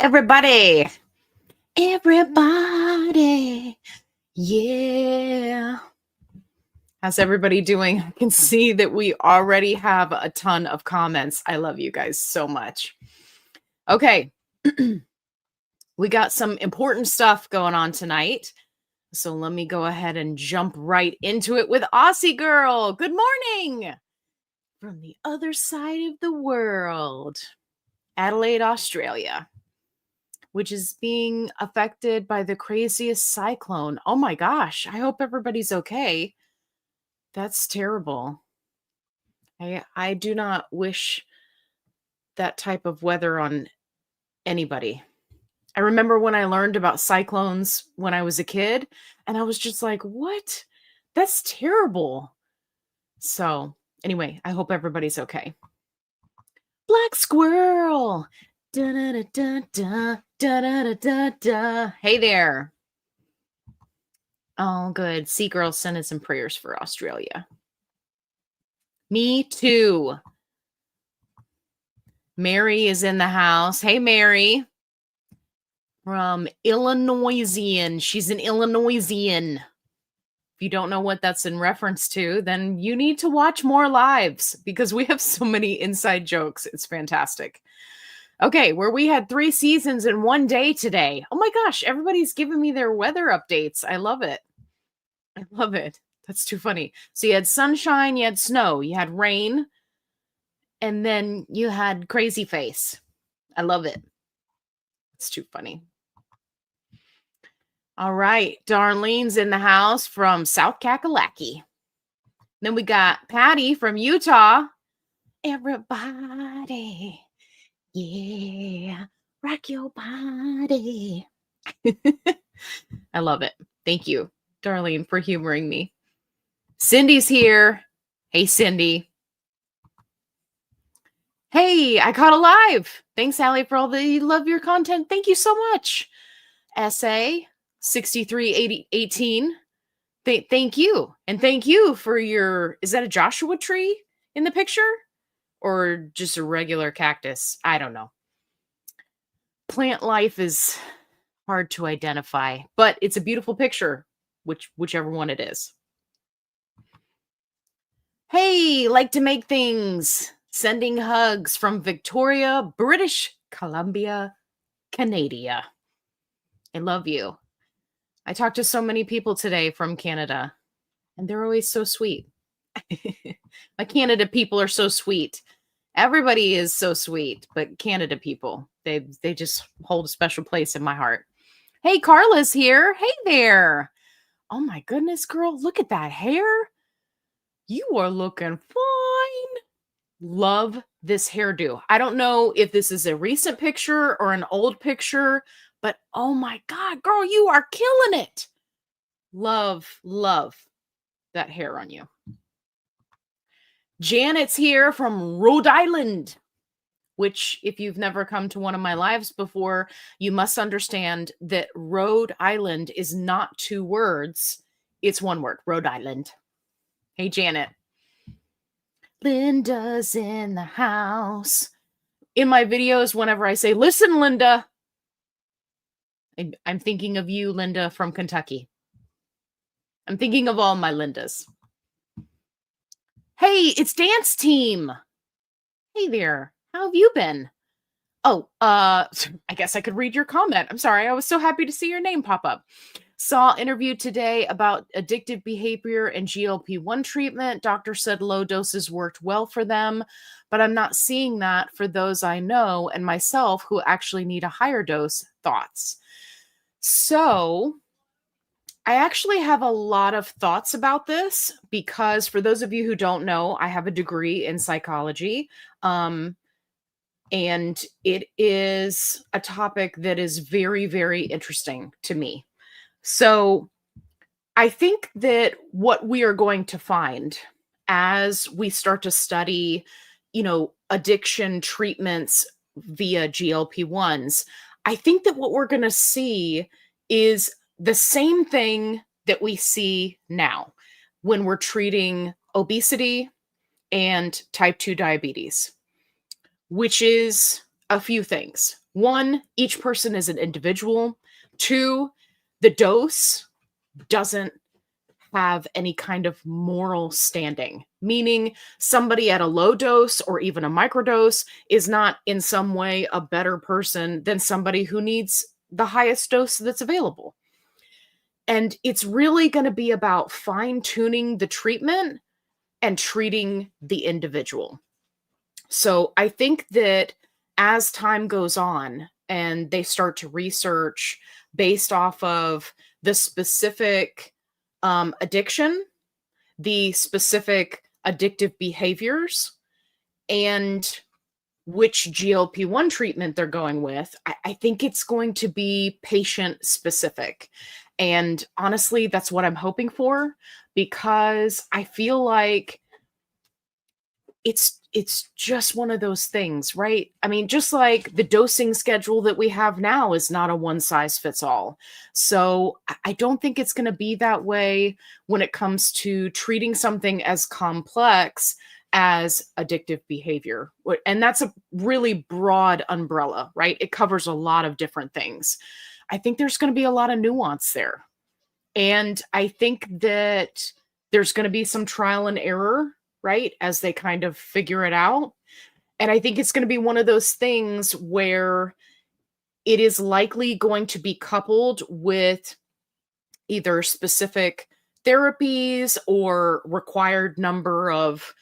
everybody. Everybody. Yeah. How's everybody doing? I can see that we already have a ton of comments. I love you guys so much. Okay. We got some important stuff going on tonight. So let me go ahead and jump right into it with Aussie Girl. Good morning from the other side of the world, Adelaide, Australia, which is being affected by the craziest cyclone. Oh my gosh, I hope everybody's okay. That's terrible. I do not wish that type of weather on anybody. I remember when I learned about cyclones when I was a kid, and I was just like, what? That's terrible. So anyway, I hope everybody's okay. Black squirrel. Da, da, da, da, da, da, da, da, da. Hey there. Oh, good. Sea Girl sending some prayers for Australia. Me too. Mary is in the house. Hey, Mary. From Illinoisian. She's an Illinoisian. If you don't know what that's in reference to, then you need to watch more lives because we have so many inside jokes. It's fantastic. Okay, where we had 3 seasons in one day today. Oh my gosh, everybody's giving me their weather updates. I love it. I love it. That's too funny. So you had sunshine, you had snow, you had rain, and then you had crazy face. I love it. It's too funny. All right, Darlene's in the house from South Kakalaki. Then we got Patty from Utah. Everybody, yeah, rock your body. I love it. Thank you, Darlene, for humoring me. Cindy's here. Hey, Cindy. Hey, I caught alive. Thanks, Allie, for all the love your content. Thank you so much. SA 6318. Thank you. And thank you for your, is that a Joshua tree in the picture? Or just a regular cactus? I don't know. Plant life is hard to identify, but it's a beautiful picture, whichever one it is. Hey, like to make things. Sending hugs from Victoria, British Columbia, Canada. I love you. I talked to so many people today from Canada, and they're always so sweet. My Canada people are so sweet. Everybody is so sweet, but Canada people, they just hold a special place in my heart. Hey, Carla's here. Hey there. Oh my goodness, girl, look at that hair. You are looking fine. Love this hairdo. I don't know if this is a recent picture or an old picture, but oh my God, girl, you are killing it. Love that hair on you. Janet's here from Rhode Island, which if you've never come to one of my lives before, you must understand that Rhode Island is not 2 words. It's 1 word, Rhode Island. Hey, Janet. Linda's in the house. In my videos, whenever I say, listen, Linda, I'm thinking of you, Linda, from Kentucky. I'm thinking of all my Lindas. Hey, it's dance team. Hey there. How have you been? Oh, I guess I could read your comment. I'm sorry. I was so happy to see your name pop up. Saw interview today about addictive behavior and GLP1 treatment. Doctor said low doses worked well for them, but I'm not seeing that for those I know and myself who actually need a higher dose. Thoughts? So I actually have a lot of thoughts about this because for those of you who don't know, I have a degree in psychology. And it is a topic that is very, very interesting to me. So I think that what we are going to find as we start to study, addiction treatments via GLP-1s, I think that what we're going to see is the same thing that we see now when we're treating obesity and type 2 diabetes, which is a few things. One, each person is an individual. Two, the dose doesn't have any kind of moral standing, meaning somebody at a low dose or even a microdose is not in some way a better person than somebody who needs the highest dose that's available. And it's really going to be about fine-tuning the treatment and treating the individual. So I think that as time goes on and they start to research based off of the specific addiction, the specific addictive behaviors, and which GLP-1 treatment they're going with, I think it's going to be patient specific. And honestly, that's what I'm hoping for, because I feel like it's just one of those things, right? I mean, just like the dosing schedule that we have now is not a one size fits all. So I don't think it's going to be that way when it comes to treating something as complex as addictive behavior. And that's a really broad umbrella, right? It covers a lot of different things. I think there's going to be a lot of nuance there. And I think that there's going to be some trial and error, right, as they kind of figure it out. And I think it's going to be one of those things where it is likely going to be coupled with either specific therapies or required number of,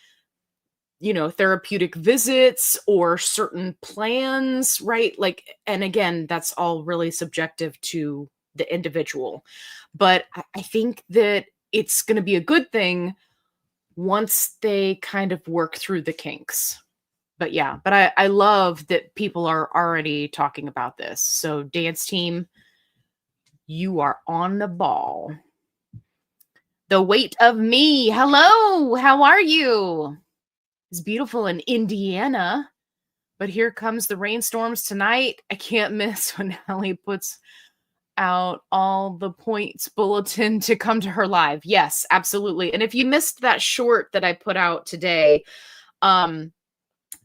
therapeutic visits or certain plans, right? Like, and again, that's all really subjective to the individual. But I think that it's going to be a good thing once they kind of work through the kinks. But yeah, but I love that people are already talking about this. So dance team, you are on the ball. The weight of me. Hello, how are you? It's beautiful in Indiana, but here comes the rainstorms tonight. I can't miss when Allie puts out all the points bulletin to come to her live. Yes, absolutely. And if you missed that short that I put out today,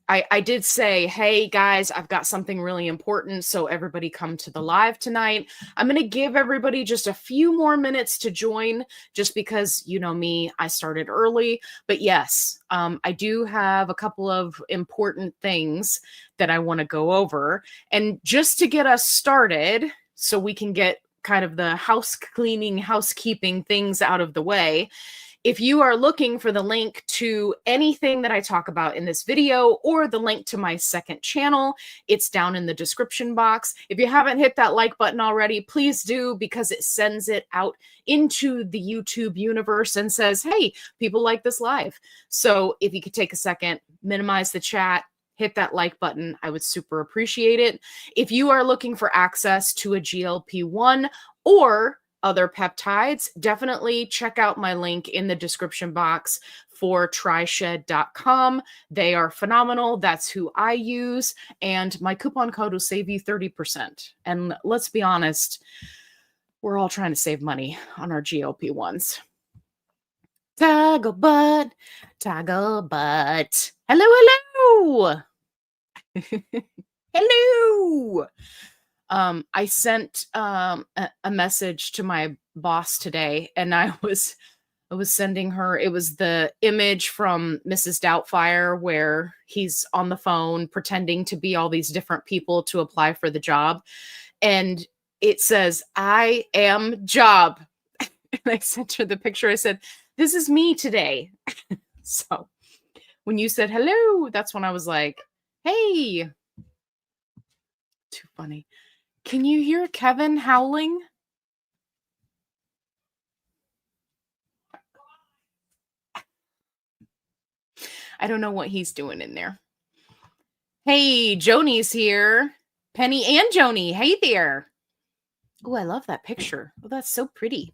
I did say, hey guys, I've got something really important, so everybody come to the live tonight. I'm going to give everybody just a few more minutes to join, just because, you know me, I started early. But yes, I do have a couple of important things that I want to go over. And just to get us started, so we can get kind of the housekeeping things out of the way, if you are looking for the link to anything that I talk about in this video or the link to my second channel, it's down in the description box. If you haven't hit that like button already, please do, because it sends it out into the YouTube universe and says, hey, people like this live. So if you could take a second, minimize the chat, hit that like button, I would super appreciate it. If you are looking for access to a GLP-1 or other peptides, definitely check out my link in the description box for trished.com. They are phenomenal. That's who I use. And my coupon code will save you 30%. And let's be honest, we're all trying to save money on our GLP-1s. Toggle butt, toggle butt. Hello, hello. Hello. I sent a message to my boss today, and I was sending her, it was the image from Mrs. Doubtfire where he's on the phone pretending to be all these different people to apply for the job. And it says, I am job. And I sent her the picture. I said, this is me today. So when you said hello, that's when I was like, hey, too funny. Can you hear Kevin howling? I don't know what he's doing in there. Hey, Joni's here. Penny and Joni. Hey there. Oh, I love that picture. Oh, that's so pretty.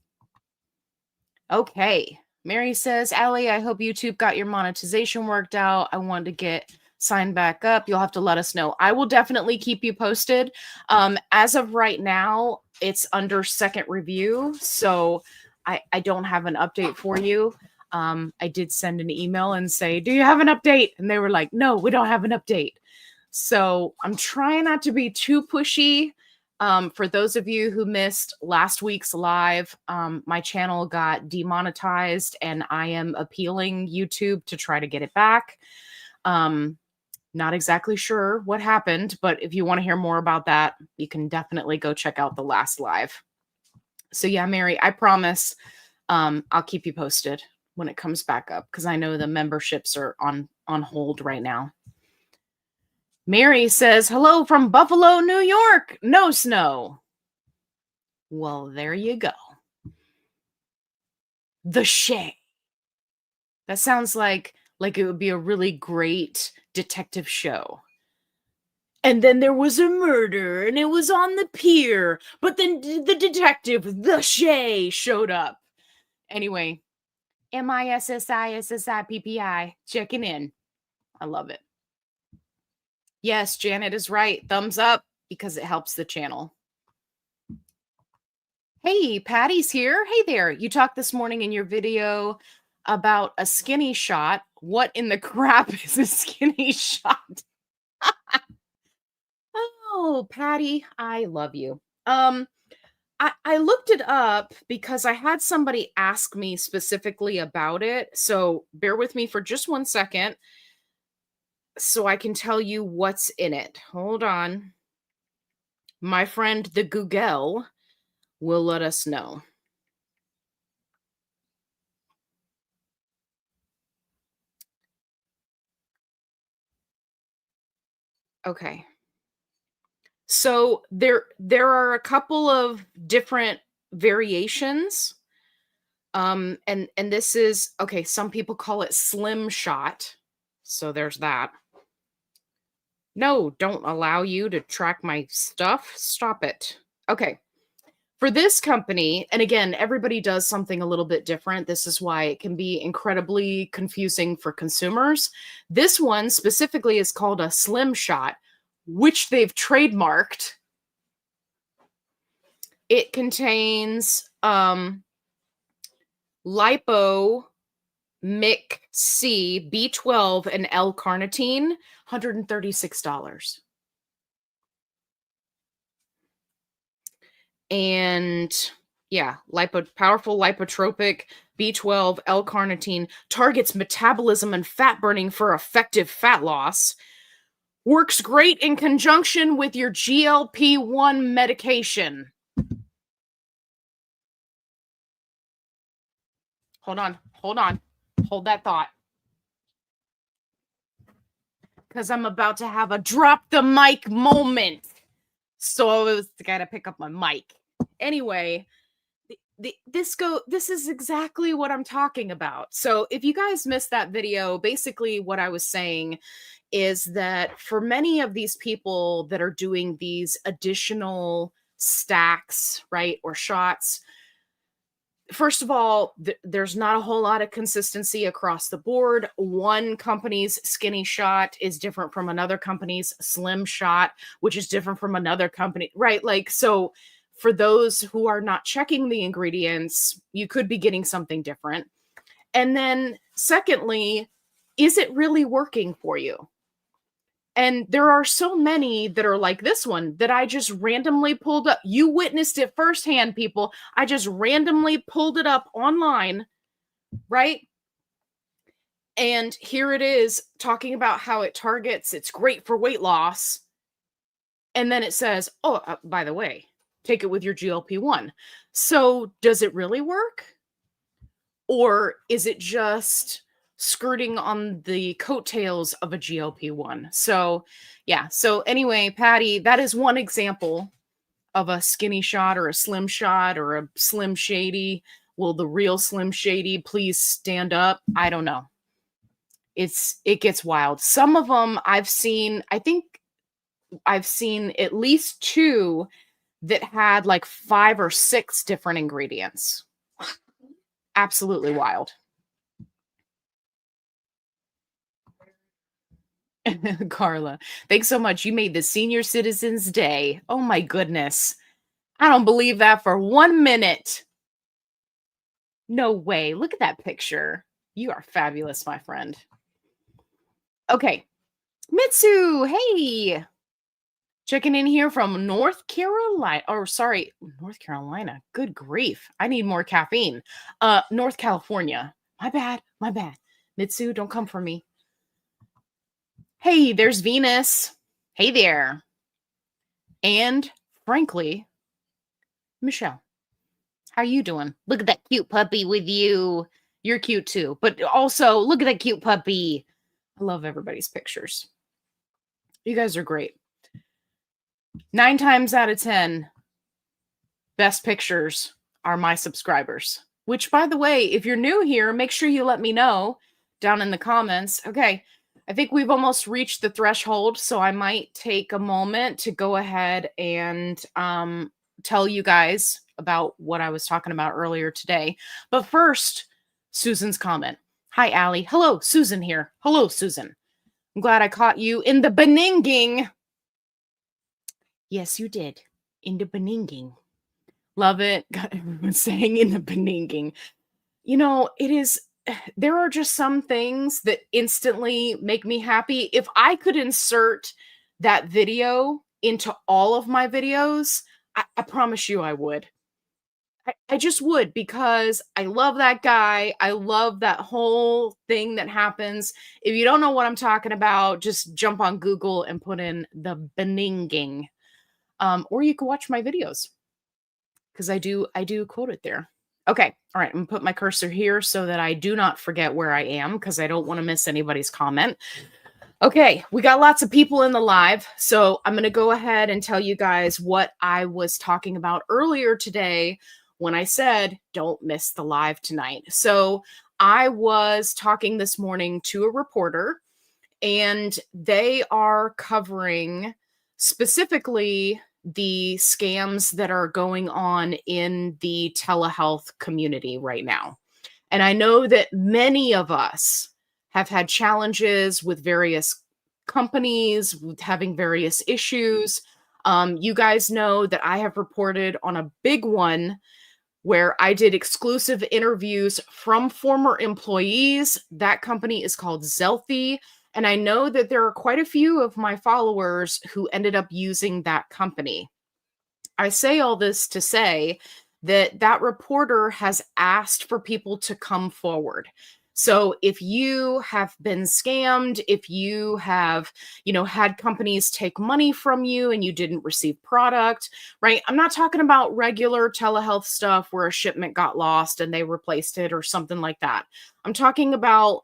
Okay. Mary says, Allie, I hope YouTube got your monetization worked out. I wanted to get signed back up. You'll have to let us know. I will definitely keep you posted. As of right now, it's under second review, so I don't have an update for you. I did send an email and say, do you have an update? And they were like, no, we don't have an update. So I'm trying not to be too pushy. For those of you who missed last week's live, my channel got demonetized and I am appealing YouTube to try to get it back. Not exactly sure what happened, but if you want to hear more about that, you can definitely go check out the last live. So yeah, Mary, I promise I'll keep you posted when it comes back up because I know the memberships are on hold right now. Mary says, hello from Buffalo, New York. No snow. Well, there you go. The Shay. That sounds like it would be a really great detective show. And then there was a murder and it was on the pier, but then the detective, the Shay, showed up. Anyway, MISSISSIPPI, checking in. I love it. Yes, Janet is right. Thumbs up because it helps the channel. Hey, Patty's here. Hey there. You talked this morning in your video about a skinny shot. What in the crap is a skinny shot? Oh, Patty, I love you. I looked it up because I had somebody ask me specifically about it. So bear with me for just 1 second so I can tell you what's in it. Hold on. My friend, the Google, will let us know. Okay. So there are a couple of different variations. And this is okay, some people call it slim shot. So there's that. No, don't allow you to track my stuff. Stop it. Okay. For this company, and again, everybody does something a little bit different. This is why it can be incredibly confusing for consumers. This one specifically is called a slim shot, which they've trademarked. It contains lipo, MIC C, B12, and L-carnitine, $136. And yeah, powerful lipotropic, B12, L-carnitine, targets metabolism and fat burning for effective fat loss. Works great in conjunction with your GLP1 medication. Hold on. Hold that thought. Because I'm about to have a drop the mic moment. So I was gotta pick up my mic. Anyway, this is exactly what I'm talking about. So if you guys missed that video, basically what I was saying is that for many of these people that are doing these additional stacks, right, or shots, first of all, there's not a whole lot of consistency across the board. One company's skinny shot is different from another company's slim shot, which is different from another company, right? Like, so for those who are not checking the ingredients, you could be getting something different. And then secondly, is it really working for you? And there are so many that are like this one that I just randomly pulled up. You witnessed it firsthand, people. I just randomly pulled it up online, right? And here it is talking about how it targets, it's great for weight loss. And then it says, oh, by the way, take it with your GLP-1. So does it really work? Or is it just skirting on the coattails of a GLP-1? So yeah. So anyway, Patty, that is one example of a skinny shot or a slim shot or a slim shady. Will the real Slim Shady please stand up? I don't know. It gets wild. Some of them I've seen, I think I've seen at least 2 that had like 5 or 6 different ingredients. Absolutely wild. Carla, thanks so much. You made the senior citizens day. Oh my goodness. I don't believe that for 1 minute. No way. Look at that picture. You are fabulous, my friend. Okay. Mitsu, hey. Checking in here from North Carolina. Or sorry, North Carolina. Good grief. I need more caffeine. North California. My bad. My bad. Mitsu, don't come for me. Hey, there's Venus. Hey there. And frankly, Michelle. How you doing? Look at that cute puppy with you. You're cute too. But also, look at that cute puppy. I love everybody's pictures. You guys are great. 9 times out of 10, best pictures are my subscribers. Which, by the way, if you're new here, make sure you let me know down in the comments. Okay, I think we've almost reached the threshold, so I might take a moment to go ahead and tell you guys about what I was talking about earlier today. But first, Susan's comment. Hi, Allie. Hello, Susan here. Hello, Susan. I'm glad I caught you in the beninging. Yes, you did. In the beninging. Love it. Got everyone saying in the beninging. You know, it is, there are just some things that instantly make me happy. If I could insert that video into all of my videos, I promise you I would. I just would, because I love that guy. I love that whole thing that happens. If you don't know what I'm talking about, just jump on Google and put in the beninging. Or you can watch my videos, because I do quote it there. Okay. All right. I'm gonna put my cursor here so that I do not forget where I am, because I don't want to miss anybody's comment. Okay, we got lots of people in the live, so I'm going to go ahead and tell you guys what I was talking about earlier today when I said don't miss the live tonight. So I was talking this morning to a reporter, and they are covering specifically the scams that are going on in the telehealth community right now. And I know that many of us have had challenges with various companies, with having various issues. You guys know that I have reported on a big one where I did exclusive interviews from former employees. That company is called Zelfie. And I know that there are quite a few of my followers who ended up using that company. I say all this to say that that reporter has asked for people to come forward. So if you have been scammed, if you have, had companies take money from you and you didn't receive product, right? I'm not talking about regular telehealth stuff where a shipment got lost and they replaced it or something like that. I'm talking about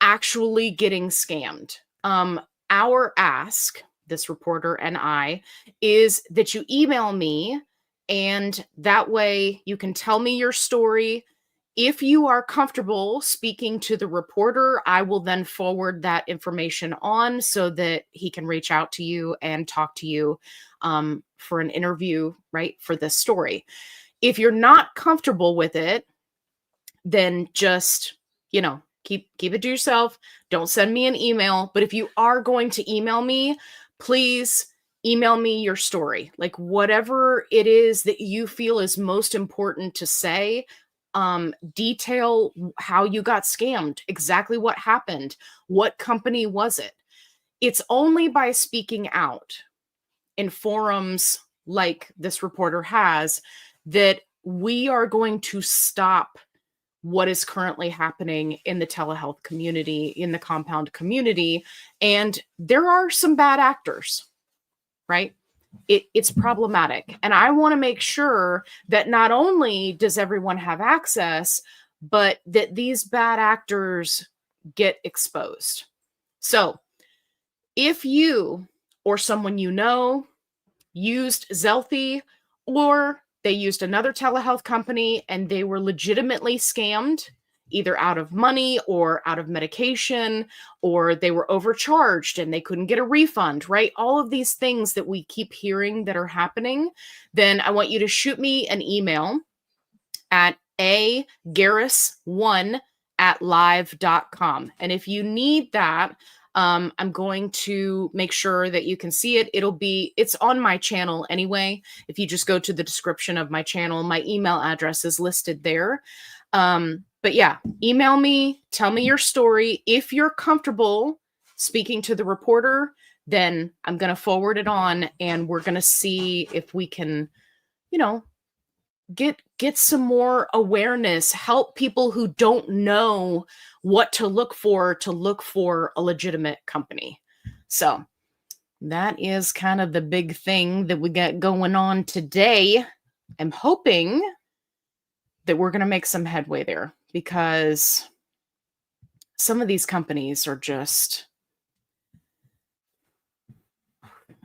actually getting scammed. Our ask, this reporter and I, is that you email me, and that way you can tell me your story. If you are comfortable speaking to the reporter, I will then forward that information on so that he can reach out to you and talk to you for an interview, right, for this story. If you're not comfortable with it, then just, keep it to yourself. Don't send me an email. But if you are going to email me, please email me your story. Like whatever it is that you feel is most important to say. Detail how you got scammed, exactly what happened, what company was it. It's only by speaking out in forums like this reporter has that we are going to stop what is currently happening in the telehealth community, in the compound community. And there are some bad actors, right? It's problematic. And I want to make sure that not only does everyone have access, but that these bad actors get exposed. So if you or someone you know used Zelfie, or they used another telehealth company and they were legitimately scammed, either out of money or out of medication, or they were overcharged and they couldn't get a refund, right? All of these things that we keep hearing that are happening, then I want you to shoot me an email at agarris1@live.com. And if you need that, I'm going to make sure that you can see it. It's on my channel anyway. If you just go to the description of my channel, my email address is listed there. But yeah, email me, tell me your story. If you're comfortable speaking to the reporter, then I'm going to forward it on and we're going to see if we can, get some more awareness, help people who don't know what to look for a legitimate company. So that is kind of the big thing that we got going on today. I'm hoping that we're going to make some headway there because some of these companies are just,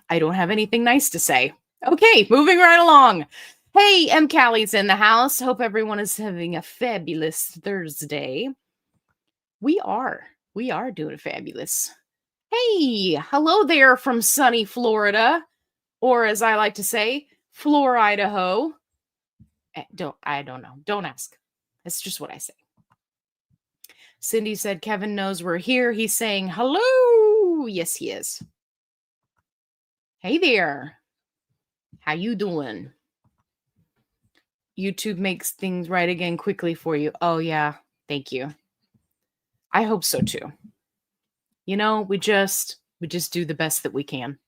I don't have anything nice to say. Okay, moving right along. Hey, M. Callie's in the house. Hope everyone is having a fabulous Thursday. We are doing fabulous. Hey, hello there from sunny Florida, or as I like to say, Flor, Idaho. I don't know. Don't ask. It's just what I say. Cindy said Kevin knows we're here. He's saying hello. Yes, he is. Hey there. How you doing? YouTube makes things right again quickly for you. Oh, yeah. Thank you. I hope so, too. We just do the best that we can.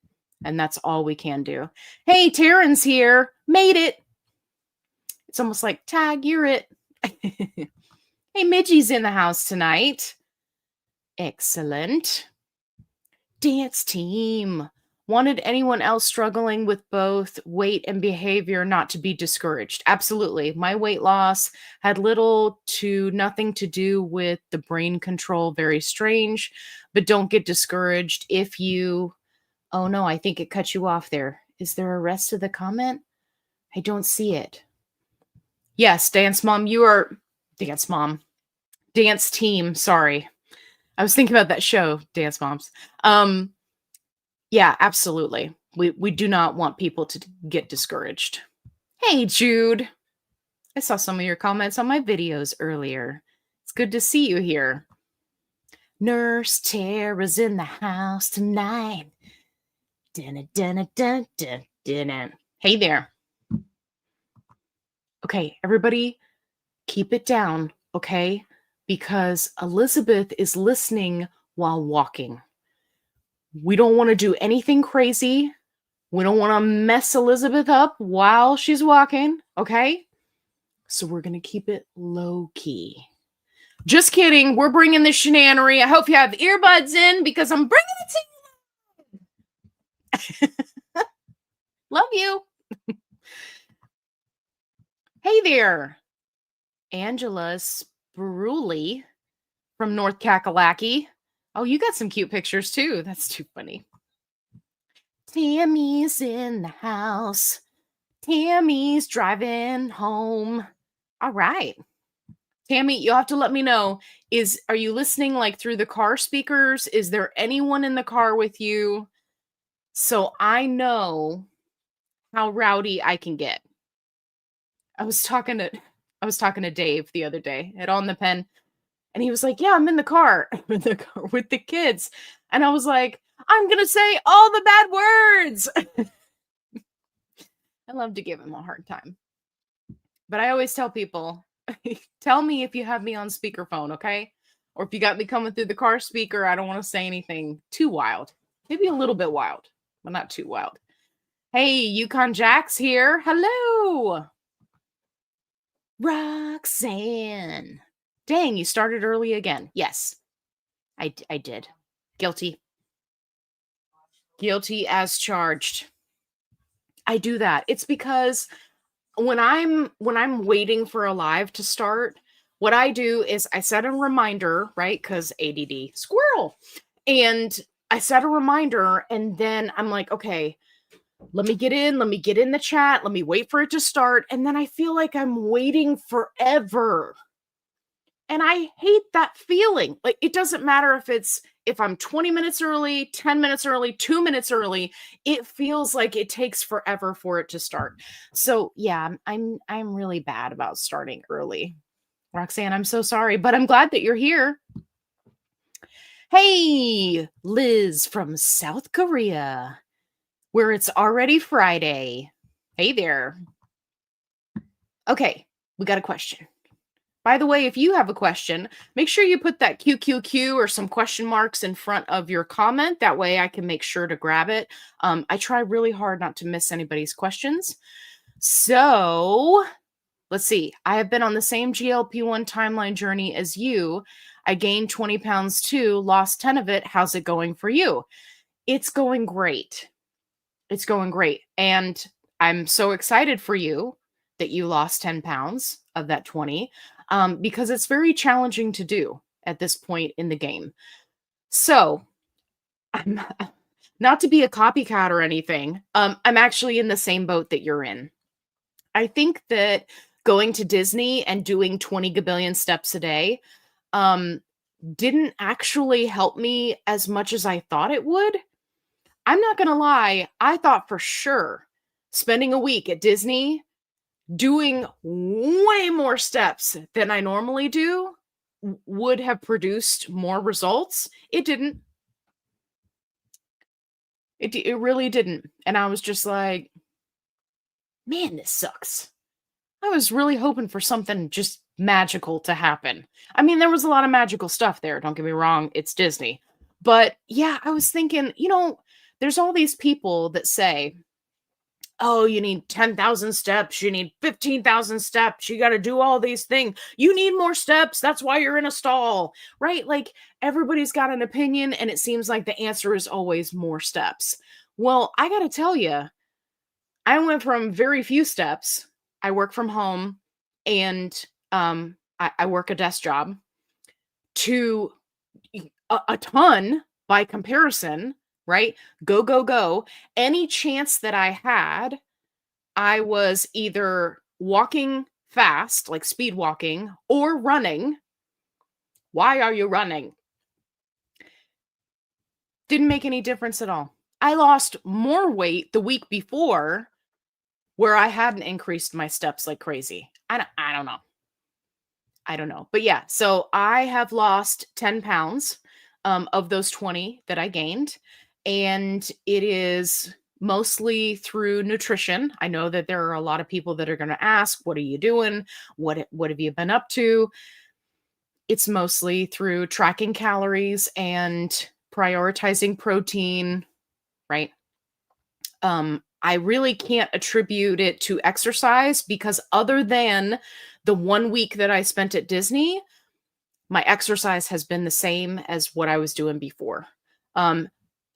And that's all we can do. Hey, Taryn's here. Made it. It's almost like, tag, you're it. Hey, Midgie's in the house tonight. Excellent. Dance team. Wanted anyone else struggling with both weight and behavior not to be discouraged. Absolutely. My weight loss had little to nothing to do with the brain control. Very strange, but don't get discouraged if you, oh no, I think it cut you off there. Is there a rest of the comment? I don't see it. Yes, Dance Mom, you are Dance Mom. Dance Team, sorry. I was thinking about that show, Dance Moms. Yeah, absolutely. We do not want people to get discouraged. Hey, Jude. I saw some of your comments on my videos earlier. It's good to see you here. Nurse Tara's in the house tonight. Hey there. Okay, everybody, keep it down, okay? Because Elizabeth is listening while walking. We don't want to do anything crazy. We don't want to mess Elizabeth up while she's walking, okay? So we're going to keep it low key. Just kidding. We're bringing the shenanery. I hope you have earbuds in because I'm bringing it to you. Love you. Hey there. Angela Spruley from North Kakalaki. Oh, you got some cute pictures too. That's too funny. Tammy's in the house. Tammy's driving home. All right. Tammy, you'll have to let me know. Are you listening like through the car speakers? Is there anyone in the car with you? So I know how rowdy I can get. I was talking to Dave the other day at On the Pen. And he was like, yeah, I'm in the car. I'm in the car with the kids. And I was like, I'm going to say all the bad words. I love to give him a hard time. But I always tell people, tell me if you have me on speakerphone, okay? Or if you got me coming through the car speaker, I don't want to say anything too wild. Maybe a little bit wild, but not too wild. Hey, Yukon Jack's here. Hello. Roxanne. Dang, you started early again. Yes, I did. Guilty. Guilty as charged. I do that. It's because when I'm waiting for a live to start, what I do is I set a reminder, right? Because ADD, squirrel. And I set a reminder and then I'm like, okay, let me get in the chat. Let me wait for it to start. And then I feel like I'm waiting forever. And I hate that feeling. Like, it doesn't matter if I'm 20 minutes early, 10 minutes early, 2 minutes early, it feels like it takes forever for it to start. So yeah, I'm really bad about starting early. Roxanne, I'm so sorry, but I'm glad that you're here. Hey, Liz from South Korea, where it's already Friday. Hey there. Okay, we got a question. By the way, if you have a question, make sure you put that QQQ or some question marks in front of your comment. That way I can make sure to grab it. I try really hard not to miss anybody's questions. So let's see. I have been on the same GLP-1 timeline journey as you. I gained 20 pounds too, lost 10 of it. How's it going for you? It's going great. It's going great. And I'm so excited for you that you lost 10 pounds of that 20, because it's very challenging to do at this point in the game. So, I'm not to be a copycat or anything. I'm actually in the same boat that you're in. I think that going to Disney and doing 20 gabillion steps a day um, didn't actually help me as much as I thought it would. I'm not going to lie, I thought for sure spending a week at Disney doing way more steps than I normally do would have produced more results. It didn't. It really didn't. And I was just like, man, this sucks. I was really hoping for something just magical to happen. I mean, there was a lot of magical stuff there, don't get me wrong, it's Disney. But yeah, I was thinking, there's all these people that say, "Oh, you need 10,000 steps, you need 15,000 steps, you got to do all these things. You need more steps, that's why you're in a stall." Right? Like everybody's got an opinion and it seems like the answer is always more steps. Well, I got to tell you, I went from very few steps. I work from home and I work a desk job to a ton by comparison, right? Go, go, go. Any chance that I had, I was either walking fast, like speed walking, or running. Why are you running? Didn't make any difference at all. I lost more weight the week before where I hadn't increased my steps like crazy. I don't know. I don't know. But yeah, so I have lost 10 pounds of those 20 that I gained. And it is mostly through nutrition. I know that there are a lot of people that are going to ask, what are you doing? What have you been up to? It's mostly through tracking calories and prioritizing protein, right? I really can't attribute it to exercise because other than the 1 week that I spent at Disney, my exercise has been the same as what I was doing before. Um,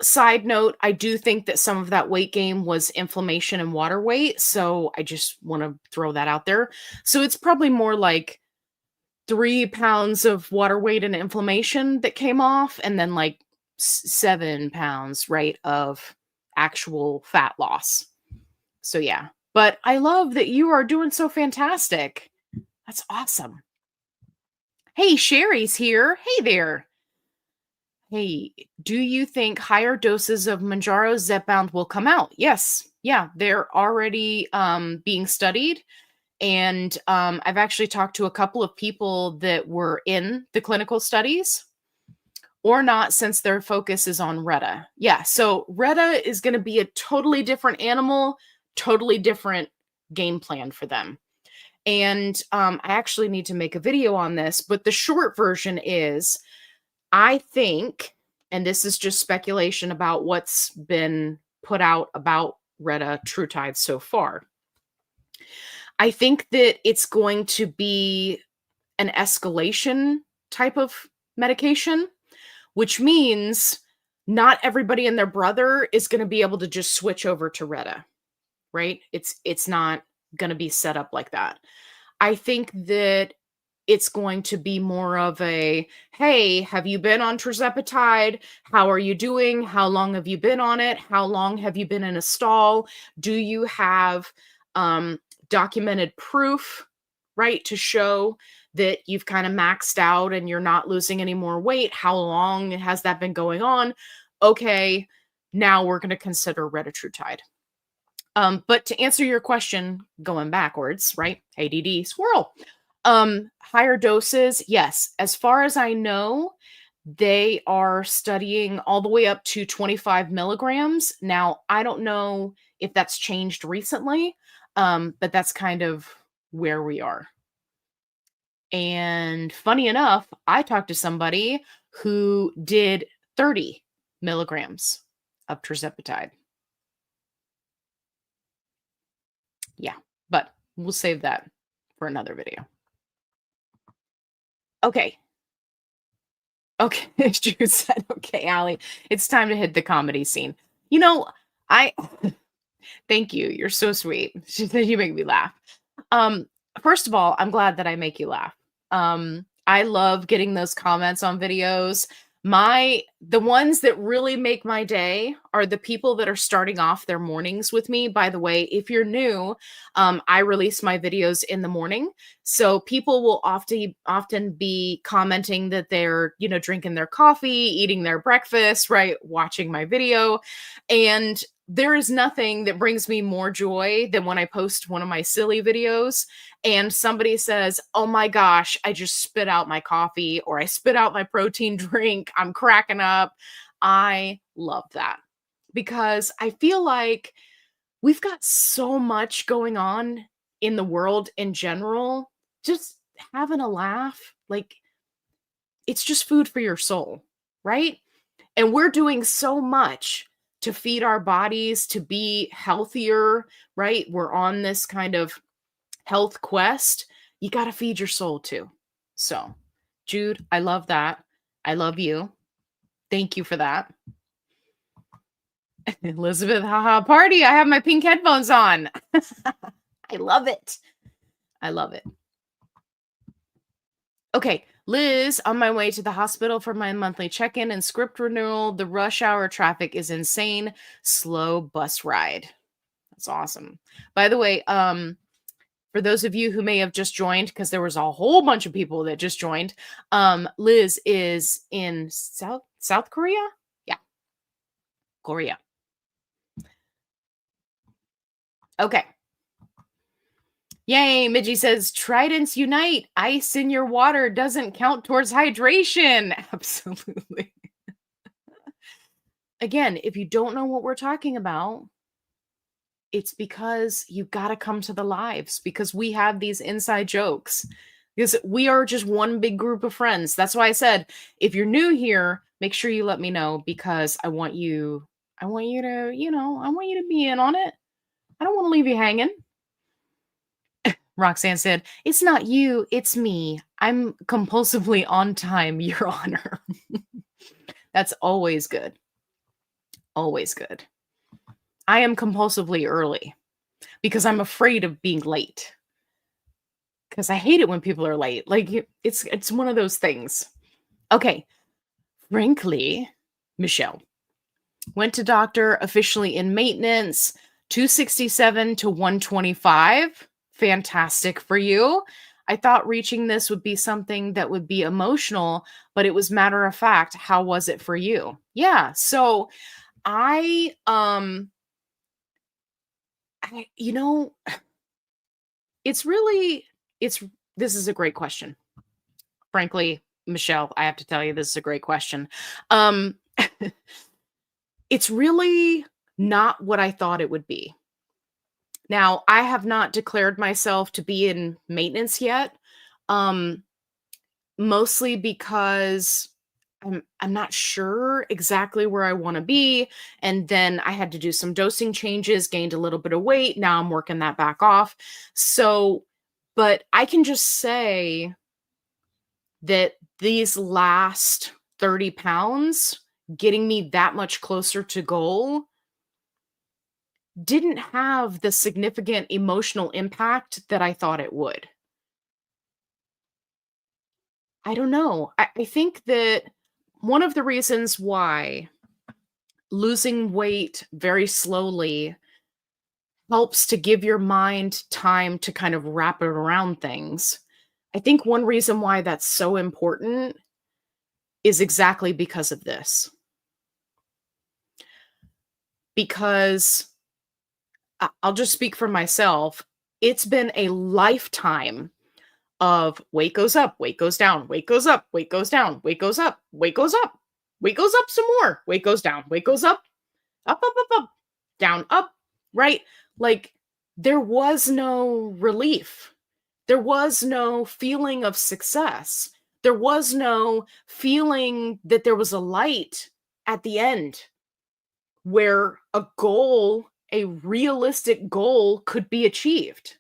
Side note, I do think that some of that weight gain was inflammation and water weight. So I just want to throw that out there. So it's probably more like 3 pounds of water weight and inflammation that came off, and then like 7 pounds, right, of actual fat loss. So yeah, but I love that you are doing so fantastic. That's awesome. Hey, Sherry's here. Hey there. Hey, do you think higher doses of Mounjaro Zepbound will come out? Yes. Yeah, they're already being studied. And I've actually talked to a couple of people that were in the clinical studies or not, since their focus is on Retta. Yeah, so Retta is going to be a totally different animal, totally different game plan for them. And I actually need to make a video on this, but the short version is I think, and this is just speculation about what's been put out about Retatrutide so far. I think that it's going to be an escalation type of medication, which means not everybody and their brother is going to be able to just switch over to Retta, right? It's not going to be set up like that. I think that it's going to be more of a, hey, have you been on Tirzepatide? How are you doing? How long have you been on it? How long have you been in a stall? Do you have documented proof, right, to show that you've kind of maxed out and you're not losing any more weight? How long has that been going on? Okay, now we're going to consider Retatrutide. But to answer your question, going backwards, right? ADD squirrel. Higher doses, yes. As far as I know, they are studying all the way up to 25 milligrams. Now, I don't know if that's changed recently, but that's kind of where we are. And funny enough, I talked to somebody who did 30 milligrams of Tirzepatide. Yeah, but we'll save that for another video. Okay. Okay. Drew said, okay, Allie, it's time to hit the comedy scene. You know, I thank you. You're so sweet. She said you make me laugh. Um, First of all, I'm glad that I make you laugh. I love getting those comments on videos. The ones that really make my day are the people that are starting off their mornings with me. By the way, if you're new, I release my videos in the morning. So people will often be commenting that they're, drinking their coffee, eating their breakfast, right, watching my video. And there is nothing that brings me more joy than when I post one of my silly videos and somebody says, "Oh my gosh, I just spit out my coffee or I spit out my protein drink. I'm cracking up." I love that because I feel like we've got so much going on in the world in general. Just having a laugh, like it's just food for your soul, right? And we're doing so much to feed our bodies to be healthier, right? We're on this kind of health quest. You got to feed your soul too. So, Jude, I love that. I love you. Thank you for that. Elizabeth, haha, party. I have my pink headphones on. I love it. I love it. Okay, Liz, on my way to the hospital for my monthly check-in and script renewal. The rush hour traffic is insane. Slow bus ride. That's awesome. By the way, for those of you who may have just joined, because there was a whole bunch of people that just joined, Liz is in South Korea? Yeah, Korea. Okay. Yay, Midgie says, Tridents unite. Ice in your water doesn't count towards hydration. Absolutely. Again, if you don't know what we're talking about, it's because you got to come to the lives because we have these inside jokes because we are just one big group of friends. That's why I said, if you're new here, make sure you let me know because I want you to, I want you to be in on it. I don't want to leave you hanging. Roxanne said, it's not you, it's me. I'm compulsively on time, Your Honor. That's always good. Always good. I am compulsively early because I'm afraid of being late. Because I hate it when people are late. Like it's one of those things. Okay. Frankly, Michelle went to doctor officially in maintenance, 267 to 125. Fantastic for you. I thought reaching this would be something that would be emotional, but it was matter of fact. How was it for you? Yeah. So I it's really this is a great question. Frankly, Michelle, I have to tell you this is a great question. It's really not what I thought it would be. Now, I have not declared myself to be in maintenance yet. Mostly because I'm not sure exactly where I want to be. And then I had to do some dosing changes, gained a little bit of weight. Now I'm working that back off. So, but I can just say that these last 30 pounds, getting me that much closer to goal, didn't have the significant emotional impact that I thought it would. I don't know. I think that one of the reasons why losing weight very slowly helps to give your mind time to kind of wrap it around things. I think one reason why that's so important is exactly because of this. Because I'll just speak for myself. It's been a lifetime of weight goes up, weight goes down, weight goes up, weight goes down, weight goes up, weight goes up, weight goes up some more, weight goes down, weight goes up, up, up, up, up, down, up, right? Like there was no relief. There was no feeling of success. There was no feeling that there was a light at the end where a goal, a realistic goal, could be achieved.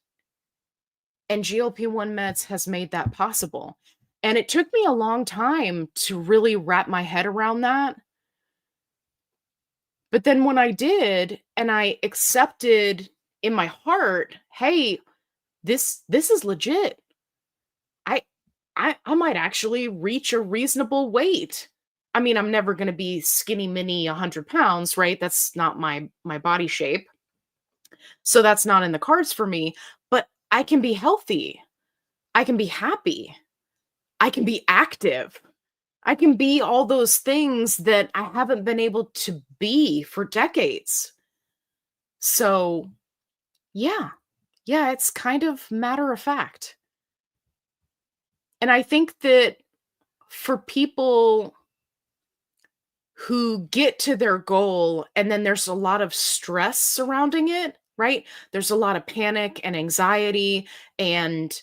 And GLP-1 meds has made that possible. And it took me a long time to really wrap my head around that. But then when I did, and I accepted in my heart, hey, this is legit. I I might actually reach a reasonable weight. I mean, I'm never gonna be skinny mini 100 pounds, right? That's not my body shape. So that's not in the cards for me, but I can be healthy. I can be happy. I can be active. I can be all those things that I haven't been able to be for decades. So, yeah. Yeah, it's kind of matter of fact. And I think that for people who get to their goal and then there's a lot of stress surrounding it, right? There's a lot of panic and anxiety and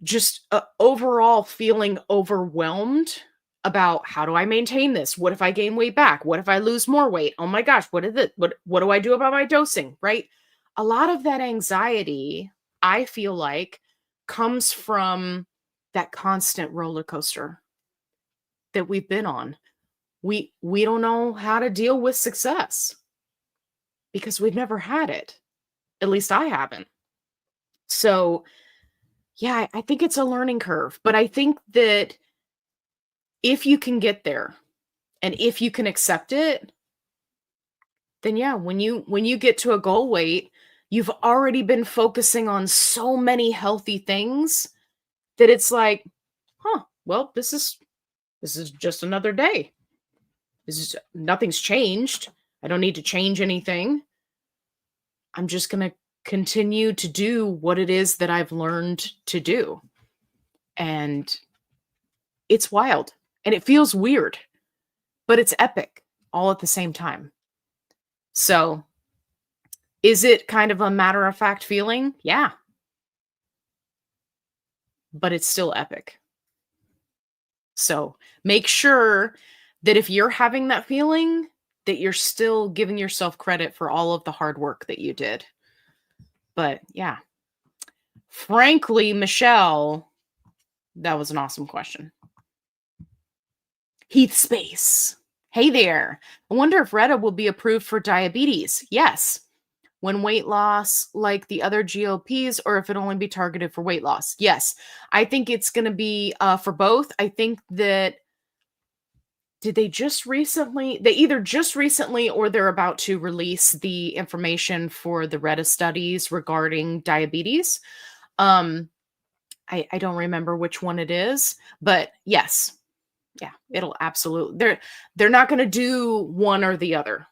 just overall feeling overwhelmed about how do I maintain this? What if I gain weight back? What if I lose more weight? Oh my gosh, what is it? What do I do about my dosing, right? A lot of that anxiety, I feel like, comes from that constant roller coaster that we've been on. We don't know how to deal with success because we've never had it. At least I haven't. So, yeah, I think it's a learning curve, but I think that if you can get there and if you can accept it, then yeah, when you get to a goal weight, you've already been focusing on so many healthy things that it's like, huh, well, this is just another day. This is nothing's changed. I don't need to change anything. I'm just going to continue to do what it is that I've learned to do. And it's wild and it feels weird, but it's epic all at the same time. So, is it kind of a matter of fact feeling? Yeah, but it's still epic. So, make sure that if you're having that feeling, that you're still giving yourself credit for all of the hard work that you did. But yeah, frankly, Michelle, that was an awesome question. Heath Space. Hey there. I wonder if Retta will be approved for diabetes. Yes. When weight loss, like the other GLPs, or if it only be targeted for weight loss. Yes. I think it's going to be for both. I think that they either just recently or they're about to release the information for the Retta studies regarding diabetes. I don't remember which one it is, but yes. Yeah, it'll absolutely they're not going to do one or the other.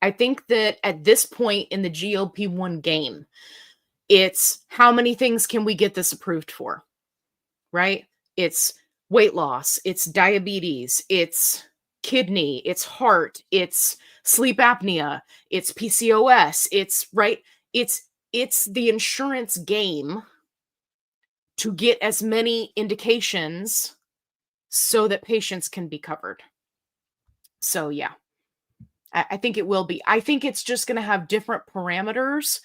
I think that at this point in the GLP-1 game, it's how many things can we get this approved for, right? It's weight loss, it's diabetes, it's kidney, it's heart, it's sleep apnea, it's PCOS, it's right, it's the insurance game to get as many indications so that patients can be covered. So yeah, I think it will be. I think it's just going to have different parameters.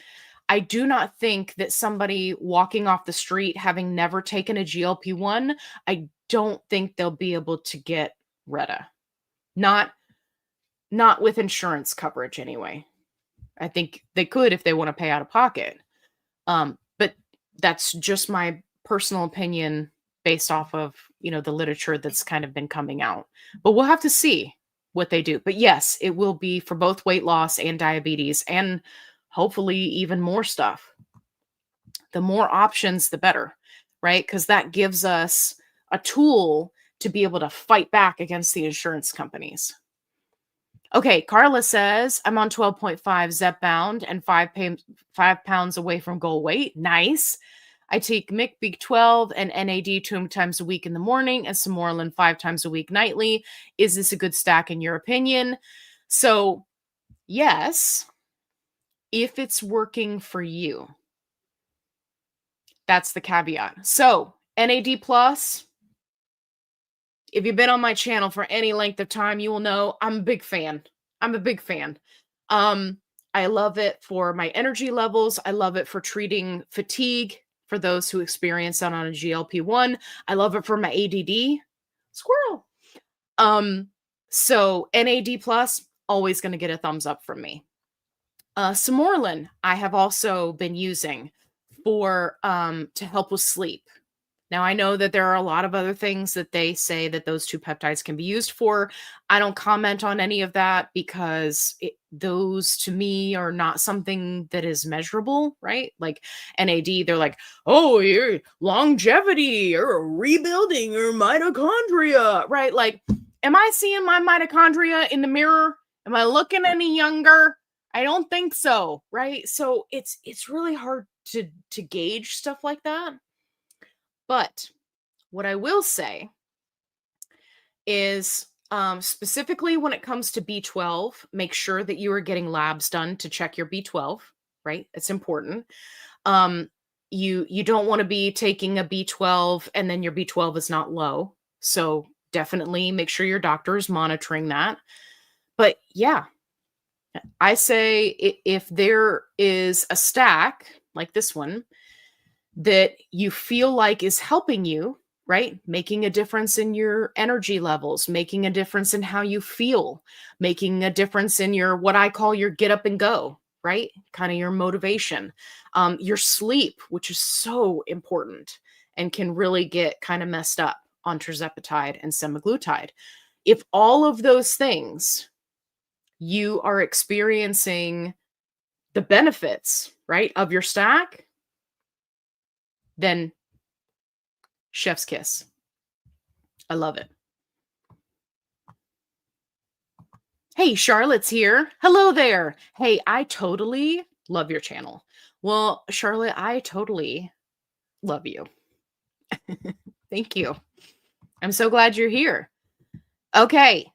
I do not think that somebody walking off the street having never taken a GLP-1, I don't think they'll be able to get Retta. Not with insurance coverage anyway. I think they could if they want to pay out of pocket. But that's just my personal opinion based off of, the literature that's kind of been coming out. But we'll have to see what they do. But yes, it will be for both weight loss and diabetes and hopefully even more stuff. The more options, the better, right? Because that gives us a tool to be able to fight back against the insurance companies. Okay, Carla says, I'm on 12.5 Zepbound and 5 pounds away from goal weight. Nice. I take Mick B12 and NAD 2 times a week in the morning and Sermorelin 5 times a week nightly. Is this a good stack in your opinion? So, yes, if it's working for you. That's the caveat. So NAD plus, if you've been on my channel for any length of time, you will know I'm a big fan. I'm a big fan. Um, I love it for my energy levels. I love it for treating fatigue for those who experience that on a GLP-1. I love it for my ADD. Squirrel. Um, so NAD plus, always going to get a thumbs up from me. Sermorelin, I have also been using for to help with sleep. Now, I know that there are a lot of other things that they say that those two peptides can be used for. I don't comment on any of that because those to me are not something that is measurable, right? Like NAD, they're like, oh, your longevity or rebuilding your mitochondria, right? Like, am I seeing my mitochondria in the mirror? Am I looking any younger? I don't think so, right? So it's really hard to gauge stuff like that. But what I will say is specifically when it comes to B12, make sure that you are getting labs done to check your B12, right? It's important. You don't want to be taking a B12 and then your B12 is not low. So definitely make sure your doctor is monitoring that. But yeah, I say if there is a stack like this one that you feel like is helping you, right? Making a difference in your energy levels, making a difference in how you feel, making a difference in your, what I call your get up and go, right? Kind of your motivation, your sleep, which is so important and can really get kind of messed up on Tirzepatide and Semaglutide. If all of those things you are experiencing the benefits, right, of your stack, then chef's kiss. I love it. Hey, Charlotte's here. Hello there. Hey, I totally love your channel. Well, Charlotte, I totally love you. Thank you. I'm so glad you're here. Okay.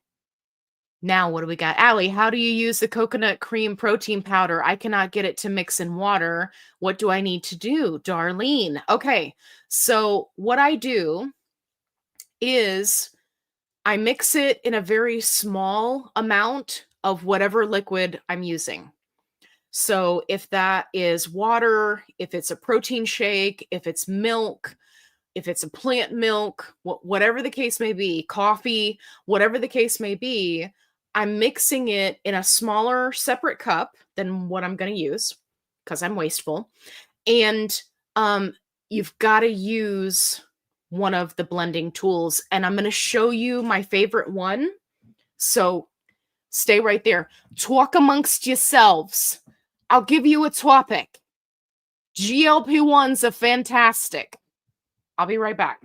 Now, what do we got? Allie, how do you use the coconut cream protein powder? I cannot get it to mix in water. What do I need to do? Darlene. Okay. So what I do is I mix it in a very small amount of whatever liquid I'm using. So if that is water, if it's a protein shake, if it's milk, if it's a plant milk, whatever the case may be, coffee, whatever the case may be, I'm mixing it in a smaller separate cup than what I'm going to use because I'm wasteful. And you've got to use one of the blending tools. And I'm going to show you my favorite one. So stay right there. Talk amongst yourselves. I'll give you a topic. GLP-1s are fantastic. I'll be right back.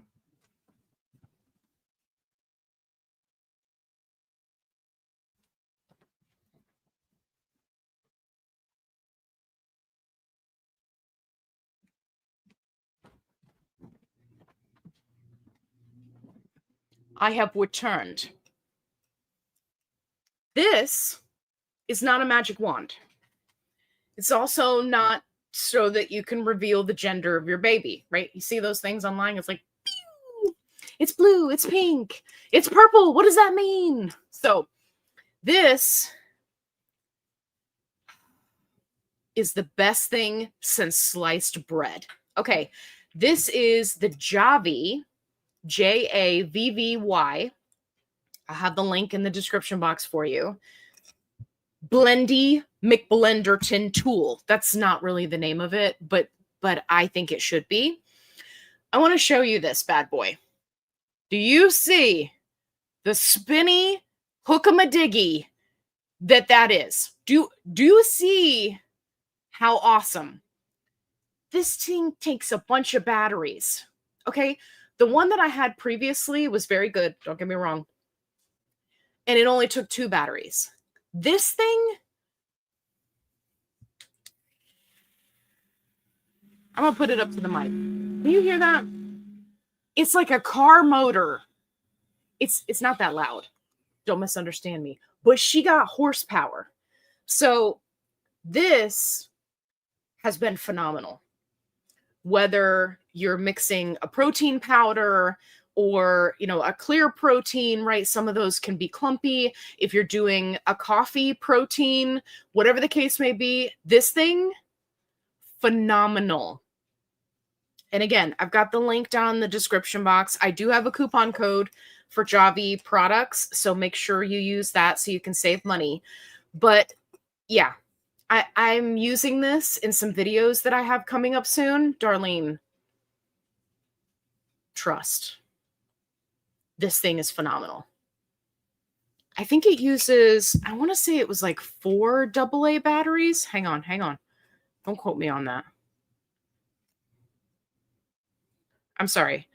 I have returned. This is not a magic wand. It's also not so that you can reveal the gender of your baby, right? You see those things online? It's like, pew! It's blue, it's pink, it's purple. What does that mean? So this is the best thing since sliced bread. Okay, this is the Javvy, Javvy. I'll have the link in the description box for you. Blendy McBlenderton tool. That's not really the name of it, but I think it should be. I want to show you this bad boy. Do you see the spinny hook-a-ma-diggy that is? Do you see how awesome? This thing takes a bunch of batteries. Okay, the one that I had previously was very good, don't get me wrong, and it only took 2 batteries. This thing, I'm gonna put it up to the mic. Can you hear that? It's like a car motor. It's not that loud. Don't misunderstand me. But she got horsepower. So this has been phenomenal. whether you're mixing a protein powder or, a clear protein, right? Some of those can be clumpy. If you're doing a coffee protein, whatever the case may be, this thing, phenomenal. And again, I've got the link down in the description box. I do have a coupon code for Javvy products, so make sure you use that so you can save money. But yeah, I'm using this in some videos that I have coming up soon. Darlene, trust. This thing is phenomenal. I think it uses, I want to say it was like 4 AA batteries. Hang on. Don't quote me on that. I'm sorry.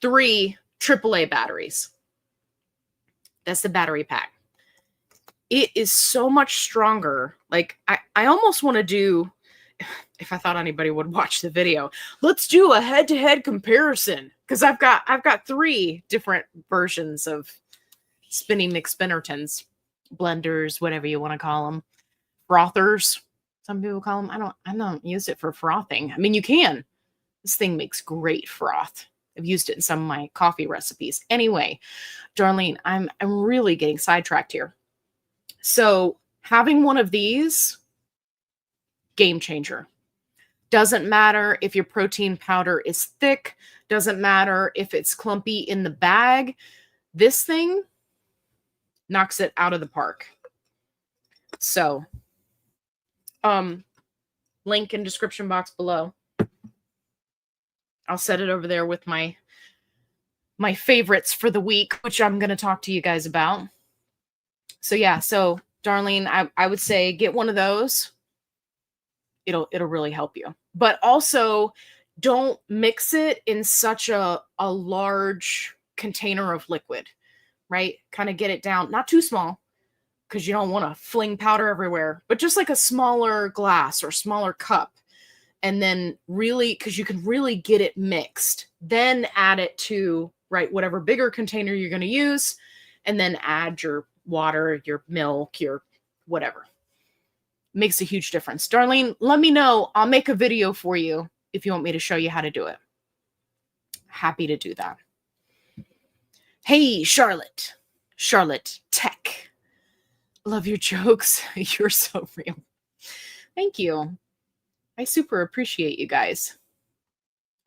3 AAA batteries. That's the battery pack. It is so much stronger. Like, I almost want to do, if I thought anybody would watch the video, let's do a head-to-head comparison. Because I've got 3 different versions of spinning McSpinnertons, blenders, whatever you want to call them, frothers. Some people call them. I don't use it for frothing. I mean, you can. This thing makes great froth. I've used it in some of my coffee recipes. Anyway, Darlene, I'm really getting sidetracked here. So having one of these, game changer. Doesn't matter if your protein powder is thick. Doesn't matter if it's clumpy in the bag. This thing knocks it out of the park. So, link in description box below. I'll set it over there with my favorites for the week, which I'm going to talk to you guys about. So yeah, so Darlene, I would say get one of those. It'll really help you. But also don't mix it in such a large container of liquid, right? Kind of get it down, not too small, because you don't want to fling powder everywhere, but just like a smaller glass or smaller cup. And then really, because you can really get it mixed, then add it to, right, whatever bigger container you're going to use, and then add your water, your milk, your whatever. Makes a huge difference. Darlene, let me know. I'll make a video for you if you want me to show you how to do it. Happy to do that. Hey, Charlotte Tech. Love your jokes. You're so real. Thank you. I super appreciate you guys.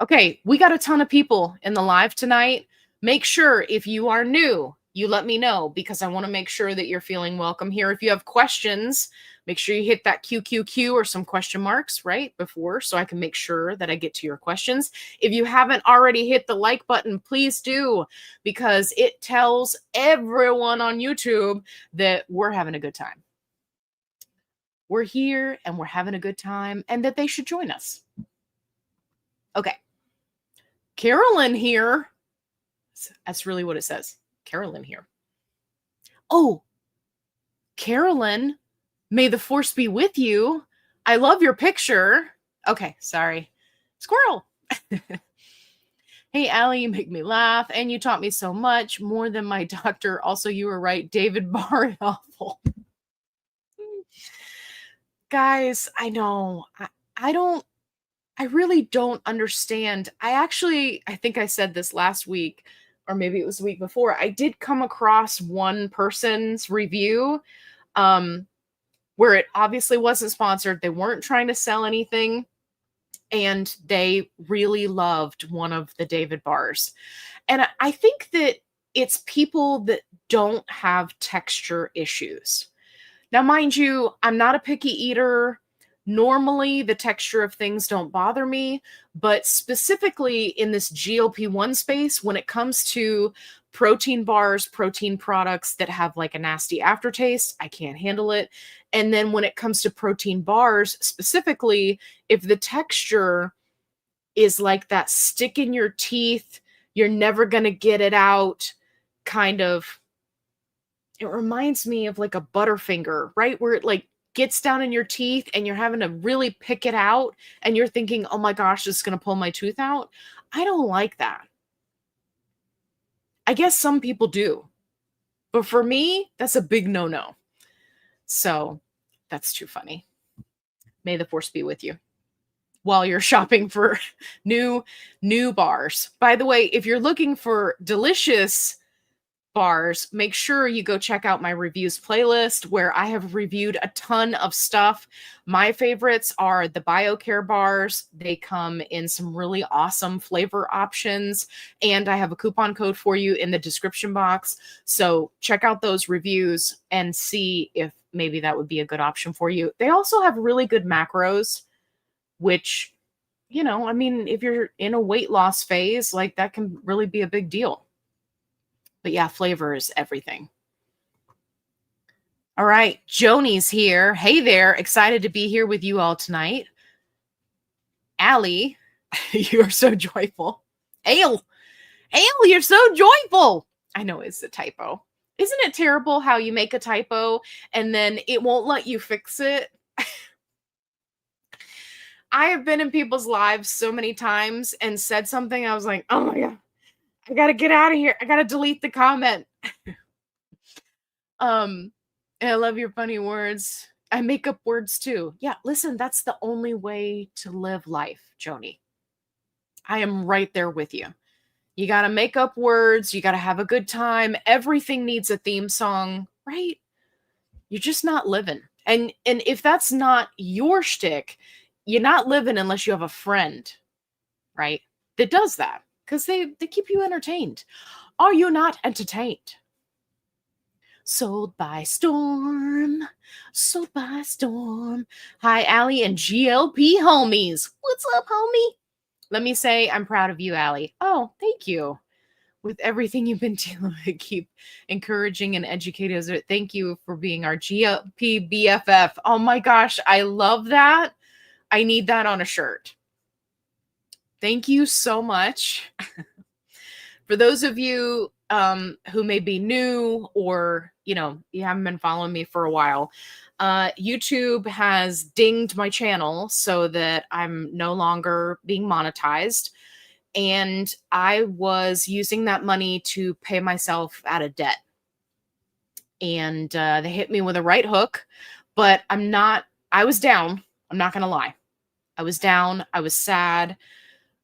Okay, we got a ton of people in the live tonight. Make sure if you are new, you let me know because I want to make sure that you're feeling welcome here. If you have questions, make sure you hit that QQQ or some question marks right before so I can make sure that I get to your questions. If you haven't already hit the like button, please do because it tells everyone on YouTube that we're having a good time. We're here and we're having a good time and that they should join us. Okay. Carolyn here. That's really what it says. Carolyn here. Oh, Carolyn, may the force be with you. I love your picture. Okay, sorry. Squirrel. Hey, Allie, you make me laugh and you taught me so much, more than my doctor. Also, you were right. David Barr awful. Guys, I know. I really don't understand. I think I said this last week, or maybe it was the week before. I did come across one person's review where it obviously wasn't sponsored. They weren't trying to sell anything. And they really loved one of the David bars. And I think that it's people that don't have texture issues. Now, mind you, I'm not a picky eater. Normally, the texture of things don't bother me, but specifically in this GLP-1 space, when it comes to protein bars, protein products that have like a nasty aftertaste, I can't handle it. And then when it comes to protein bars, specifically, if the texture is like that stick in your teeth, you're never going to get it out kind of. It reminds me of like a Butterfinger, right? Where it like gets down in your teeth and you're having to really pick it out and you're thinking, oh my gosh, this is going to pull my tooth out. I don't like that. I guess some people do. But for me, that's a big no-no. So that's too funny. May the force be with you. while you're shopping for new bars. By the way, if you're looking for delicious bars, make sure you go check out my reviews playlist where I have reviewed a ton of stuff. My favorites are the Biocare bars. They come in some really awesome flavor options, and I have a coupon code for you in the description box. So check out those reviews and see if maybe that would be a good option for you. They also have really good macros, which, I mean, if you're in a weight loss phase, like that can really be a big deal. But yeah, flavor is everything. All right, Joni's here. Hey there, excited to be here with you all tonight. Allie, you're so joyful. Ale, you're so joyful. I know it's a typo. Isn't it terrible how you make a typo and then it won't let you fix it? I have been in people's lives so many times and said something. I was like, oh my God, I got to get out of here. I got to delete the comment. And I love your funny words. I make up words too. Yeah, listen, that's the only way to live life, Joni. I am right there with you. You got to make up words. You got to have a good time. Everything needs a theme song, right? You're just not living. And if that's not your shtick, you're not living unless you have a friend, right, that does that, because they keep you entertained. Are you not entertained? Sold by storm. Sold by storm. Hi, Allie and GLP homies. What's up, homie? Let me say I'm proud of you, Allie. Oh, thank you. With everything you've been dealing with, keep encouraging and educating us. Thank you for being our GLP BFF. Oh my gosh, I love that. I need that on a shirt. Thank you so much. For those of you who may be new or, you haven't been following me for a while, YouTube has dinged my channel so that I'm no longer being monetized. And I was using that money to pay myself out of debt. And they hit me with a right hook, but I was down. I'm not going to lie. I was down. I was sad.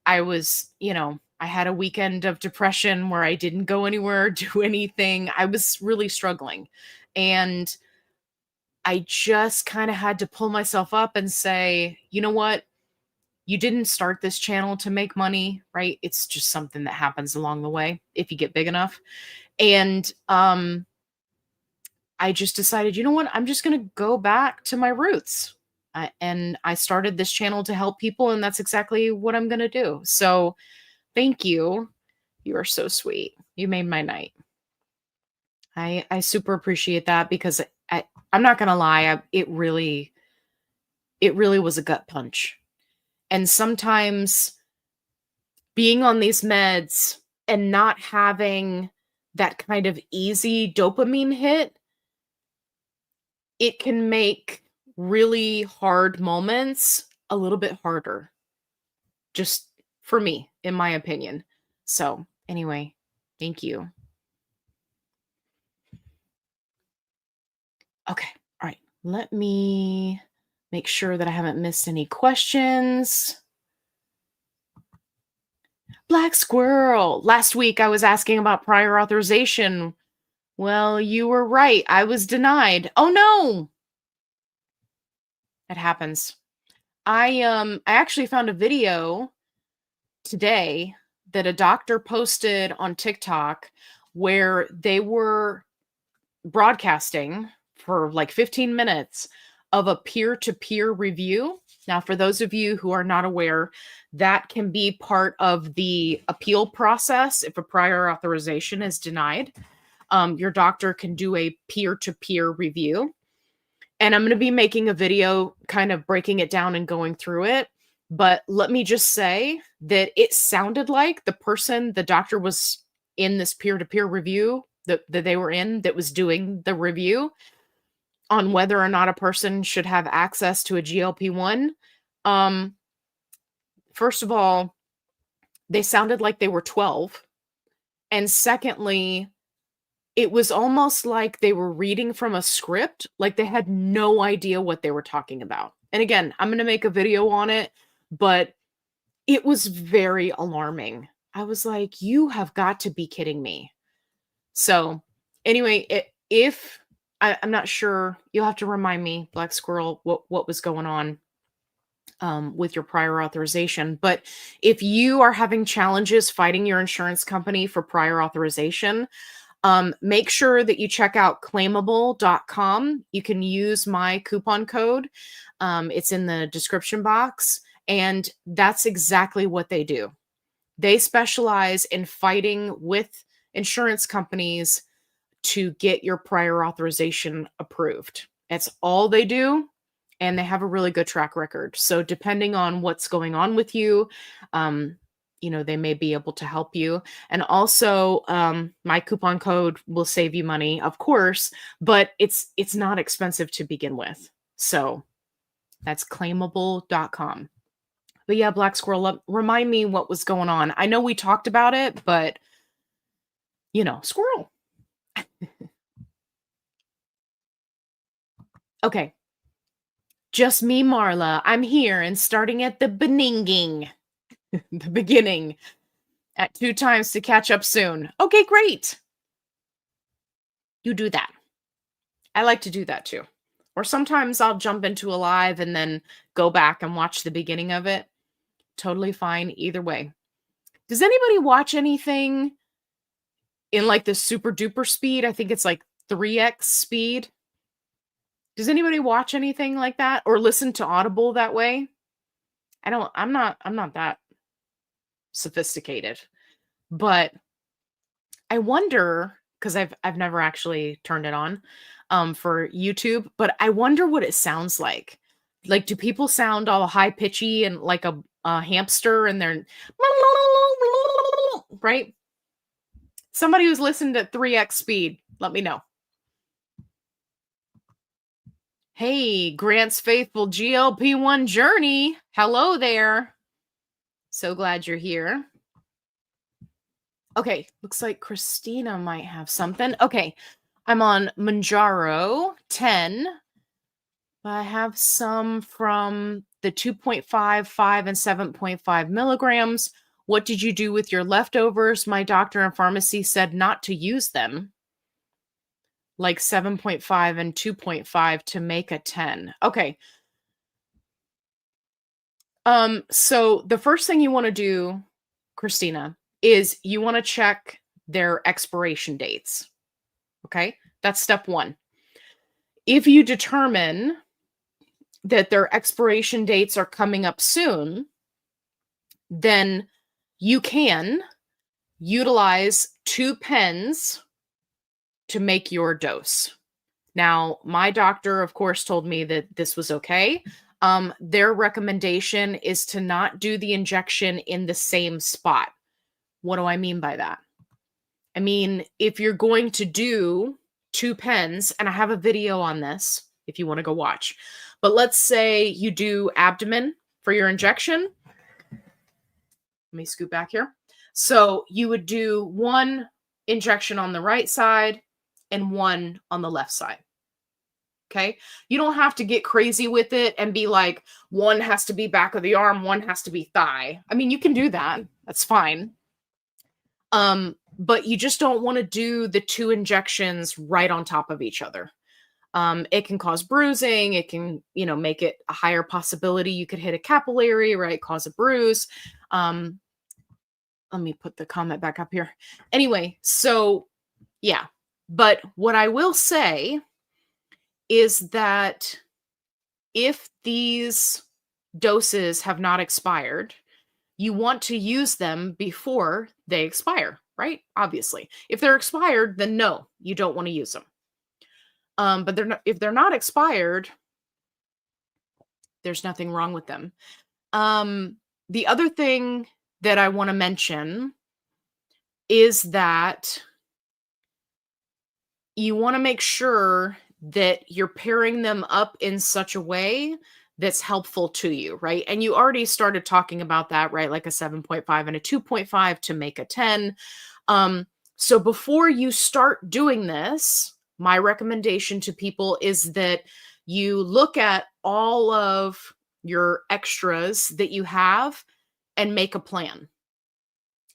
I was, I had a weekend of depression where I didn't go anywhere, do anything. I was really struggling. And I just kind of had to pull myself up and say, you know what? You didn't start this channel to make money, right? It's just something that happens along the way if you get big enough. And I just decided, you know what? I'm just going to go back to my roots. And I started this channel to help people, and that's exactly what I'm going to do. So thank you. You are so sweet. You made my night. I super appreciate that, because I'm not going to lie. It really was a gut punch. And sometimes being on these meds and not having that kind of easy dopamine hit, it can make really hard moments a little bit harder. Just for me, in my opinion. So anyway, thank you. Okay. All right. Let me make sure that I haven't missed any questions. Black Squirrel. Last week I was asking about prior authorization. Well, you were right. I was denied. Oh no. It happens. I actually found a video today that a doctor posted on TikTok where they were broadcasting for like 15 minutes of a peer-to-peer review. Now, for those of you who are not aware, that can be part of the appeal process. If a prior authorization is denied, your doctor can do a peer-to-peer review. And I'm going to be making a video kind of breaking it down and going through it. But let me just say that it sounded like the doctor was in this peer-to-peer review that they were in, that was doing the review on whether or not a person should have access to a GLP-1. First of all, they sounded like they were 12. And secondly, it was almost like they were reading from a script, like they had no idea what they were talking about. And again, I'm going to make a video on it, but it was very alarming. I was like, "You have got to be kidding me." So, anyway, if I'm not sure, you'll have to remind me, Black Squirrel, what was going on with your prior authorization. But if you are having challenges fighting your insurance company for prior authorization, make sure that you check out claimable.com. You can use my coupon code. It's in the description box. And that's exactly what they do. They specialize in fighting with insurance companies to get your prior authorization approved. That's all they do. And they have a really good track record. So depending on what's going on with you, they may be able to help you. And also, my coupon code will save you money, of course, but it's not expensive to begin with. So that's claimable.com. But yeah, Black Squirrel, remind me what was going on. I know we talked about it, but squirrel. Okay. Just me, Marla. I'm here and starting at the beninging, the beginning, at 2 times to catch up soon. Okay, great. You do that. I like to do that too. Or sometimes I'll jump into a live and then go back and watch the beginning of it. Totally fine either way. Does anybody watch anything in like the super duper speed? I think it's like 3x speed. Does anybody watch anything like that or listen to Audible that way? I'm not that sophisticated. But I wonder, because I've never actually turned it on for YouTube, but I wonder what it sounds like. Like, do people sound all high pitchy and like a hamster and they're right? Somebody who's listened at 3x speed, let me know. Hey, Grant's faithful GLP1 journey. Hello there. So glad you're here. Okay, looks like Christina might have something. Okay, I'm on Mounjaro 10. I have some from the 2.5, 5, and 7.5 milligrams. What did you do with your leftovers? My doctor and pharmacy said not to use them, like 7.5 and 2.5 to make a 10. Okay. So the first thing you want to do, Christina, is you want to check their expiration dates. Okay? That's step 1. If you determine that their expiration dates are coming up soon, then you can utilize 2 pens to make your dose. Now, my doctor, of course, told me that this was okay. Their recommendation is to not do the injection in the same spot. What do I mean by that? I mean, if you're going to do 2 pens, and I have a video on this if you want to go watch, but let's say you do abdomen for your injection. Let me scoot back here. So you would do 1 injection on the right side and 1 on the left side. Okay. You don't have to get crazy with it and be like, 1 has to be back of the arm, 1 has to be thigh. I mean, you can do that. That's fine. But you just don't want to do the 2 injections right on top of each other. It can cause bruising. It can, make it a higher possibility you could hit a capillary, right? Cause a bruise. Let me put the comment back up here. Anyway, so yeah. But what I will say is that if these doses have not expired, you want to use them before they expire, right? Obviously. If they're expired, then no, you don't want to use them. But if they're not expired, there's nothing wrong with them. The other thing that I want to mention is that you want to make sure that you're pairing them up in such a way that's helpful to you, right? And you already started talking about that, right? Like a 7.5 and a 2.5 to make a 10. So before you start doing this, my recommendation to people is that you look at all of your extras that you have and make a plan.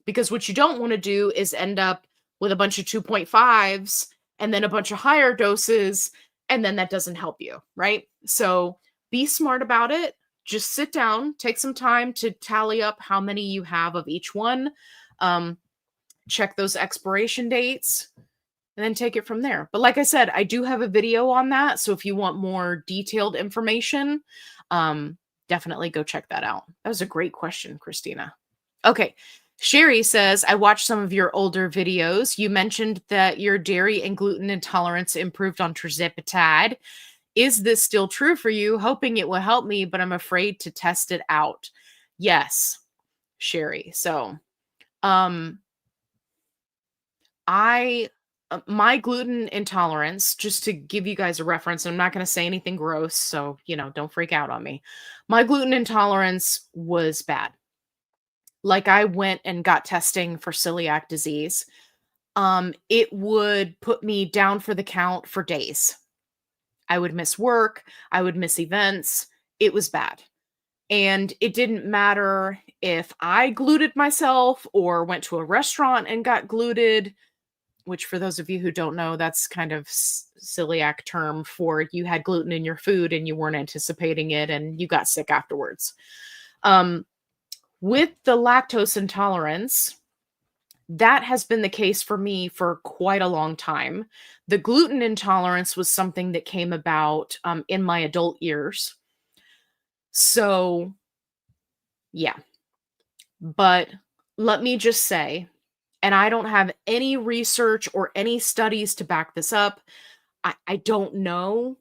Because what you don't want to do is end up with a bunch of 2.5s and then a bunch of higher doses, and then that doesn't help you, right? So be smart about it. Just sit down, take some time to tally up how many you have of each one. Check those expiration dates, and then take it from there. But like I said, I do have a video on that. So if you want more detailed information, definitely go check that out. That was a great question, Christina. Okay. Sherry says, I watched some of your older videos. You mentioned that your dairy and gluten intolerance improved on Tirzepatide. Is this still true for you? Hoping it will help me, but I'm afraid to test it out. Yes, Sherry. So, my gluten intolerance, just to give you guys a reference, I'm not going to say anything gross, so, don't freak out on me. My gluten intolerance was bad. Like, I went and got testing for celiac disease. It would put me down for the count for days. I would miss work. I would miss events. It was bad. And it didn't matter if I gluted myself or went to a restaurant and got gluted, which for those of you who don't know, that's kind of celiac term for you had gluten in your food and you weren't anticipating it and you got sick afterwards. With the lactose intolerance, that has been the case for me for quite a long time. The gluten intolerance was something that came about in my adult years. So, yeah. But let me just say, and I don't have any research or any studies to back this up. I don't know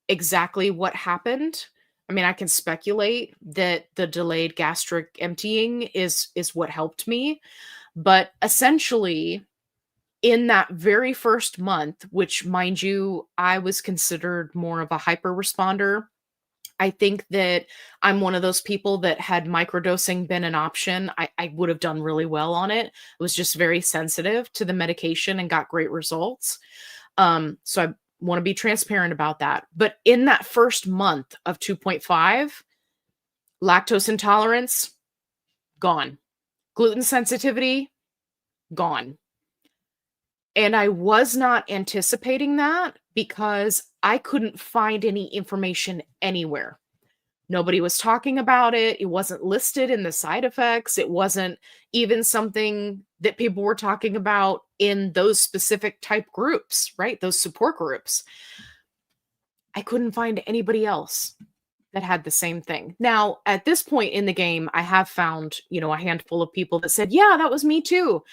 exactly what happened. I mean, I can speculate that the delayed gastric emptying is what helped me. But essentially, in that very first month, which, mind you, I was considered more of a hyper responder. I think that I'm one of those people that had microdosing been an option, I would have done really well on it. I was just very sensitive to the medication and got great results. So I want to be transparent about that. But in that first month of 2.5, lactose intolerance, gone. Gluten sensitivity, gone. And I was not anticipating that because I couldn't find any information anywhere. Nobody was talking about it. It wasn't listed in the side effects. It wasn't even something that people were talking about in those specific type groups, right? Those support groups. I couldn't find anybody else that had the same thing. Now, at this point in the game, I have found, a handful of people that said, yeah, that was me too.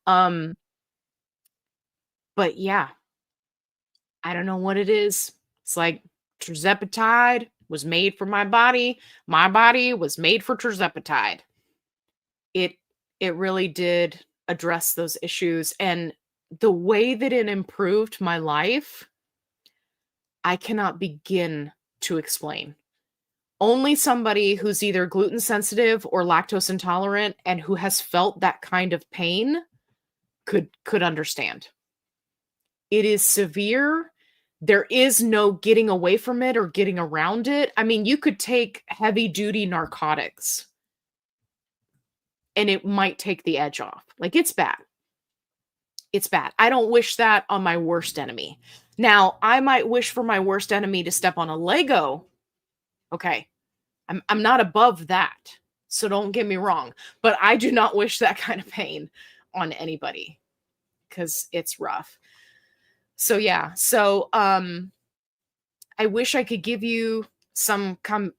But yeah, I don't know what it is. It's like Tirzepatide was made for my body. My body was made for Tirzepatide. It really did address those issues. And the way that it improved my life, I cannot begin to explain. Only somebody who's either gluten sensitive or lactose intolerant and who has felt that kind of pain could understand. It is severe. There is no getting away from it or getting around it. I mean, you could take heavy duty narcotics and it might take the edge off. Like, it's bad. It's bad. I don't wish that on my worst enemy. Now, I might wish for my worst enemy to step on a Lego. Okay. I'm not above that. So don't get me wrong, but I do not wish that kind of pain on anybody because it's rough. So yeah. So I wish I could give you some kind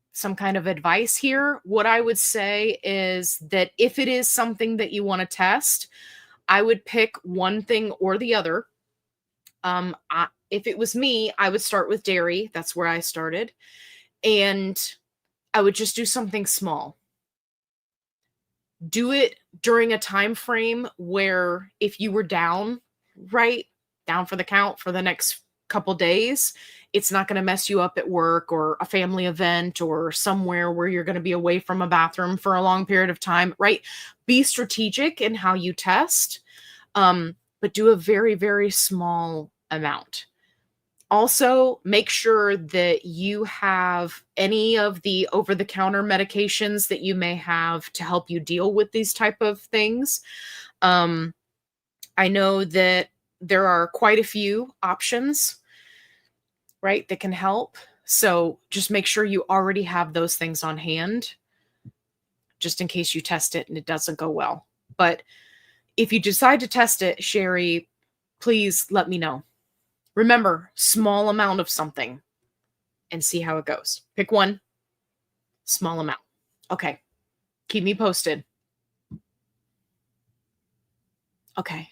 of advice here. What I would say is that if it is something that you want to test, I would pick one thing or the other. If it was me, I would start with dairy. That's where I started. And I would just do something small. Do it during a time frame where if you were down, right, down for the count for the next couple days, it's not going to mess you up at work or a family event or somewhere where you're going to be away from a bathroom for a long period of time, right? Be strategic in how you test, but do a very, very small amount. Also, make sure that you have any of the over-the-counter medications that you may have to help you deal with these type of things. Um, I know that there are quite a few options, right, that can help. So just make sure you already have those things on hand, just in case you test it and it doesn't go well. But if you decide to test it, Sherry, please let me know. Remember, small amount of something and see how it goes. Pick one, small amount. Okay. Keep me posted. Okay.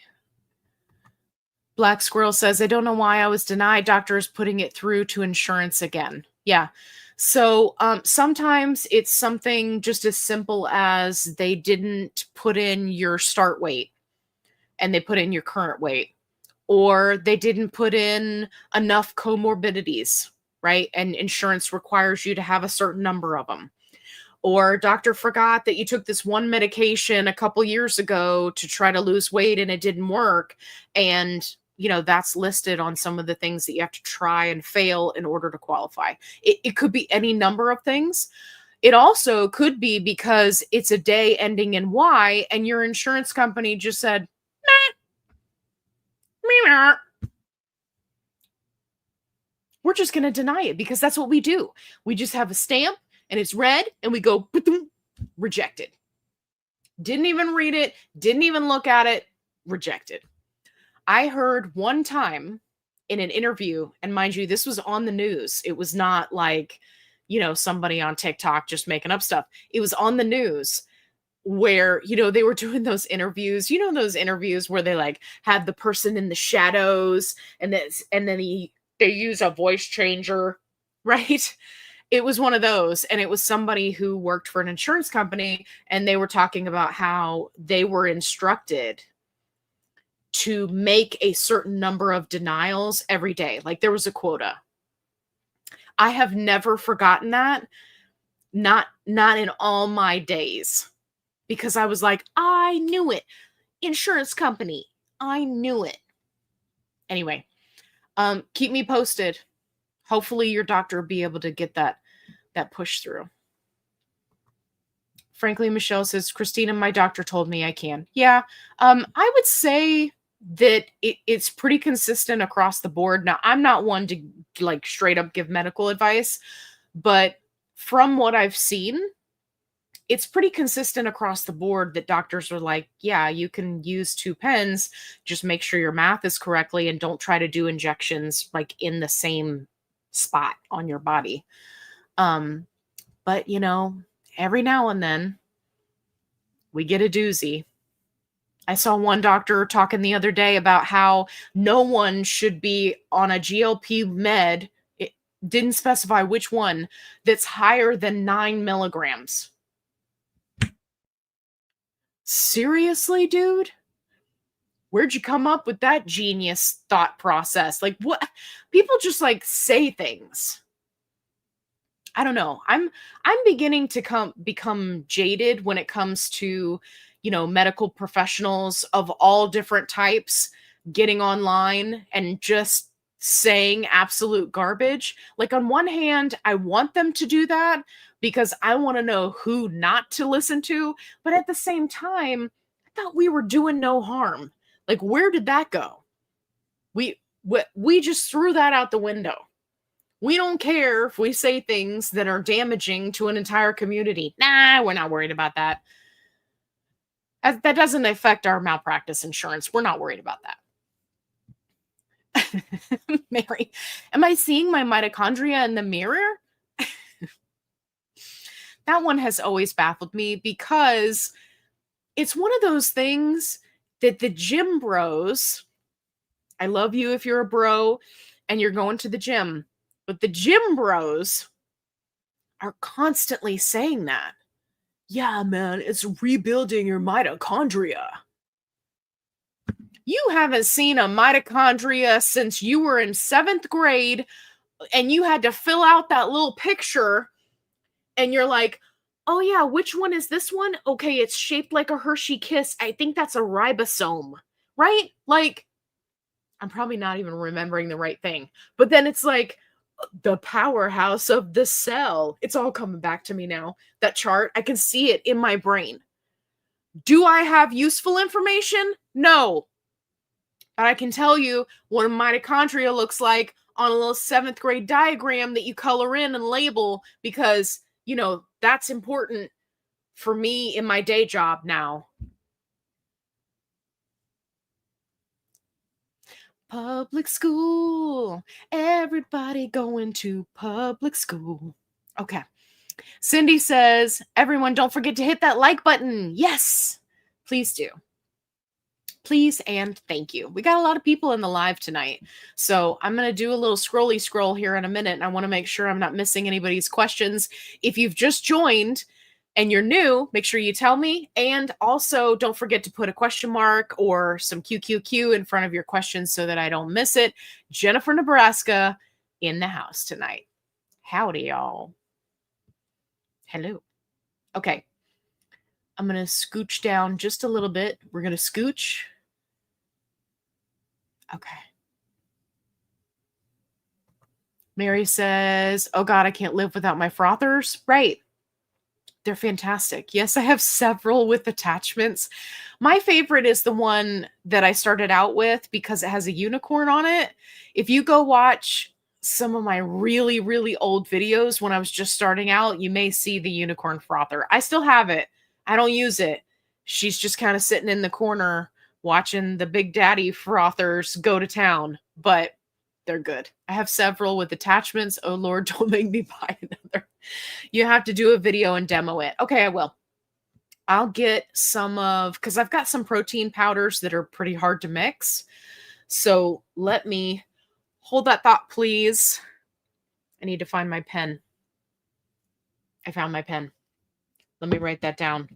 Black Squirrel says, I don't know why I was denied. Doctor is putting it through to insurance again. Yeah. So sometimes it's something just as simple as they didn't put in your start weight and they put in your current weight, or they didn't put in enough comorbidities, right? And insurance requires you to have a certain number of them. Or doctor forgot that you took this one medication a couple years ago to try to lose weight and it didn't work. And, that's listed on some of the things that you have to try and fail in order to qualify. It could be any number of things. It also could be because it's a day ending in Y and your insurance company just said, meh, we're just going to deny it because that's what we do. We just have a stamp and it's red and we go rejected. Didn't even read it, didn't even look at it, rejected. I heard one time in an interview, and mind you, this was on the news. It was not like, somebody on TikTok just making up stuff. It was on the news where, they were doing those interviews, those interviews where they like have the person in the shadows and then they use a voice changer, right? It was one of those, and it was somebody who worked for an insurance company, and they were talking about how they were instructed to make a certain number of denials every day. Like there was a quota. I have never forgotten that. Not in all my days, because I was like, I knew it. Insurance company. I knew it. Anyway, keep me posted. Hopefully your doctor will be able to get that push through. Frankly, Michelle says, Christina, my doctor told me I can. Yeah. I would say that it's pretty consistent across the board. Now, I'm not one to like straight up give medical advice, but from what I've seen, it's pretty consistent across the board that doctors are like, yeah, you can use 2 pens. Just make sure your math is correctly and don't try to do injections like in the same spot on your body. But every now and then we get a doozy. I saw one doctor talking the other day about how no one should be on a GLP med. It didn't specify which one that's higher than 9 milligrams. Seriously, dude? Where'd you come up with that genius thought process? Like what? People just like say things. I don't know. I'm beginning to become jaded when it comes to, medical professionals of all different types getting online and just saying absolute garbage. Like on one hand, I want them to do that because I want to know who not to listen to, but at the same time, I thought we were doing no harm. Like where did that go? We just threw that out the window. We don't care if we say things that are damaging to an entire community. Nah, we're not worried about that. That doesn't affect our malpractice insurance. We're not worried about that. Mary, am I seeing my mitochondria in the mirror? That one has always baffled me because it's one of those things that the gym bros, I love you if you're a bro and you're going to the gym, but the gym bros are constantly saying that. Yeah, man, it's rebuilding your mitochondria. You haven't seen a mitochondria since you were in 7th grade and you had to fill out that little picture and you're like, oh yeah, which one is this one? Okay, it's shaped like a Hershey Kiss. I think that's a ribosome, right? Like, I'm probably not even remembering the right thing. But then it's like the powerhouse of the cell. It's all coming back to me now. That chart, I can see it in my brain. Do I have useful information? No. But I can tell you what a mitochondria looks like on a little 7th grade diagram that you color in and label because, that's important for me in my day job now. Public school. Everybody going to public school. Okay. Cindy says, everyone, don't forget to hit that like button. Yes, please do. Please and thank you. We got a lot of people in the live tonight. So I'm going to do a little scrolly scroll here in a minute. And I want to make sure I'm not missing anybody's questions. If you've just joined and you're new, make sure you tell me. And also don't forget to put a question mark or some QQQ in front of your questions so that I don't miss it. Jennifer, Nebraska in the house tonight. Howdy, y'all. Hello. Okay. I'm going to scooch down just a little bit. We're going to scooch. Okay. Mary says, oh God, I can't live without my frothers. Right. They're fantastic. Yes, I have several with attachments. My favorite is the one that I started out with because it has a unicorn on it. If you go watch some of my really, really old videos when I was just starting out, you may see the unicorn frother. I still have it. I don't use it. She's just kind of sitting in the corner watching the Big Daddy frothers go to town, but they're good. I have several with attachments. Oh Lord, don't make me buy another. You have to do a video and demo it. Okay, I will. I'll get because I've got some protein powders that are pretty hard to mix. So let me hold that thought, please. I need to find my pen. I found my pen. Let me write that down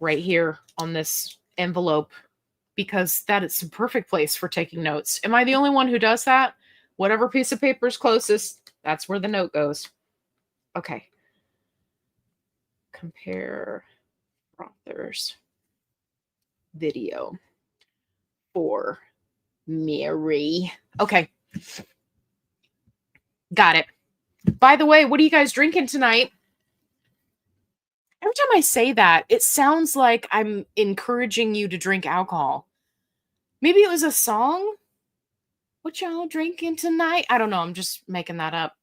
right here on this envelope because that is the perfect place for taking notes. Am I the only one who does that? Whatever piece of paper is closest, that's where the note goes. Okay. Compare authors video for Mary. Okay. Got it. By the way, what are you guys drinking tonight? Every time I say that, it sounds like I'm encouraging you to drink alcohol. Maybe it was a song? What y'all drinking tonight? I don't know. I'm just making that up.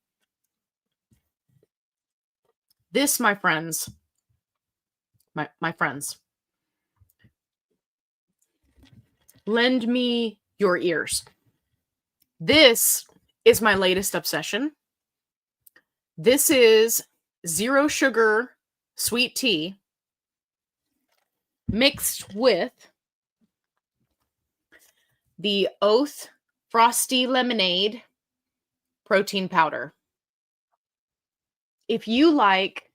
This, my friends, my friends, lend me your ears. This is my latest obsession. This is 0 sugar sweet tea mixed with the Oath Frosty Lemonade protein powder. If you like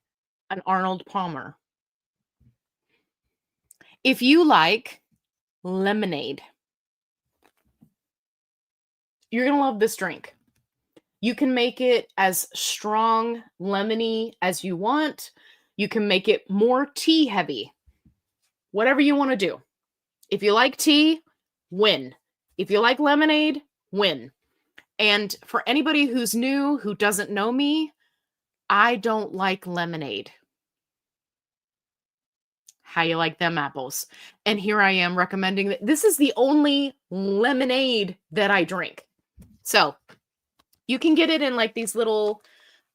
an Arnold Palmer, if you like lemonade, you're going to love this drink. You can make it as strong lemony as you want. You can make it more tea heavy. Whatever you want to do. If you like tea, win. If you like lemonade, win. And for anybody who's new, who doesn't know me, I don't like lemonade. How you like them apples? And here I am recommending that this is the only lemonade that I drink. So you can get it in like these little,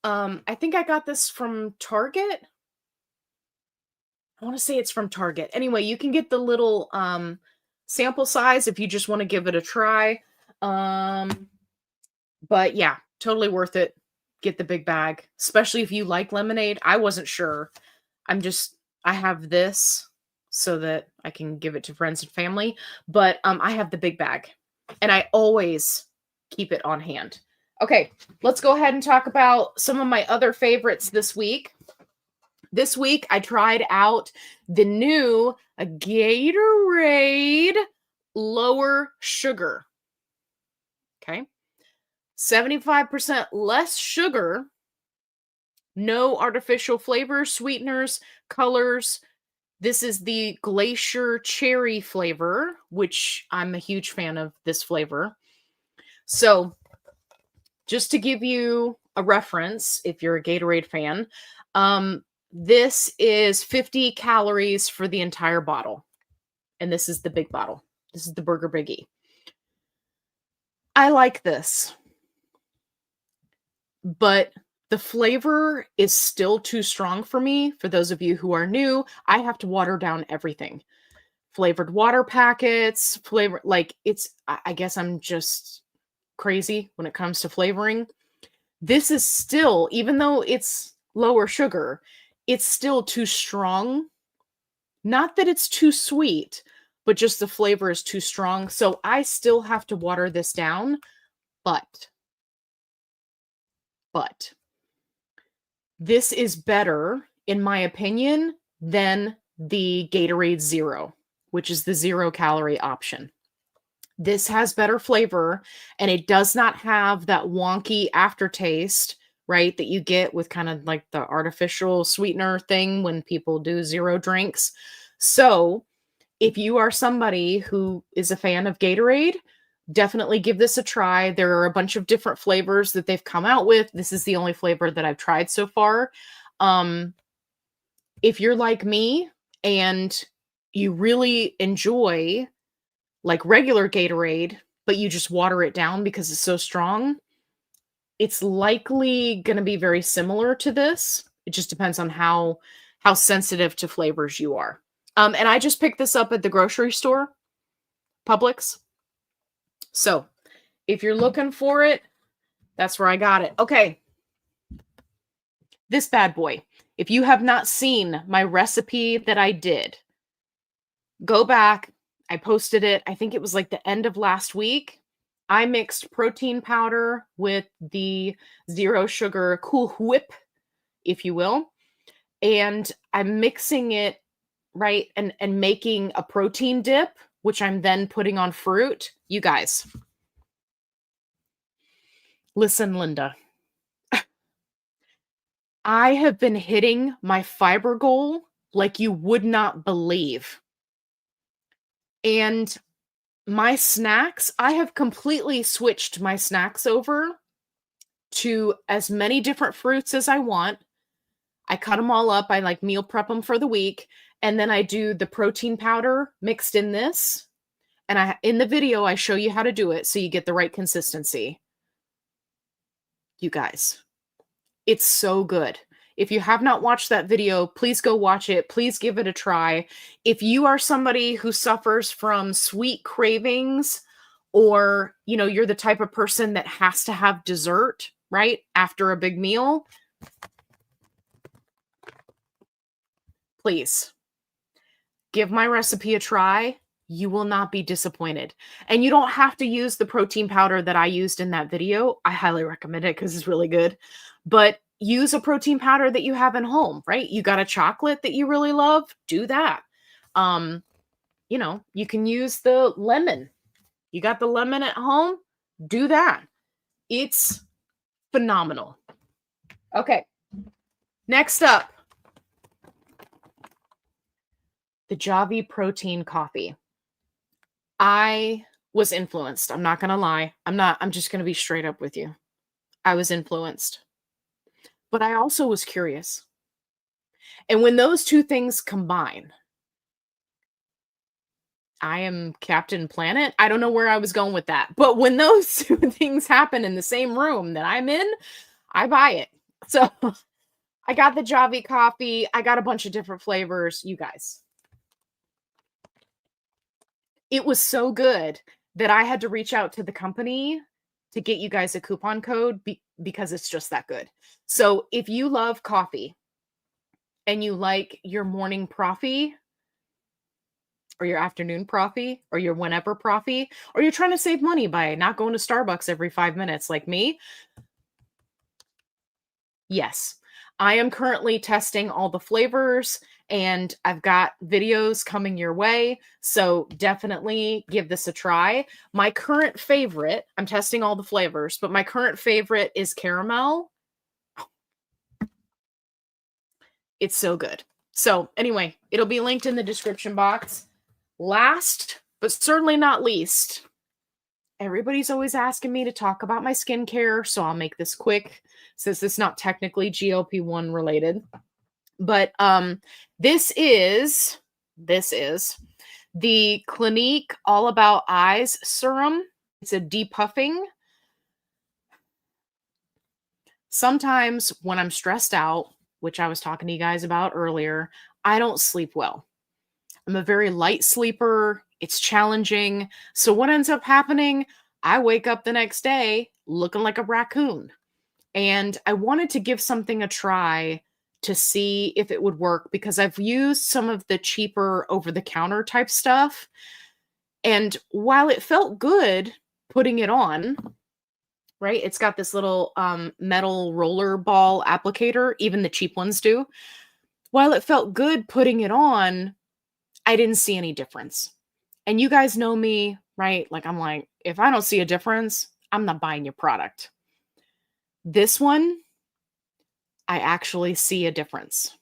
I think I got this from Target. I want to say it's from Target. Anyway, you can get the little sample size if you just want to give it a try. But yeah, totally worth it. Get the big bag, especially if you like lemonade. I wasn't sure. I have this so that I can give it to friends and family, but I have the big bag and I always keep it on hand. Okay, let's go ahead and talk about some of my other favorites this week. This week, I tried out the new Gatorade lower sugar. Okay. 75% less sugar, no artificial flavors, sweeteners, colors. This is the Glacier Cherry flavor, which I'm a huge fan of this flavor. So just to give you a reference, if you're a Gatorade fan, this is 50 calories for the entire bottle. And this is the big bottle. This is the Burger Biggie. I like this, but the flavor is still too strong for me. For those of you who are new, I have to water down everything. Flavored water packets, flavor, like I guess I'm just crazy when it comes to flavoring. This is still, even though it's lower sugar, it's still too strong. Not that it's too sweet, but just the flavor is too strong. So I still have to water this down, but this is better, in my opinion, than the Gatorade Zero, which is the 0-calorie option. This has better flavor, and it does not have that wonky aftertaste, right, that you get with kind of like the artificial sweetener thing when people do zero drinks. So if you are somebody who is a fan of Gatorade, definitely give this a try. There are a bunch of different flavors that they've come out with. This is the only flavor that I've tried so far. If you're like me and you really enjoy like regular Gatorade, but you just water it down because it's so strong, it's likely going to be very similar to this. It just depends on how sensitive to flavors you are. And I just picked this up at the grocery store, Publix. So if you're looking for it, that's where I got it. Okay. This bad boy. If you have not seen my recipe that I did, go back. I posted it. I think it was like the end of last week. I mixed protein powder with the zero sugar Cool Whip, if you will. And I'm mixing it, right, and making a protein dip, which I'm then putting on fruit. You guys, listen, Linda. I have been hitting my fiber goal like you would not believe. And my snacks, I have completely switched my snacks over to as many different fruits as I want. I cut them all up. I like meal prep them for the week. And then I do the protein powder mixed in this. And in the video, I show you how to do it so you get the right consistency. You guys, it's so good. If you have not watched that video, please go watch it. Please give it a try. If you are somebody who suffers from sweet cravings, or, you know, you're the type of person that has to have dessert, right, after a big meal, please give my recipe a try. You will not be disappointed. And you don't have to use the protein powder that I used in that video. I highly recommend it because it's really good. But use a protein powder that you have at home, right? You got a chocolate that you really love, do that. You know, you can use the lemon. You got the lemon at home, do that. It's phenomenal. Okay. Next up, the Javvy protein coffee. I was influenced. I'm not going to lie. I'm just going to be straight up with you. I was influenced. But I also was curious. And when those two things combine, I am Captain Planet. I don't know where I was going with that. But when those two things happen in the same room that I'm in, I buy it. So I got the Javvy coffee. I got a bunch of different flavors. You guys, it was so good that I had to reach out to the company to get you guys a coupon code because it's just that good. So if you love coffee and you like your morning proffee or your afternoon proffee or your whenever proffee, or you're trying to save money by not going to Starbucks every 5 minutes like me, yes, I am currently testing all the flavors and I've got videos coming your way. So definitely give this a try. My current favorite, I'm testing all the flavors, but my current favorite is caramel. It's so good. So anyway, it'll be linked in the description box. Last, but certainly not least, everybody's always asking me to talk about my skincare, so I'll make this quick since it's not technically GLP-1 related. But this is the Clinique All About Eyes serum. It's a depuffing. Sometimes when I'm stressed out, which I was talking to you guys about earlier, I don't sleep well. I'm a very light sleeper. It's challenging. So what ends up happening? I wake up the next day looking like a raccoon. And I wanted to give something a try to see if it would work because I've used some of the cheaper over the counter type stuff. And while it felt good putting it on, right? It's got this little metal roller ball applicator, even the cheap ones do. While it felt good putting it on, I didn't see any difference. And you guys know me, right? Like, I'm like, if I don't see a difference, I'm not buying your product. This one, I actually see a difference.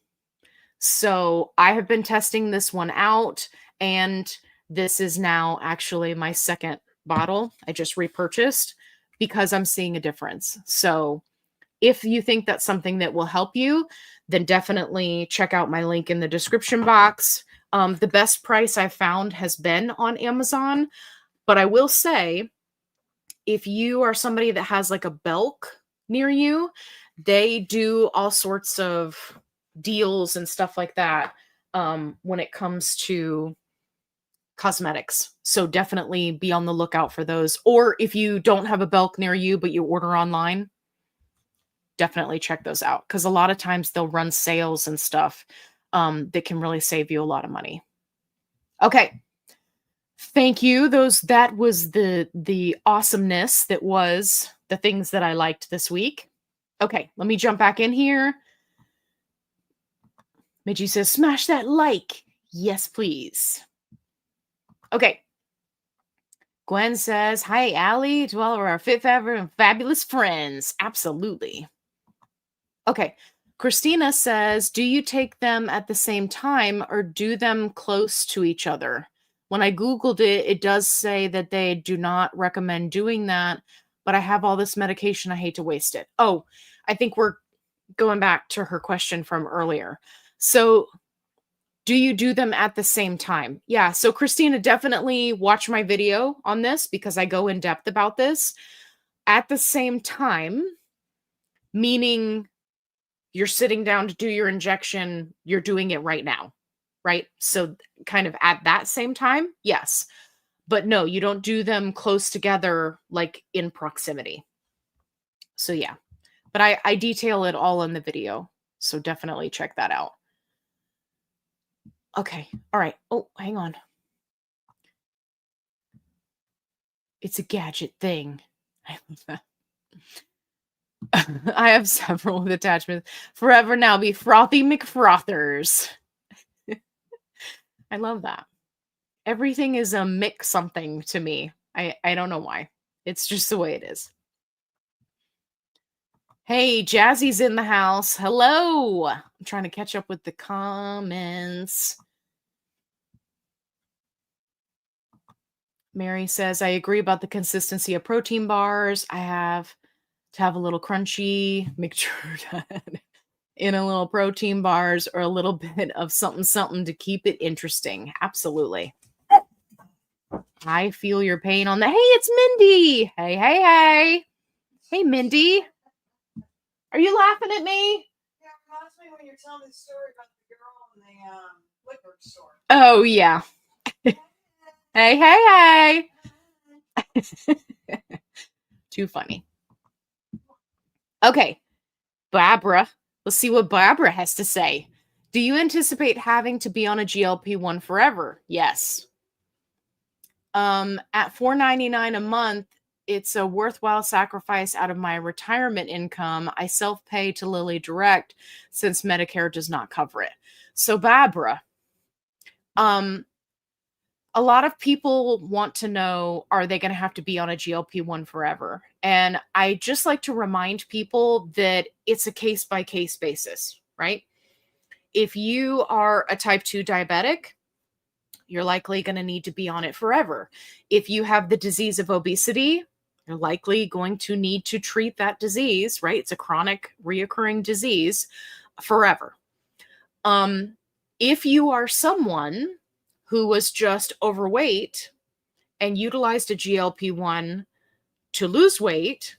So I have been testing this one out, and this is now actually my second bottle I just repurchased because I'm seeing a difference. So if you think that's something that will help you, then definitely check out my link in the description box. The best price I've found has been on Amazon, but I will say, if you are somebody that has like a Belk near you, they do all sorts of deals and stuff like that when it comes to cosmetics. So definitely be on the lookout for those. Or if you don't have a Belk near you, but you order online, definitely check those out because a lot of times they'll run sales and stuff that can really save you a lot of money. Okay. Thank you. That was the awesomeness that was the things that I liked this week. Okay, let me jump back in here. Midgie says, smash that like. Yes, please. Okay. Gwen says, hi, Allie, to all of our fit, and fabulous friends. Absolutely. Okay. Christina says, do you take them at the same time or do them close to each other? When I Googled it, it does say that they do not recommend doing that, but I have all this medication. I hate to waste it. Oh, I think we're going back to her question from earlier. So do you do them at the same time? Yeah. So Christina, definitely watch my video on this because I go in depth about this. At the same time, meaning you're sitting down to do your injection, you're doing it right now, right? So kind of at that same time, yes. But no, you don't do them close together, like in proximity. So yeah, but I detail it all in the video. So definitely check that out. Okay. All right. Oh, hang on. It's a gadget thing. I love that. I have several with attachments. Forever now be frothy McFrothers. I love that. Everything is a mix something to me. I don't know why. It's just the way it is. Hey, Jazzy's in the house. Hello. I'm trying to catch up with the comments. Mary says, I agree about the consistency of protein bars. I have to have a little crunchy mixture in a little protein bars or a little bit of something to keep it interesting. Absolutely. I feel your pain on the, hey, it's Mindy. Hey. Hey, Mindy. Are you laughing at me? Yeah, it reminds me when you're telling the story about the girl in the liquor store. Oh, yeah. Hey. Too funny. Okay. Barbara. Let's see what Barbara has to say. Do you anticipate having to be on a GLP-1 forever? Yes. At $4.99 a month, it's a worthwhile sacrifice out of my retirement income. I self-pay to Lilly Direct since Medicare does not cover it. So, Barbara, a lot of people want to know, are they going to have to be on a GLP-1 forever? And I just like to remind people that it's a case-by-case basis, right? If you are a type 2 diabetic, you're likely going to need to be on it forever. If you have the disease of obesity, you're likely going to need to treat that disease, right? It's a chronic reoccurring disease forever. If you are someone who was just overweight and utilized a GLP-1 to lose weight,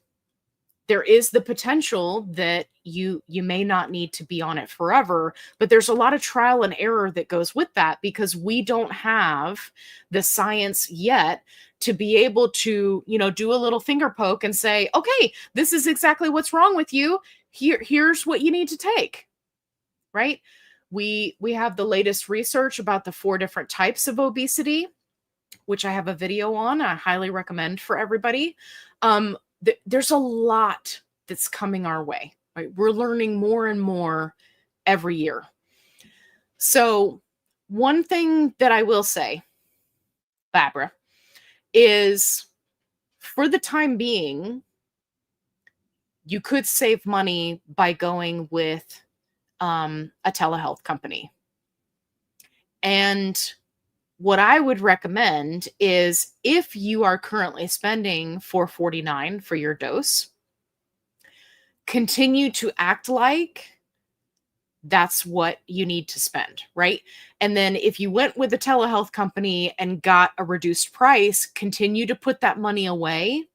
there is the potential that you may not need to be on it forever, but there's a lot of trial and error that goes with that because we don't have the science yet to be able to, do a little finger poke and say, okay, this is exactly what's wrong with you. Here's what you need to take, right? We have the latest research about the 4 different types of obesity, which I have a video on. I highly recommend for everybody. There's a lot that's coming our way, right? We're learning more and more every year. So one thing that I will say, Barbara, is for the time being, you could save money by going with a telehealth company. And what I would recommend is if you are currently spending $4.49 for your dose, continue to act like that's what you need to spend, right? And then if you went with a telehealth company and got a reduced price, continue to put that money away,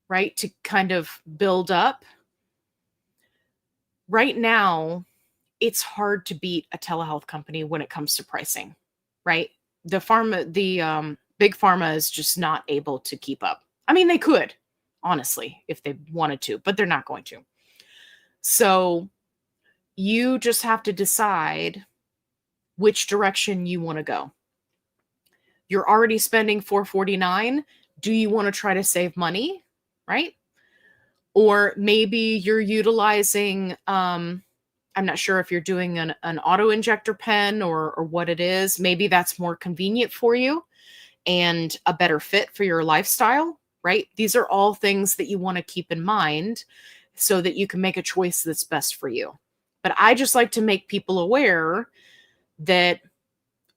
right? To kind of build up. Right now, it's hard to beat a telehealth company when it comes to pricing, right? The big pharma is just not able to keep up. I mean, they could, honestly, if they wanted to, but they're not going to. So you just have to decide which direction you want to go. You're already spending $4.49. Do you want to try to save money, right? Or maybe you're utilizing, I'm not sure if you're doing an auto injector pen or what it is. Maybe that's more convenient for you and a better fit for your lifestyle, right? These are all things that you want to keep in mind so that you can make a choice that's best for you. But I just like to make people aware that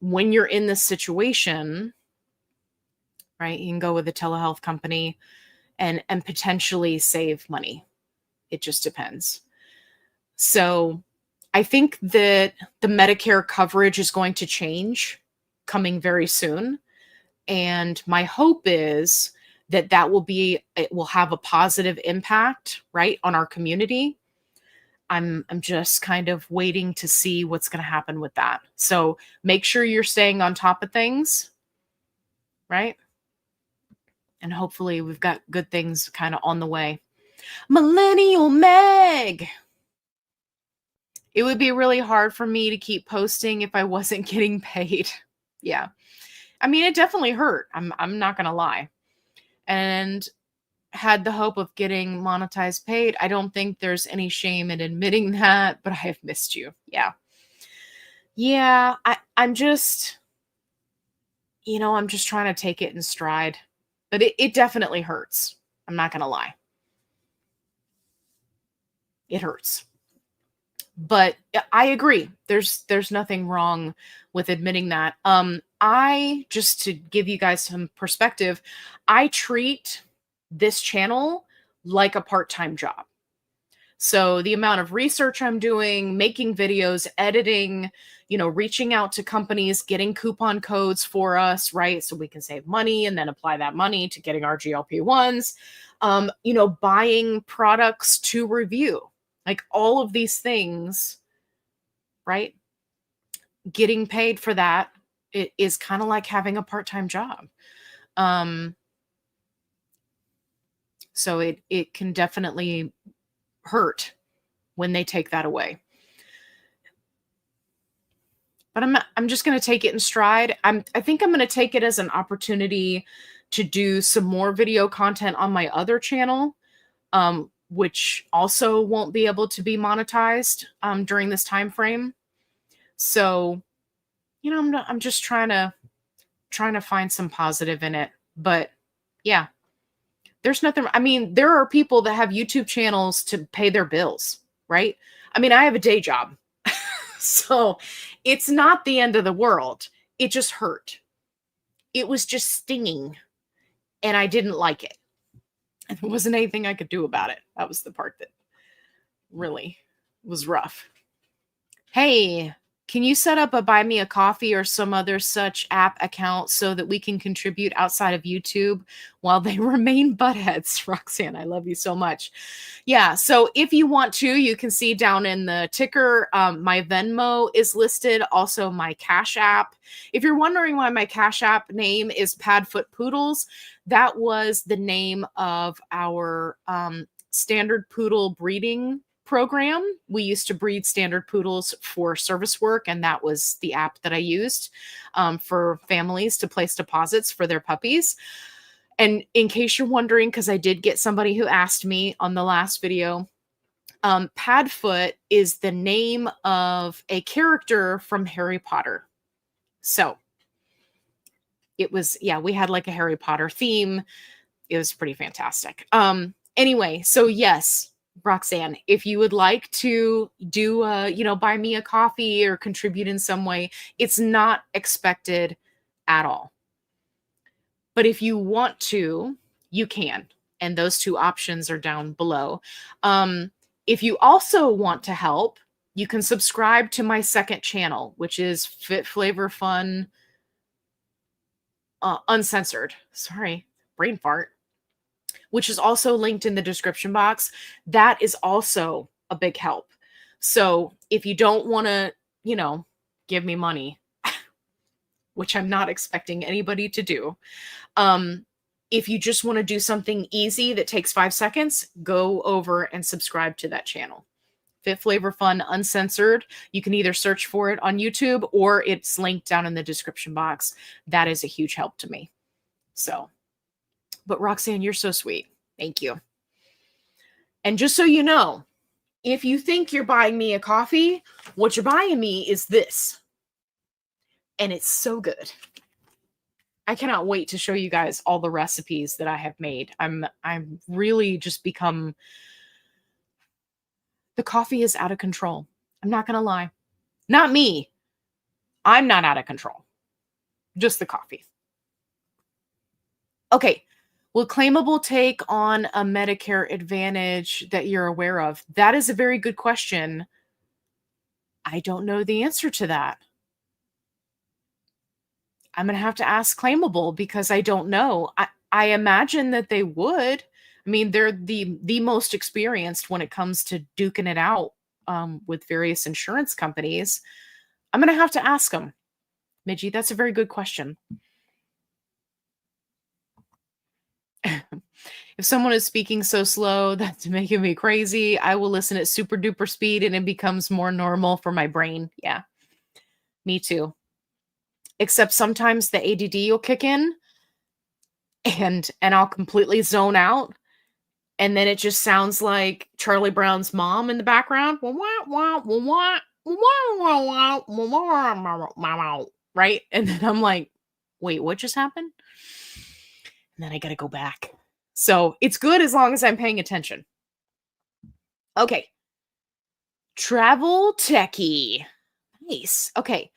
when you're in this situation, right, you can go with a telehealth company and potentially save money. It just depends. So I think that the Medicare coverage is going to change coming very soon. And my hope is that it will have a positive impact, right, on our community. I'm just kind of waiting to see what's going to happen with that. So make sure you're staying on top of things, right? And hopefully we've got good things kind of on the way. Millennial Meg. It would be really hard for me to keep posting if I wasn't getting paid. Yeah. I mean, it definitely hurt. I'm not going to lie. And had the hope of getting monetized paid. I don't think there's any shame in admitting that, but I have missed you. Yeah. Yeah. I'm just, I'm just trying to take it in stride. But it definitely hurts. I'm not going to lie. It hurts. But I agree. There's nothing wrong with admitting that. Just to give you guys some perspective, I treat this channel like a part-time job. So the amount of research I'm doing, making videos, editing, reaching out to companies, getting coupon codes for us, right? So we can save money and then apply that money to getting our GLP-1s, buying products to review, like all of these things, right? Getting paid for that, it is kind of like having a part-time job. So it can definitely hurt when they take that away. But I'm just going to take it in stride. I think I'm going to take it as an opportunity to do some more video content on my other channel, which also won't be able to be monetized during this time frame. So, I'm just trying to find some positive in it. But yeah. There's nothing. I mean, there are people that have YouTube channels to pay their bills, right? I mean, I have a day job. So it's not the end of the world. it just hurt. It was just stinging, and I didn't like it. And there wasn't anything I could do about it. That was the part that really was rough. Hey, can you set up a Buy Me a Coffee or some other such app account so that we can contribute outside of YouTube while they remain buttheads? Roxanne, I love you so much. Yeah, so if you want to, you can see down in the ticker, my Venmo is listed, also my Cash App. If you're wondering why my Cash App name is Padfoot Poodles, that was the name of our standard poodle breeding program. We used to breed standard poodles for service work, and that was the app that I used for families to place deposits for their puppies. And in case you're wondering, because I did get somebody who asked me on the last video, Padfoot is the name of a character from Harry Potter. So it was, yeah, we had like a Harry Potter theme. It was pretty fantastic. Anyway, so yes, Roxanne, if you would like to do, buy me a coffee or contribute in some way, it's not expected at all. But if you want to, you can. And those two options are down below. If you also want to help, you can subscribe to my second channel, which is FitFlavorFun Uncensored. Sorry, brain fart. Which is also linked in the description box. That is also a big help. So if you don't want to, give me money, which I'm not expecting anybody to do, if you just want to do something easy that takes 5 seconds, go over and subscribe to that channel. FitFlavorFun Uncensored. You can either search for it on YouTube or it's linked down in the description box. That is a huge help to me. So, but Roxanne, you're so sweet. Thank you. And just so you know, if you think you're buying me a coffee, what you're buying me is this. And it's so good. I cannot wait to show you guys all the recipes that I have made. I'm really just become, the coffee is out of control. I'm not going to lie. Not me. I'm not out of control. Just the coffee. Okay. Will Claimable take on a Medicare Advantage that you're aware of? That is a very good question. I don't know the answer to that. I'm going to have to ask Claimable because I don't know. I imagine that they would. I mean, they're the most experienced when it comes to duking it out with various insurance companies. I'm going to have to ask them. Midgie, that's a very good question. If someone is speaking so slow that's making me crazy, I will listen at super duper speed and it becomes more normal for my brain. Yeah, me too. Except sometimes the ADD will kick in and I'll completely zone out. And then it just sounds like Charlie Brown's mom in the background. Right? And then I'm like, wait, what just happened? And then I got to go back. So it's good as long as I'm paying attention. Okay. Travel Techie. Nice. Okay.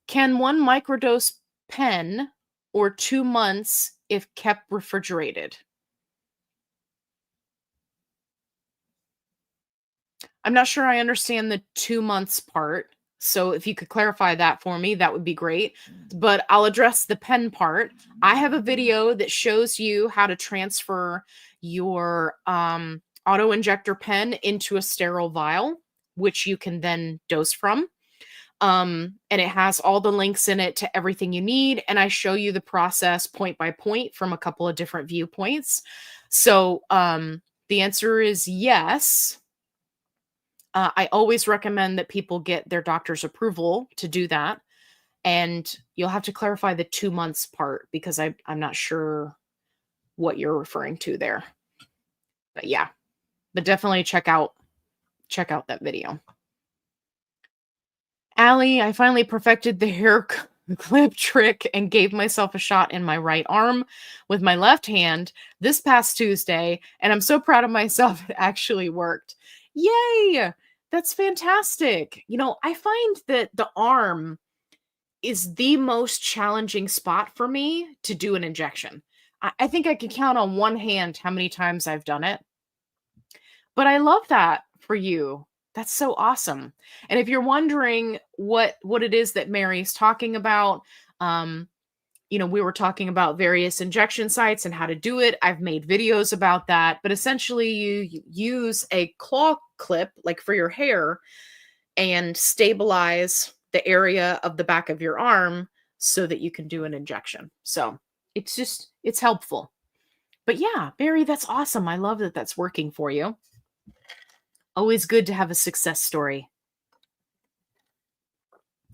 Can one microdose pen or 2 months if kept refrigerated? I'm not sure I understand the 2 months part. So if you could clarify that for me, that would be great. But I'll address the pen part. I have a video that shows you how to transfer your auto injector pen into a sterile vial, which you can then dose from. And it has all the links in it to everything you need. And I show you the process point by point from a couple of different viewpoints. So the answer is yes. I always recommend that people get their doctor's approval to do that. And you'll have to clarify the 2 months part because I'm not sure what you're referring to there. But yeah, but definitely check out that video. Allie, I finally perfected the hair clip trick and gave myself a shot in my right arm with my left hand this past Tuesday. And I'm so proud of myself. It actually worked. Yay! That's fantastic. I find that the arm is the most challenging spot for me to do an injection. I think I can count on one hand how many times I've done it. But I love that for you. That's so awesome. And if you're wondering what it is that Mary's talking about, um, we were talking about various injection sites and how to do it. I've made videos about that, but essentially you use a claw clip like for your hair and stabilize the area of the back of your arm so that you can do an injection. So it's helpful. But yeah, Barry, that's awesome. I love that that's working for you. Always good to have a success story.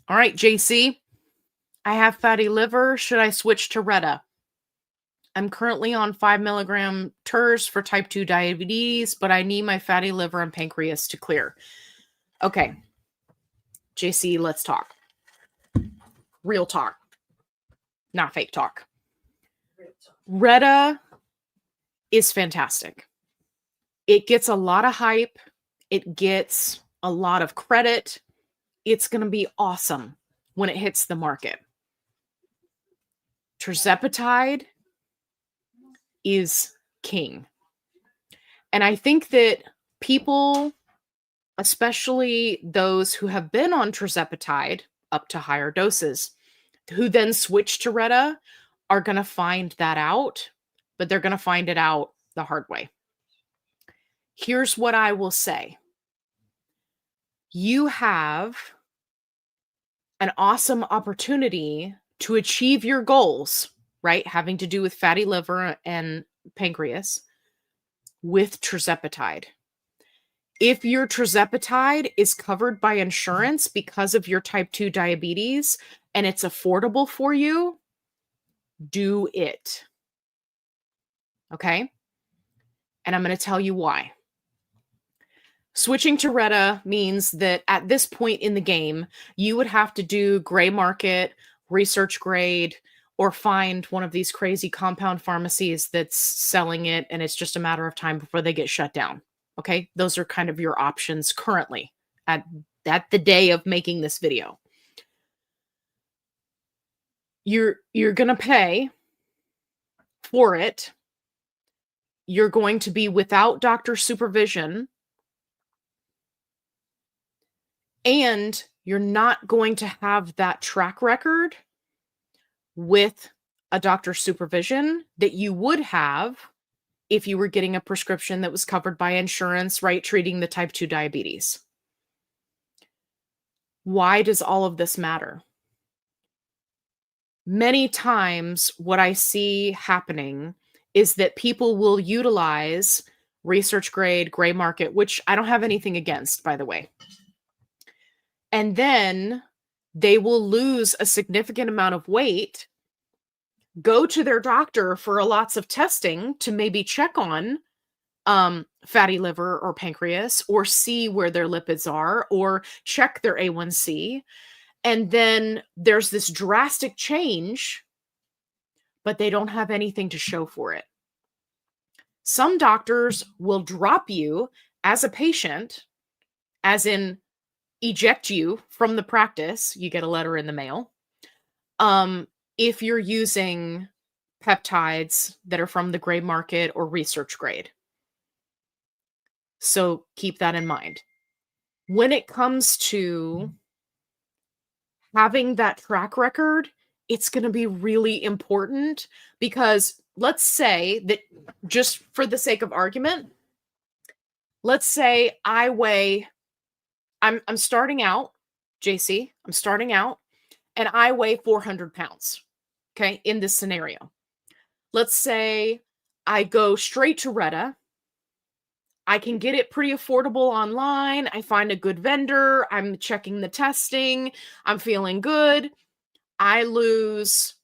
All right, JC, I have fatty liver. Should I switch to Retta? I'm currently on 5 milligram Tirzepatide for type 2 diabetes, but I need my fatty liver and pancreas to clear. Okay, JC, let's talk. Real talk, not fake talk. Retta is fantastic. It gets a lot of hype. It gets a lot of credit. It's going to be awesome when it hits the market. Tirzepatide is king. And I think that people, especially those who have been on Tirzepatide up to higher doses, who then switch to Retta, are going to find that out, but they're going to find it out the hard way. Here's what I will say. You have an awesome opportunity to achieve your goals, right? Having to do with fatty liver and pancreas with Tirzepatide. If your Tirzepatide is covered by insurance because of your type 2 diabetes and it's affordable for you, do it. Okay? And I'm going to tell you why. Switching to Retta means that at this point in the game, you would have to do gray market, research grade, or find one of these crazy compound pharmacies that's selling it, and it's just a matter of time before they get shut down. Okay? Those are kind of your options currently at the day of making this video. You're going to pay for it. You're going to be without doctor supervision. And you're not going to have that track record with a doctor's supervision that you would have if you were getting a prescription that was covered by insurance, right? Treating the type 2 diabetes. Why does all of this matter? Many times what I see happening is that people will utilize research grade, gray market, which I don't have anything against, by the way. And then they will lose a significant amount of weight, go to their doctor for lots of testing to maybe check on fatty liver or pancreas, or see where their lipids are, or check their A1C. And then there's this drastic change, but they don't have anything to show for it. Some doctors will drop you as a patient, as in eject you from the practice. You get a letter in the mail. If you're using peptides that are from the gray market or research grade. So keep that in mind. When it comes to having that track record, it's going to be really important, because let's say that, just for the sake of argument, let's say I'm starting out, JC, I'm starting out, and I weigh 400 pounds, okay, in this scenario. Let's say I go straight to Retta. I can get it pretty affordable online. I find a good vendor. I'm checking the testing. I'm feeling good. I lose,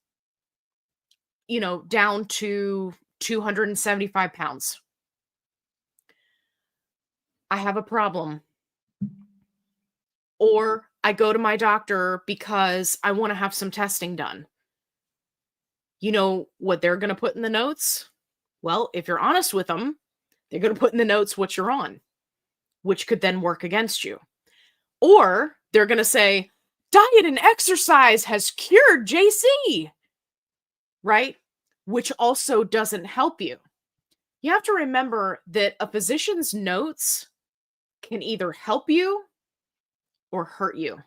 down to 275 pounds. I have a problem. Or I go to my doctor because I want to have some testing done. You know what they're going to put in the notes? Well, if you're honest with them, they're going to put in the notes what you're on, which could then work against you. Or they're going to say, diet and exercise has cured JC, right? Which also doesn't help you. You have to remember that a physician's notes can either help you or hurt you.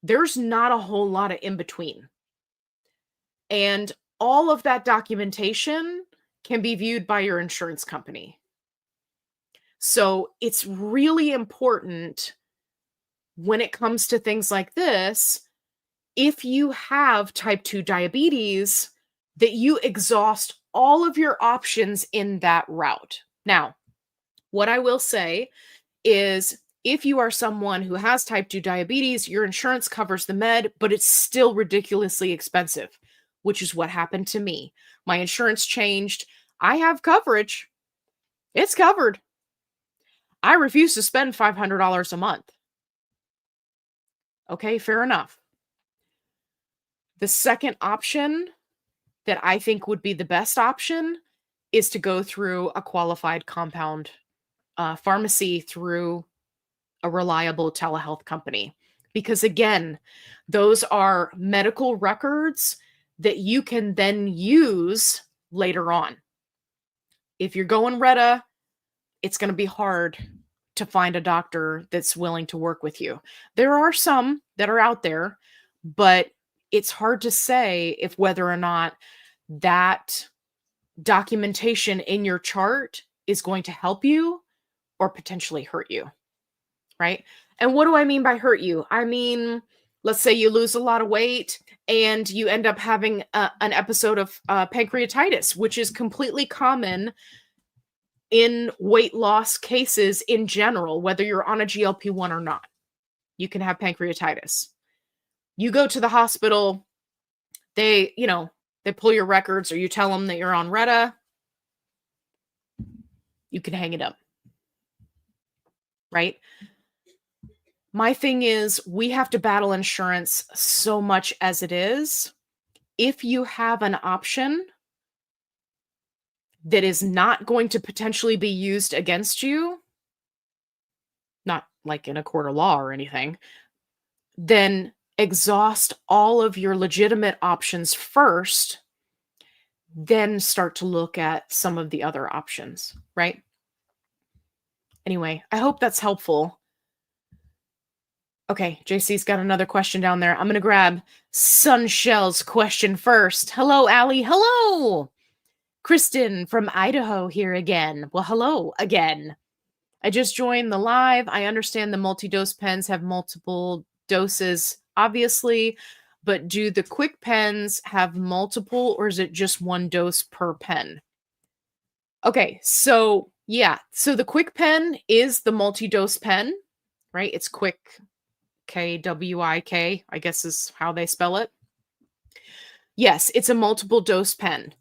There's not a whole lot of in between. And all of that documentation can be viewed by your insurance company. So it's really important when it comes to things like this, if you have type 2 diabetes, that you exhaust all of your options in that route. Now, what I will say is if you are someone who has type 2 diabetes, your insurance covers the med, but it's still ridiculously expensive, which is what happened to me. My insurance changed. I have coverage. It's covered. I refuse to spend $500 a month. Okay, fair enough. The second option that I think would be the best option is to go through a qualified compound pharmacy through a reliable telehealth company. Because again, those are medical records that you can then use later on. If you're going Retta, it's going to be hard to find a doctor that's willing to work with you. There are some that are out there, but it's hard to say if whether or not that documentation in your chart is going to help you or potentially hurt you, right? And what do I mean by hurt you? I mean, let's say you lose a lot of weight and you end up having an episode of pancreatitis, which is completely common in weight loss cases in general, whether you're on a GLP-1 or not. You can have pancreatitis. You go to the hospital, they pull your records, or you tell them that you're on Retta, you can hang it up, right? My thing is, we have to battle insurance so much as it is. If you have an option that is not going to potentially be used against you, not like in a court of law or anything, then exhaust all of your legitimate options first, then start to look at some of the other options, right? Anyway, I hope that's helpful. Okay, JC's got another question down there. I'm going to grab Sunshell's question first. Hello, Allie. Hello. Kristen from Idaho here again. Well, hello again. I just joined the live. I understand the multi-dose pens have multiple doses, obviously, but do the quick pens have multiple, or is it just one dose per pen? Okay, so yeah, so the quick pen is the multi-dose pen, right? It's quick, KWIK, I guess is how they spell it. Yes, it's a multiple dose pen.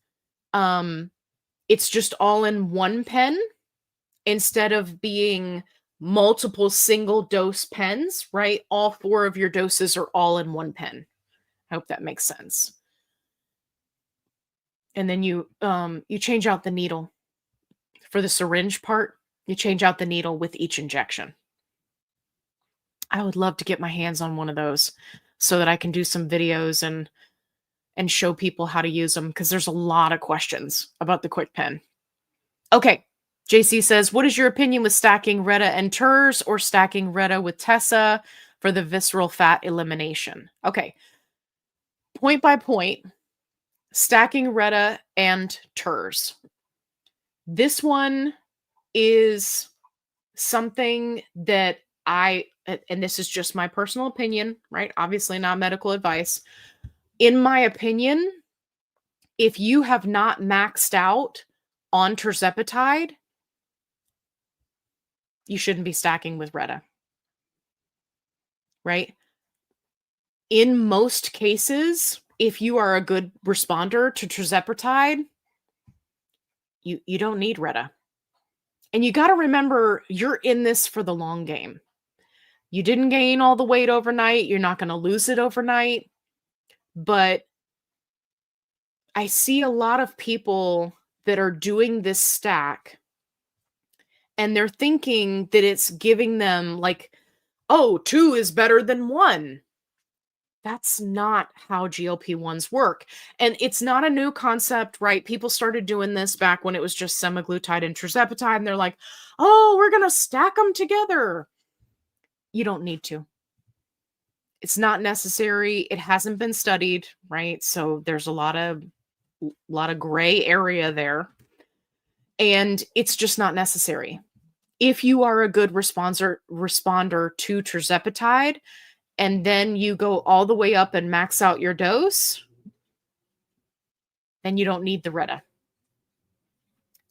It's just all in one pen instead of being multiple single dose pens, right? All 4 of your doses are all in one pen. I hope that makes sense. And then you change out the needle. For the syringe part, you change out the needle with each injection. I would love to get my hands on one of those so that I can do some videos and show people how to use them, because there's a lot of questions about the quick pen. Okay, JC says, what is your opinion with stacking Retta and Terz or stacking Retta with Tessa for the visceral fat elimination? Okay, point by point, stacking Retta and Terz. This one is something that and this is just my personal opinion, right? Obviously not medical advice. In my opinion, if you have not maxed out on Tirzepatide, you shouldn't be stacking with Retta, right? In most cases, if you are a good responder to Tirzepatide, you don't need Retta. And you got to remember, you're in this for the long game. You didn't gain all the weight overnight. You're not going to lose it overnight. But I see a lot of people that are doing this stack, and they're thinking that it's giving them like, oh, 2 is better than 1. That's not how GLP-1s work. And it's not a new concept, right? People started doing this back when it was just semaglutide and tirzepatide, and they're like, oh, we're going to stack them together. You don't need to. It's not necessary. It hasn't been studied, right? So there's a lot of gray area there. And it's just not necessary. If you are a good responder to tirzepatide, and then you go all the way up and max out your dose, then you don't need the Retta.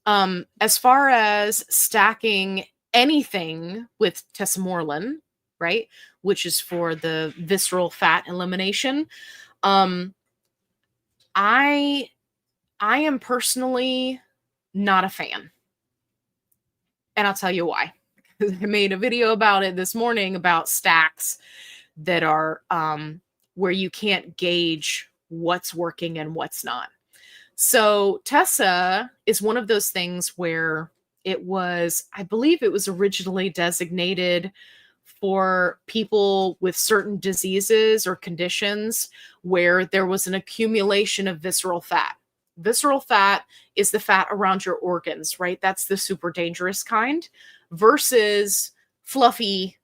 As far as stacking anything with Sermorelin, right, which is for the visceral fat elimination, I am personally not a fan. And I'll tell you why. I made a video about it this morning about stacks that are where you can't gauge what's working and what's not. So Tessa is one of those things where it was, I believe it was originally designated for people with certain diseases or conditions where there was an accumulation of visceral fat. Visceral fat is the fat around your organs, right? That's the super dangerous kind, versus fluffy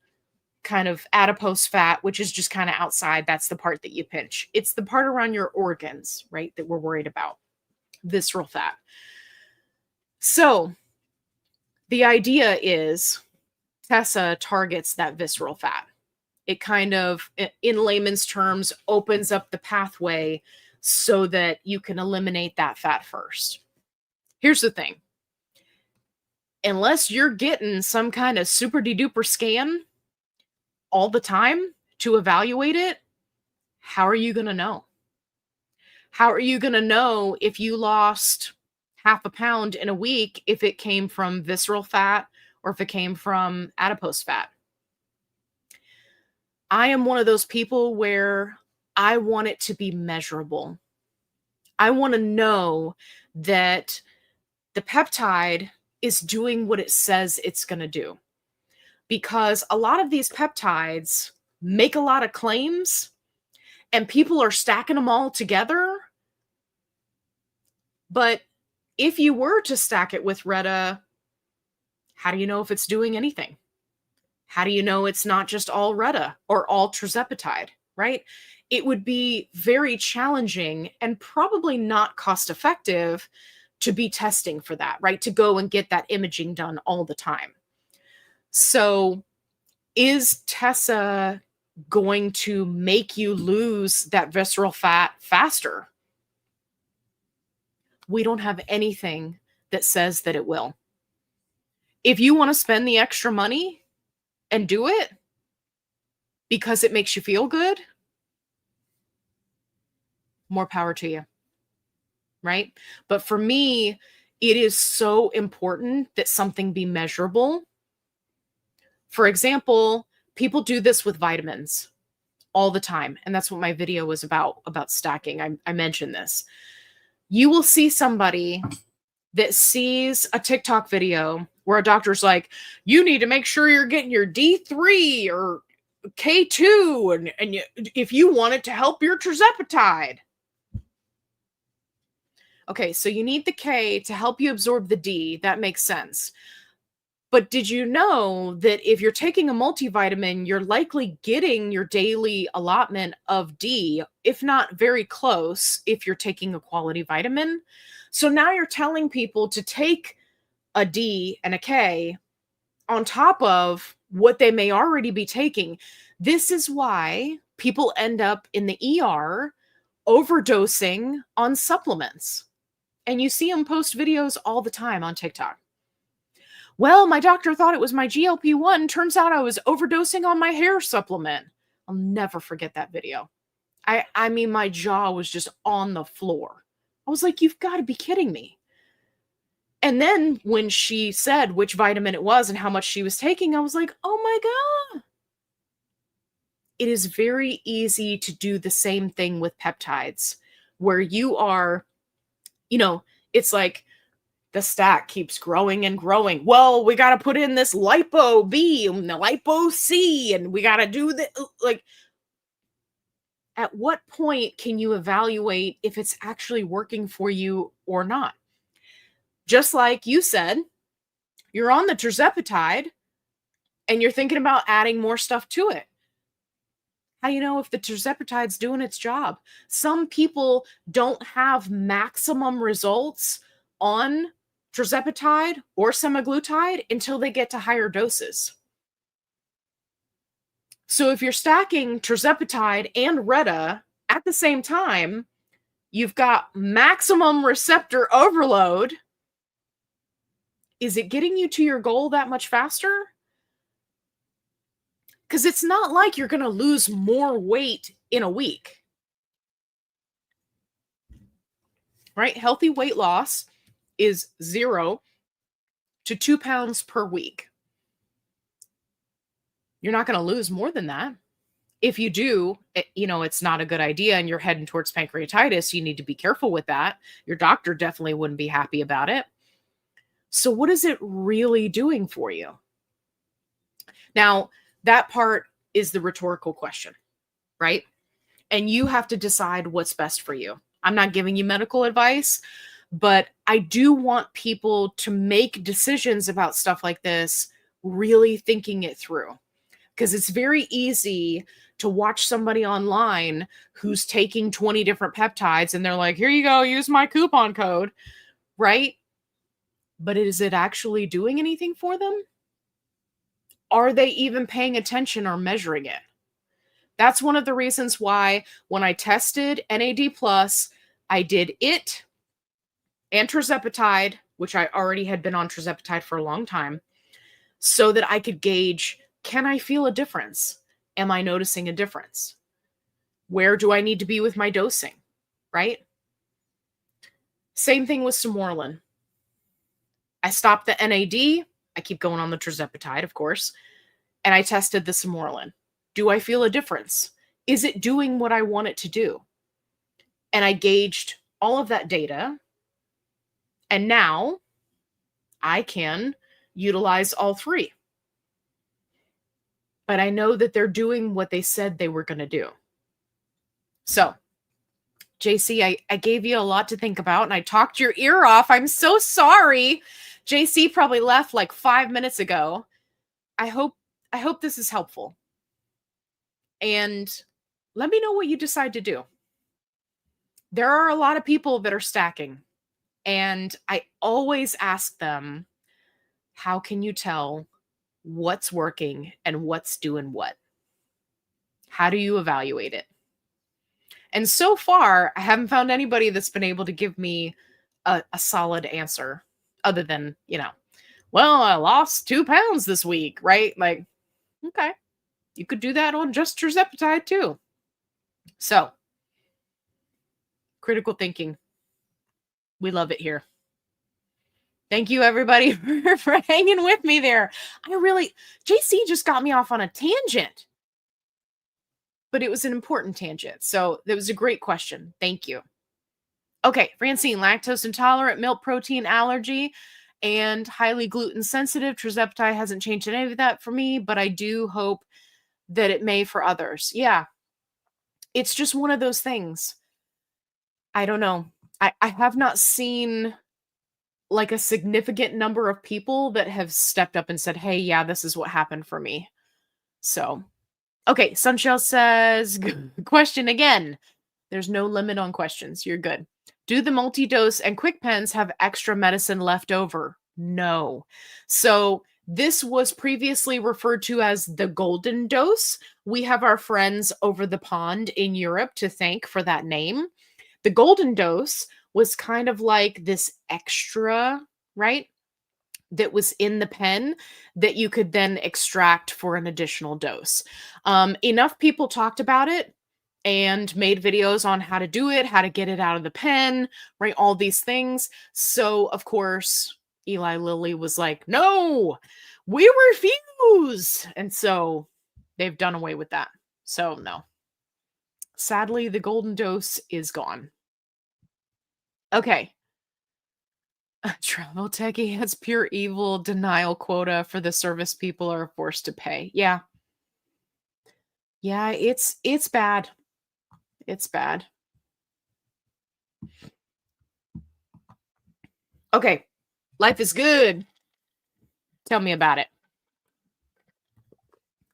kind of adipose fat, which is just kind of outside. That's the part that you pinch. It's the part around your organs, right, that we're worried about. Visceral fat. So the idea is Tessa targets that visceral fat. It kind of, in layman's terms, opens up the pathway so that you can eliminate that fat first. Here's the thing. Unless you're getting some kind of super duper scan all the time to evaluate it, how are you going to know? How are you going to know if you lost half a pound in a week if it came from visceral fat or if it came from adipose fat? I am one of those people where I want it to be measurable. I want to know that the peptide is doing what it says it's going to do. Because a lot of these peptides make a lot of claims and people are stacking them all together. But if you were to stack it with Retta, how do you know if it's doing anything? How do you know it's not just all Retta or all Tirzepatide, right? It would be very challenging and probably not cost effective to be testing for that, right? To go and get that imaging done all the time. So is Tessa going to make you lose that visceral fat faster? We don't have anything that says that it will. If you want to spend the extra money and do it because it makes you feel good, more power to you, right? But for me, it is so important that something be measurable. For example, people do this with vitamins all the time. And that's what my video was about stacking. I mentioned this. You will see somebody that sees a TikTok video where a doctor's like, you need to make sure you're getting your D3 or K2, and if you want it to help your Tirzepatide. Okay, so you need the K to help you absorb the D. That makes sense. But did you know that if you're taking a multivitamin, you're likely getting your daily allotment of D, if not very close, if you're taking a quality vitamin? So now you're telling people to take a D and a K on top of what they may already be taking. This is why people end up in the ER overdosing on supplements. And you see them post videos all the time on TikTok. Well, my doctor thought it was my GLP1. Turns out I was overdosing on my hair supplement. I'll never forget that video. I mean, my jaw was just on the floor. I was like, you've got to be kidding me. And then when she said which vitamin it was and how much she was taking, I was like, oh my God. It is very easy to do the same thing with peptides, where you are, it's like, the stack keeps growing and growing. Well, we got to put in this lipo B and the lipo C, and we got to do the At what point can you evaluate if it's actually working for you or not? Just like you said, you're on the Tirzepatide and you're thinking about adding more stuff to it. How do you know if the Tirzepatide's doing its job? Some people don't have maximum results on Tirzepatide or Semaglutide until they get to higher doses. So if you're stacking Tirzepatide and Retta at the same time, you've got maximum receptor overload. Is it getting you to your goal that much faster? Because it's not like you're going to lose more weight in a week, right? Healthy weight loss is 0 to 2 pounds per week. You're not going to lose more than that. If you do, it's not a good idea and you're heading towards pancreatitis, you need to be careful with that. Your doctor definitely wouldn't be happy about it. So what is it really doing for you? Now, that part is the rhetorical question, right? And you have to decide what's best for you. I'm not giving you medical advice, but I do want people to make decisions about stuff like this, really thinking it through. Because it's very easy to watch somebody online who's taking 20 different peptides and they're like, here you go, use my coupon code, right? But is it actually doing anything for them? Are they even paying attention or measuring it? That's one of the reasons why when I tested NAD+, I did it and Tirzepatide, which I already had been on Tirzepatide for a long time, so that I could gauge, can I feel a difference? Am I noticing a difference? Where do I need to be with my dosing, right? Same thing with Sermorelin. I stopped the NAD. I keep going on the Tirzepatide, of course, and I tested the Sermorelin. Do I feel a difference? Is it doing what I want it to do? And I gauged all of that data, and now I can utilize all three. But I know that they're doing what they said they were going to do. So, JC, I gave you a lot to think about, and I talked your ear off. I'm so sorry. JC probably left like 5 minutes ago. I hope this is helpful. And let me know what you decide to do. There are a lot of people that are stacking, and I always ask them, how can you tell what's working and what's doing what? How do you evaluate it? And so far, I haven't found anybody that's been able to give me a solid answer other than, well, I lost 2 pounds this week, right? Like, okay, you could do that on just Tirzepatide too. So, critical thinking. We love it here. Thank you, everybody, for hanging with me there. JC just got me off on a tangent, but it was an important tangent. So that was a great question. Thank you. Okay, Francine, lactose intolerant, milk protein allergy, and highly gluten sensitive. Tirzepatide hasn't changed any of that for me, but I do hope that it may for others. Yeah, it's just one of those things. I don't know. I have not seen like a significant number of people that have stepped up and said, hey, yeah, this is what happened for me. So, okay, Sunshell says, question again. There's no limit on questions. You're good. Do the multi-dose and quick pens have extra medicine left over? No. So this was previously referred to as the golden dose. We have our friends over the pond in Europe to thank for that name. The golden dose was kind of like this extra, right, that was in the pen that you could then extract for an additional dose. Enough people talked about it and made videos on how to do it, how to get it out of the pen, right? All these things. So, of course, Eli Lilly was like, no, we refuse. And so they've done away with that. So, no. Sadly, the golden dose is gone. Okay. Travel Techie has pure evil denial quota for the service people are forced to pay. Yeah. Yeah, it's bad. It's bad. Okay. Life is good. Tell me about it.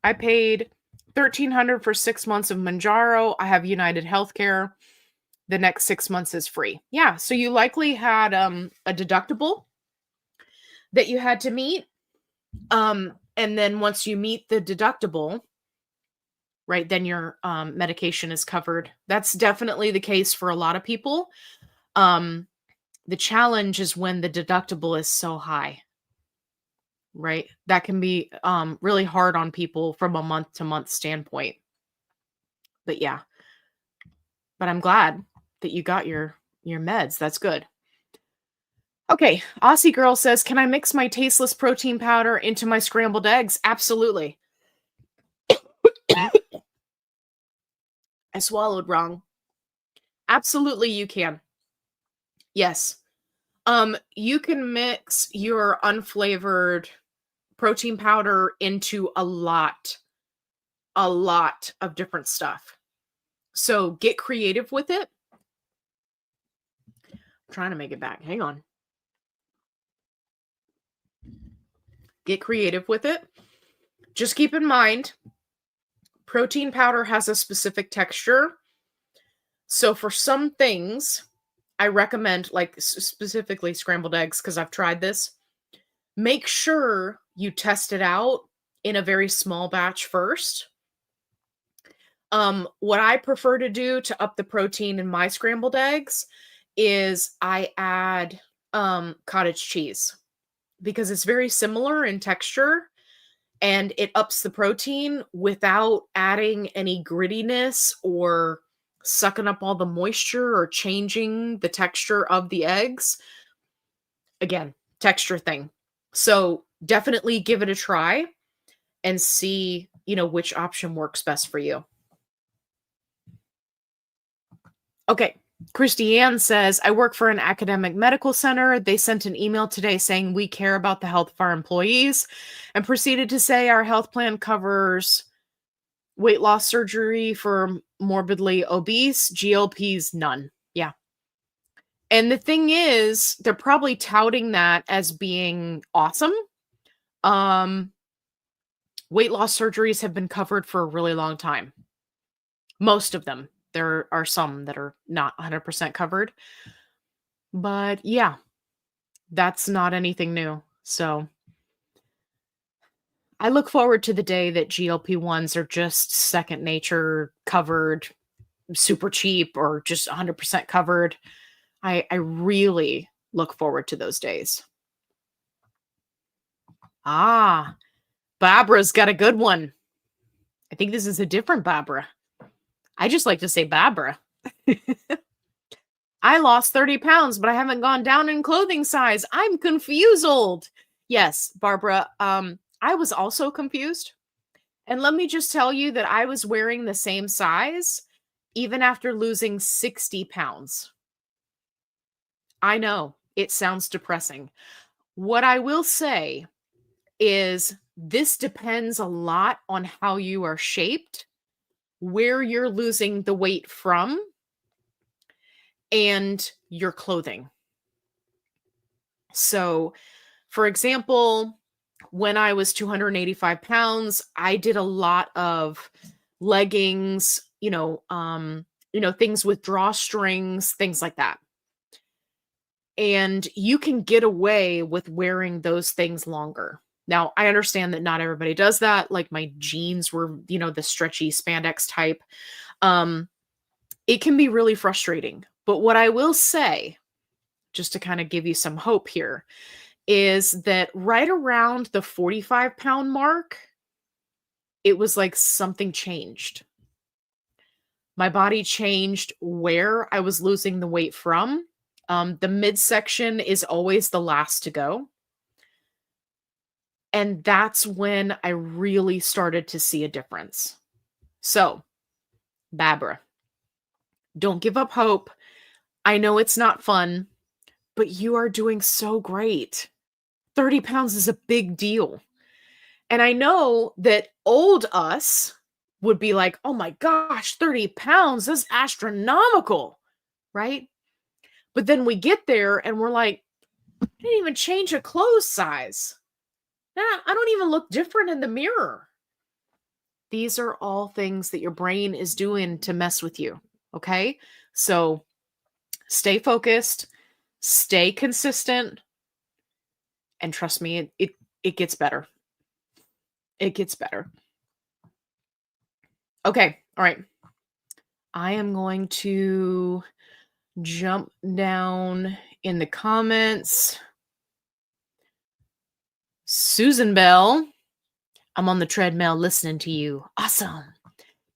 I paid $1,300 for 6 months of Mounjaro. I have United Healthcare. The next 6 months is free. Yeah, so you likely had a deductible that you had to meet. And then once you meet the deductible, right, then your medication is covered. That's definitely the case for a lot of people. The challenge is when the deductible is so high, right? That can be really hard on people from a month to month standpoint. But yeah, but I'm glad that you got your meds. That's good. Okay, Aussie Girl says, can I mix my tasteless protein powder into my scrambled eggs? Absolutely. I swallowed wrong. Absolutely, you can. Yes. You can mix your unflavored protein powder into a lot of different stuff. So get creative with it. I'm trying to make it back. Hang on. Get creative with it. Just keep in mind, protein powder has a specific texture. So for some things, I recommend, like specifically scrambled eggs, because I've tried this. Make sure you test it out in a very small batch first. What I prefer to do to up the protein in my scrambled eggs is I add cottage cheese, because it's very similar in texture and it ups the protein without adding any grittiness or sucking up all the moisture or changing the texture of the eggs. Again, texture thing. So definitely give it a try and see, which option works best for you. Okay. Christy Ann says, I work for an academic medical center. They sent an email today saying we care about the health of our employees, and proceeded to say our health plan covers weight loss surgery for morbidly obese, GLPs, none. Yeah. And the thing is, they're probably touting that as being awesome. Weight loss surgeries have been covered for a really long time. Most of them. There are some that are not 100% covered. But yeah, that's not anything new. So I look forward to the day that GLP-1s are just second nature, covered, super cheap, or just 100% covered. I really look forward to those days. Ah, Barbara's got a good one. I think this is a different Barbara. I just like to say Barbara. I lost 30 pounds, but I haven't gone down in clothing size. I'm confused. Yes, Barbara, I was also confused. And let me just tell you that I was wearing the same size even after losing 60 pounds. I know it sounds depressing. What I will say is this depends a lot on how you are shaped, where you're losing the weight from, and your clothing. So, for example, when I was 285 pounds, I did a lot of leggings, things with drawstrings, things like that. And you can get away with wearing those things longer. Now, I understand that not everybody does that. Like my jeans were, the stretchy spandex type. It can be really frustrating. But what I will say, just to kind of give you some hope here, is that right around the 45-pound mark, it was like something changed. My body changed where I was losing the weight from. The midsection is always the last to go. And that's when I really started to see a difference. So, Barbara, don't give up hope. I know it's not fun, but you are doing so great. 30 pounds is a big deal. And I know that old us, would be like, oh my gosh, 30 pounds, that's astronomical, right? But then we get there and we're like, I didn't even change a clothes size. Nah, I don't even look different in the mirror. These are all things that your brain is doing to mess with you. Okay. So stay focused, stay consistent, and trust me, it gets better. It gets better. Okay. All right. I am going to jump down in the comments. Susan Bell, I'm on the treadmill listening to you. Awesome.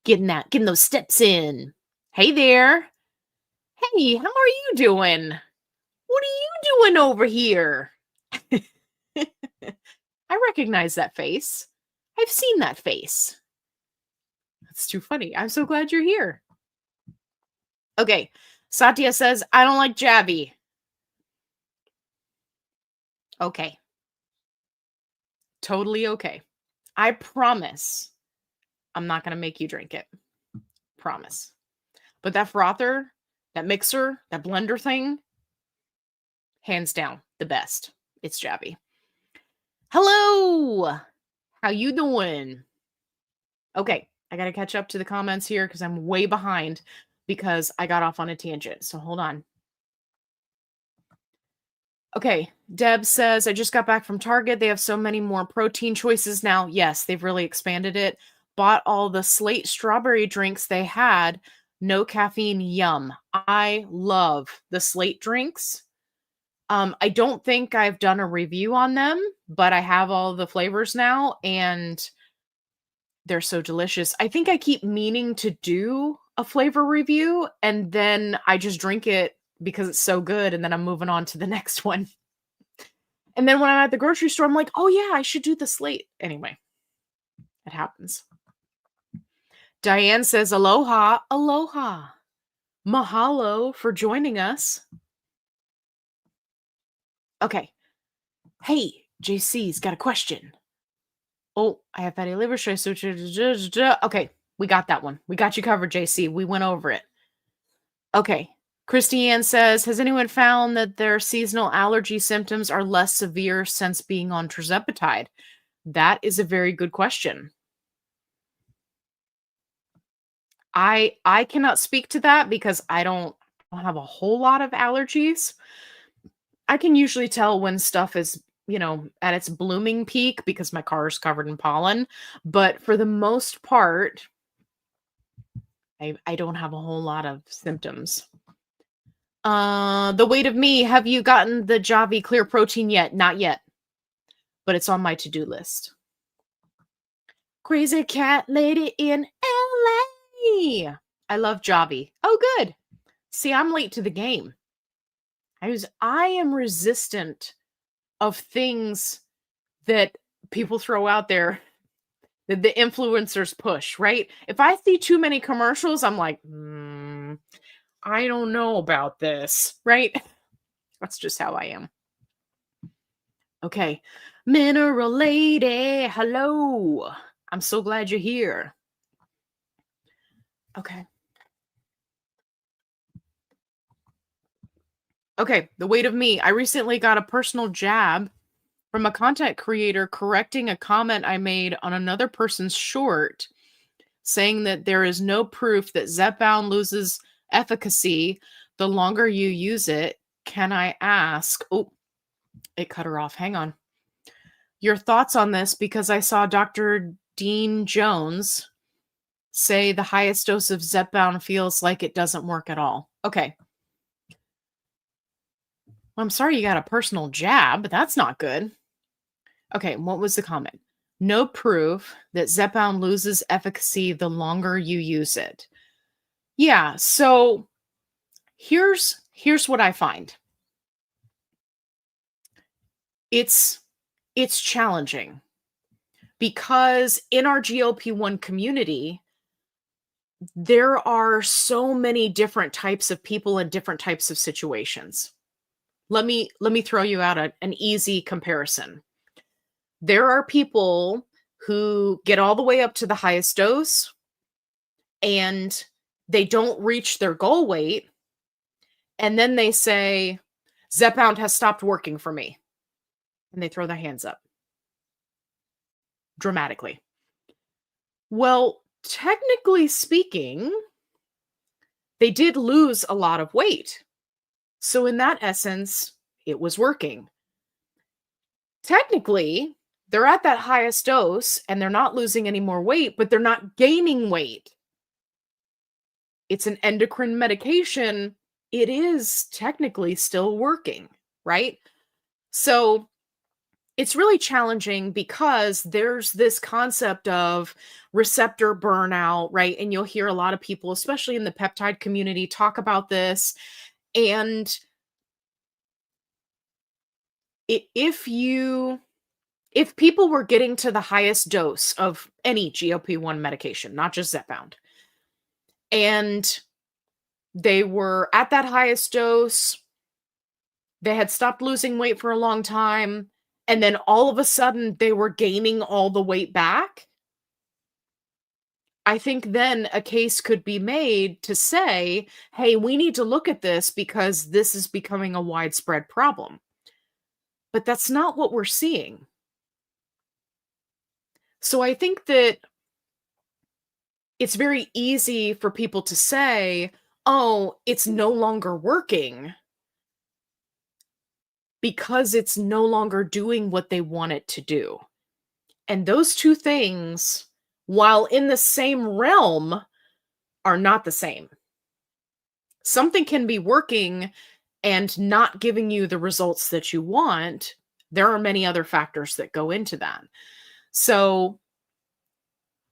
Getting those steps in. Hey there. Hey, how are you doing? What are you doing over here? I recognize that face. I've seen that face. That's too funny. I'm so glad you're here. Okay. Satya says, I don't like Javvy. Okay. Totally okay. I promise I'm not going to make you drink it. Promise. But that frother, that mixer, that blender thing, hands down, the best. It's Javvy. Hello. How you doing? Okay. I got to catch up to the comments here because I'm way behind because I got off on a tangent. So hold on. Okay. Deb says, I just got back from Target. They have so many more protein choices now. Yes, they've really expanded it. Bought all the Slate strawberry drinks they had. No caffeine. Yum. I love the Slate drinks. I don't think I've done a review on them, but I have all the flavors now and they're so delicious. I think I keep meaning to do a flavor review and then I just drink it because it's so good and then I'm moving on to the next one. And then when I'm at the grocery store, I'm like, oh yeah, I should do the Slate. Anyway, it happens. Diane says, aloha, aloha. Mahalo for joining us. Okay. Hey, JC's got a question. Oh, I have fatty liver. Should I switch it? Okay, we got that one. We got you covered, JC. We went over it. Okay. Christy Ann says, has anyone found that their seasonal allergy symptoms are less severe since being on Tirzepatide? That is a very good question. I cannot speak to that because I don't have a whole lot of allergies. I can usually tell when stuff is, at its blooming peak because my car is covered in pollen. But for the most part, I don't have a whole lot of symptoms. The weight of me. Have you gotten the Javvy Clear Protein yet? Not yet. But it's on my to-do list. Crazy cat lady in LA. I love Javvy. Oh, good. See, I'm late to the game. I am resistant of things that people throw out there that the influencers push, right? If I see too many commercials, I'm like, I don't know about this, right? That's just how I am. Okay. Mineral lady, hello. I'm so glad you're here. Okay. Okay, the weight of me. I recently got a personal jab from a content creator correcting a comment I made on another person's short saying that there is no proof that Zepbound loses efficacy the longer you use it. Can I ask? Oh, it cut her off. Hang on. Your thoughts on this, because I saw Dr. Dean Jones say the highest dose of Zepbound feels like it doesn't work at all. Okay. Well, I'm sorry you got a personal jab, but that's not good. Okay, what was the comment? No proof that Zepbound loses efficacy the longer you use it. Yeah, so here's what I find. It's challenging because in our GLP-1 community, there are so many different types of people and different types of situations. Let me throw you out an easy comparison. There are people who get all the way up to the highest dose and they don't reach their goal weight, and then they say, Zepbound has stopped working for me, and they throw their hands up dramatically. Well, technically speaking, they did lose a lot of weight. So in that essence, it was working. Technically, they're at that highest dose and they're not losing any more weight, but they're not gaining weight. It's an endocrine medication. It is technically still working, right? So it's really challenging because there's this concept of receptor burnout, right? And you'll hear a lot of people, especially in the peptide community, talk about this. And if people were getting to the highest dose of any GLP-1 medication, not just Zepbound, and they were at that highest dose, they had stopped losing weight for a long time, and then all of a sudden they were gaining all the weight back, I think then a case could be made to say, hey, we need to look at this because this is becoming a widespread problem. But that's not what we're seeing. So I think that it's very easy for people to say, oh, it's no longer working because it's no longer doing what they want it to do. And those two things, while in the same realm, are not the same. Something can be working and not giving you the results that you want. There are many other factors that go into that. So,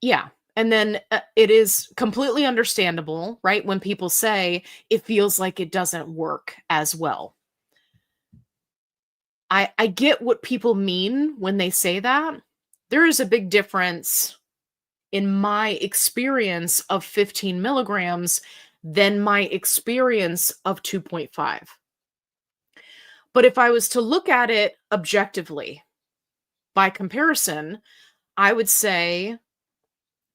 yeah. And then it is completely understandable, right? When people say it feels like it doesn't work as well. I get what people mean when they say that. There is a big difference in my experience of 15 milligrams than my experience of 2.5. But if I was to look at it objectively, by comparison, I would say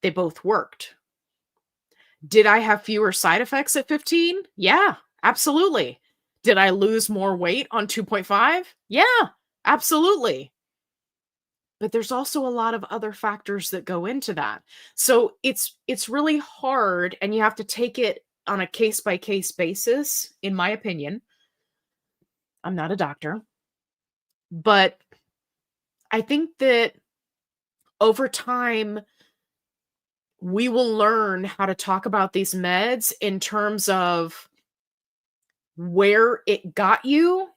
they both worked. Did I have fewer side effects at 15? Yeah, absolutely. Did I lose more weight on 2.5? Yeah, absolutely. But there's also a lot of other factors that go into that. So it's really hard, and you have to take it on a case-by-case basis, in my opinion. I'm not a doctor. But I think that over time, we will learn how to talk about these meds in terms of where it got you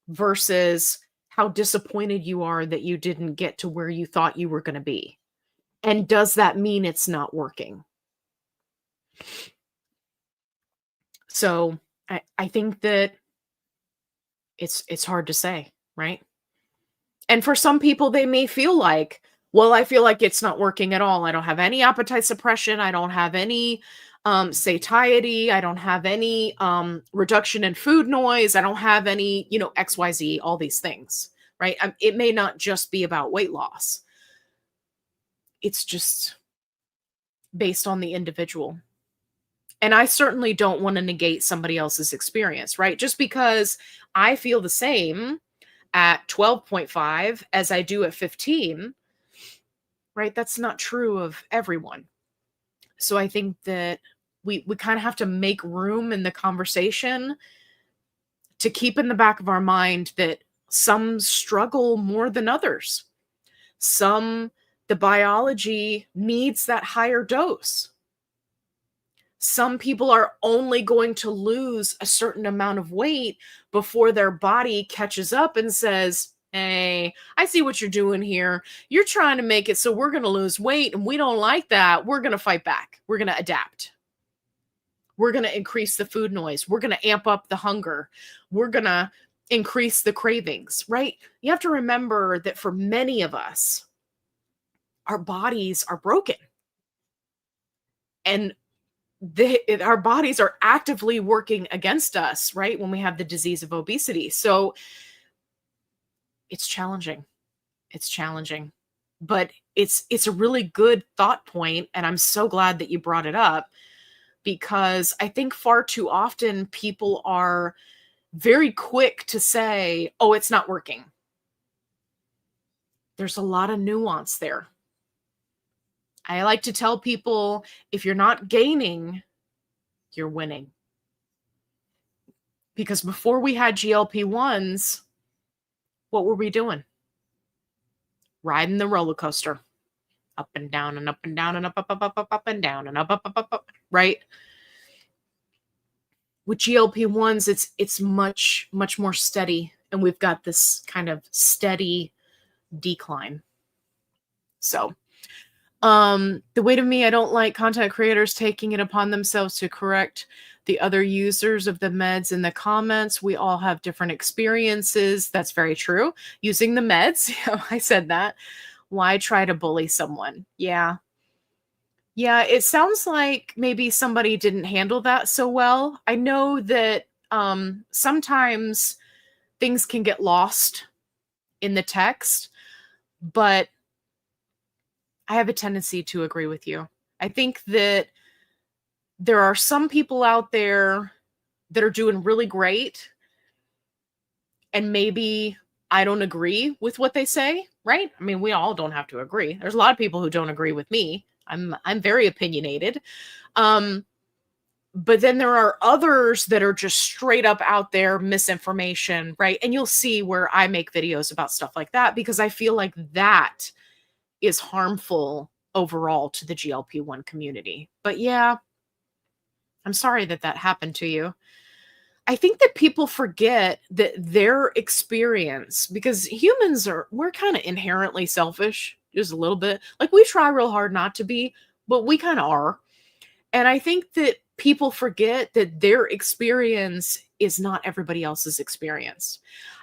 versus how disappointed you are that you didn't get to where you thought you were going to be. And does that mean it's not working? So I think that it's hard to say, right? And for some people, they may feel like, well, I feel like it's not working at all. I don't have any appetite suppression. I don't have any satiety. I don't have any reduction in food noise. I don't have any, XYZ, all these things, right? It may not just be about weight loss. It's just based on the individual. And I certainly don't want to negate somebody else's experience, right? Just because I feel the same at 12.5 as I do at 15, right? That's not true of everyone. So I think that we kind of have to make room in the conversation to keep in the back of our mind that some struggle more than others. The biology needs that higher dose. Some people are only going to lose a certain amount of weight before their body catches up and says, hey, I see what you're doing here. You're trying to make it so we're going to lose weight, and we don't like that. We're going to fight back. We're going to adapt. We're going to increase the food noise. We're going to amp up the hunger. We're going to increase the cravings, right? You have to remember that for many of us, our bodies are broken. And our bodies are actively working against us, right? When we have the disease of obesity. So it's challenging. It's challenging. But it's a really good thought point, and I'm so glad that you brought it up, because I think far too often people are very quick to say, "Oh, it's not working." There's a lot of nuance there. I like to tell people, if you're not gaining, you're winning. Because before we had GLP-1s, what were we doing? Riding the roller coaster. Up and down and up and down and up, up, up, up, up, up and down and up, up, up, up, up, right? With GLP-1s, it's much, much more steady. And we've got this kind of steady decline. So, the weight of me, I don't like content creators taking it upon themselves to correct the other users of the meds in the comments. We all have different experiences. That's very true. Using the meds, I said that. Why try to bully someone? Yeah. Yeah, it sounds like maybe somebody didn't handle that so well. I know that sometimes things can get lost in the text, but I have a tendency to agree with you. I think that there are some people out there that are doing really great, and maybe I don't agree with what they say, right? I mean, we all don't have to agree. There's a lot of people who don't agree with me. I'm very opinionated. But then there are others that are just straight up out there misinformation, right? And you'll see where I make videos about stuff like that, because I feel like that is harmful overall to the GLP-1 community. But yeah, I'm sorry that that happened to you. I think that people forget that their experience, because we're kind of inherently selfish, just a little bit. Like, we try real hard not to be, but we kind of are. And I think that people forget that their experience is not everybody else's experience.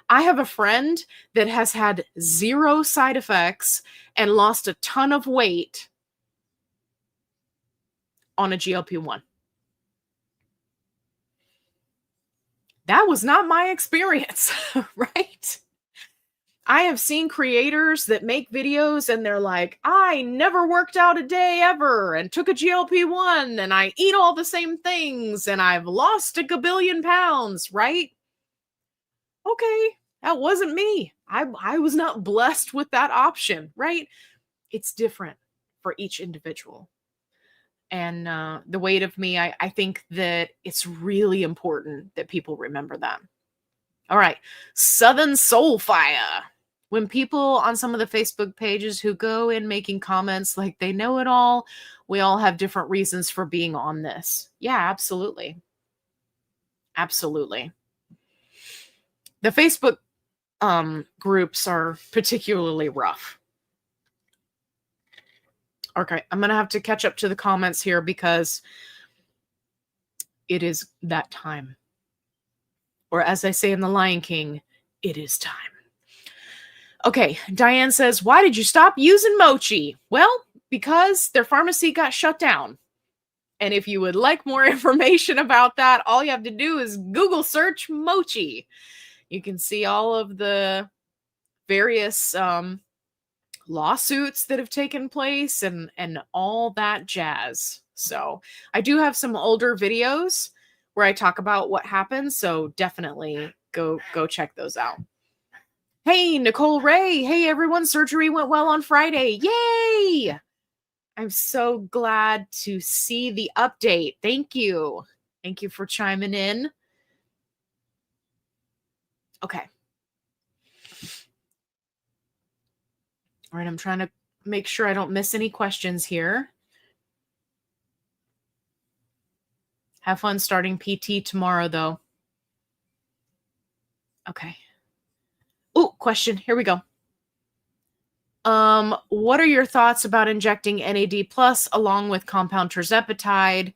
I have a friend that has had 0 side effects and lost a ton of weight on a GLP-1. That was not my experience, right? I have seen creators that make videos and they're like, I never worked out a day ever and took a GLP-1 and I eat all the same things and I've lost a gabillion pounds, right? Okay, that wasn't me. I was not blessed with that option, right? It's different for each individual. And the weight of me, I think that it's really important that people remember that. All right, Southern Soulfire. When people on some of the Facebook pages who go in making comments like they know it all, we all have different reasons for being on this. Yeah, absolutely. Absolutely. The Facebook groups are particularly rough. Okay, I'm going to have to catch up to the comments here because it is that time. Or as I say in The Lion King, it is time. Okay, Diane says, why did you stop using Mochi? Well, because their pharmacy got shut down. And if you would like more information about that, all you have to do is Google search Mochi. You can see all of the various lawsuits that have taken place and all that jazz. So I do have some older videos where I talk about what happened. So definitely go check those out. Hey, Nicole Ray. Hey, everyone. Surgery went well on Friday. Yay! I'm so glad to see the update. Thank you. Thank you for chiming in. Okay. All right, I'm trying to make sure I don't miss any questions here. Have fun starting PT tomorrow, though. Okay. Oh, question. Here we go. What are your thoughts about injecting NAD plus along with compound Tirzepatide?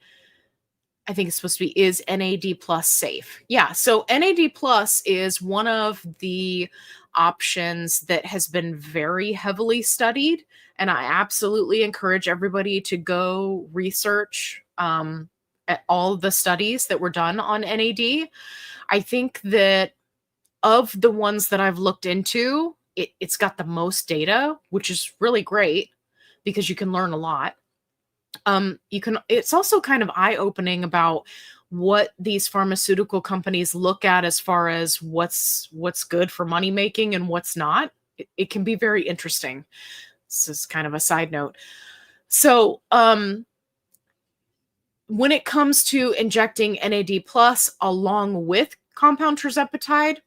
I think it's supposed to be, is NAD plus safe? Yeah, so NAD plus is one of the options that has been very heavily studied, and I absolutely encourage everybody to go research at all the studies that were done on NAD. I think that of the ones that I've looked into, it's got the most data, which is really great because you can learn a lot. It's also kind of eye-opening about what these pharmaceutical companies look at as far as what's good for money making and what's not. It can be very interesting. This is kind of a side note. So, when it comes to injecting NAD plus along with compound tirzepatide,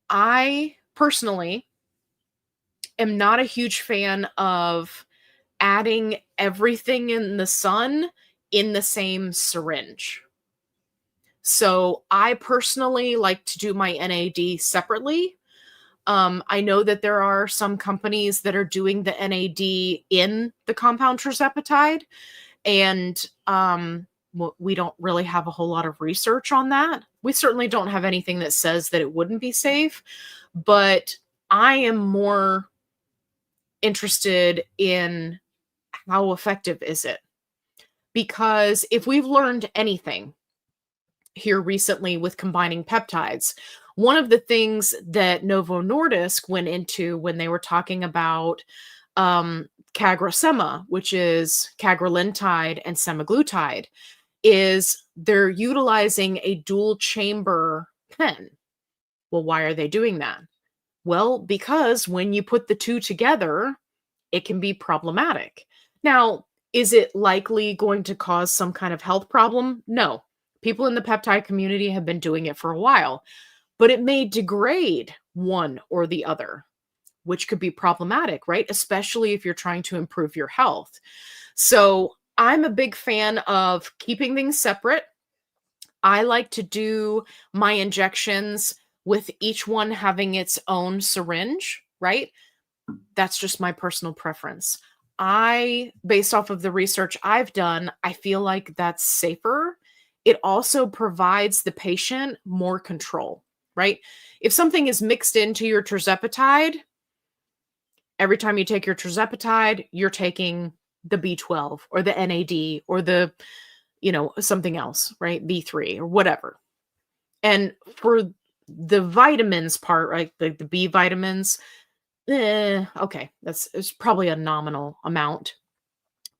I personally am not a huge fan of adding everything in the sun in the same syringe. So I personally like to do my NAD separately. I know that there are some companies that are doing the NAD in the compound tirzepatide, and we don't really have a whole lot of research on that. We certainly don't have anything that says that it wouldn't be safe, but I am more interested in how effective is it? Because if we've learned anything here recently with combining peptides, one of the things that Novo Nordisk went into when they were talking about CagriSema, which is cagrilintide and semaglutide, is they're utilizing a dual chamber pen. Well, why are they doing that? Well, because when you put the two together, it can be problematic. Now, is it likely going to cause some kind of health problem? No. People in the peptide community have been doing it for a while, but it may degrade one or the other, which could be problematic, right? Especially if you're trying to improve your health. So I'm a big fan of keeping things separate. I like to do my injections with each one having its own syringe, right? That's just my personal preference. Based off of the research I've done, I feel like that's safer. It also provides the patient more control, right? If something is mixed into your tirzepatide, every time you take your tirzepatide, you're taking the B12 or the NAD or the, something else, right? B3 or whatever. And for the vitamins part, right? The B vitamins, okay, it's probably a nominal amount.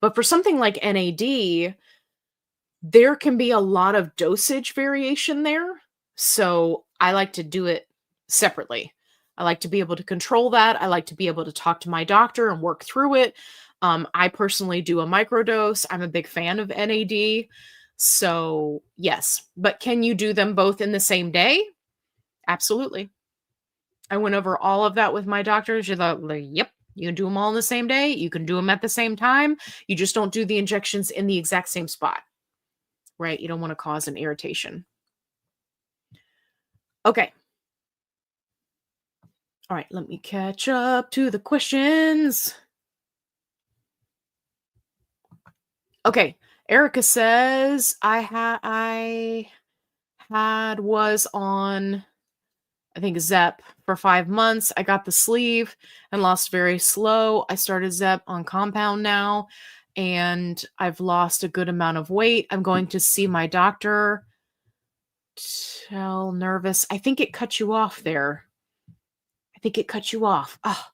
But for something like NAD, there can be a lot of dosage variation there. So I like to do it separately. I like to be able to control that. I like to be able to talk to my doctor and work through it. I personally do a microdose. I'm a big fan of NAD. So, yes. But can you do them both in the same day? Absolutely. I went over all of that with my doctor. She's like, yep, you can do them all in the same day. You can do them at the same time. You just don't do the injections in the exact same spot, right? You don't want to cause an irritation. Okay. All right, let me catch up to the questions. Okay, Erica says was on, I think, Zep for 5 months. I got the sleeve and lost very slow. I started Zep on compound now, and I've lost a good amount of weight. I'm going to see my doctor. Tell nervous. I think it cut you off there. I think it cut you off. Oh,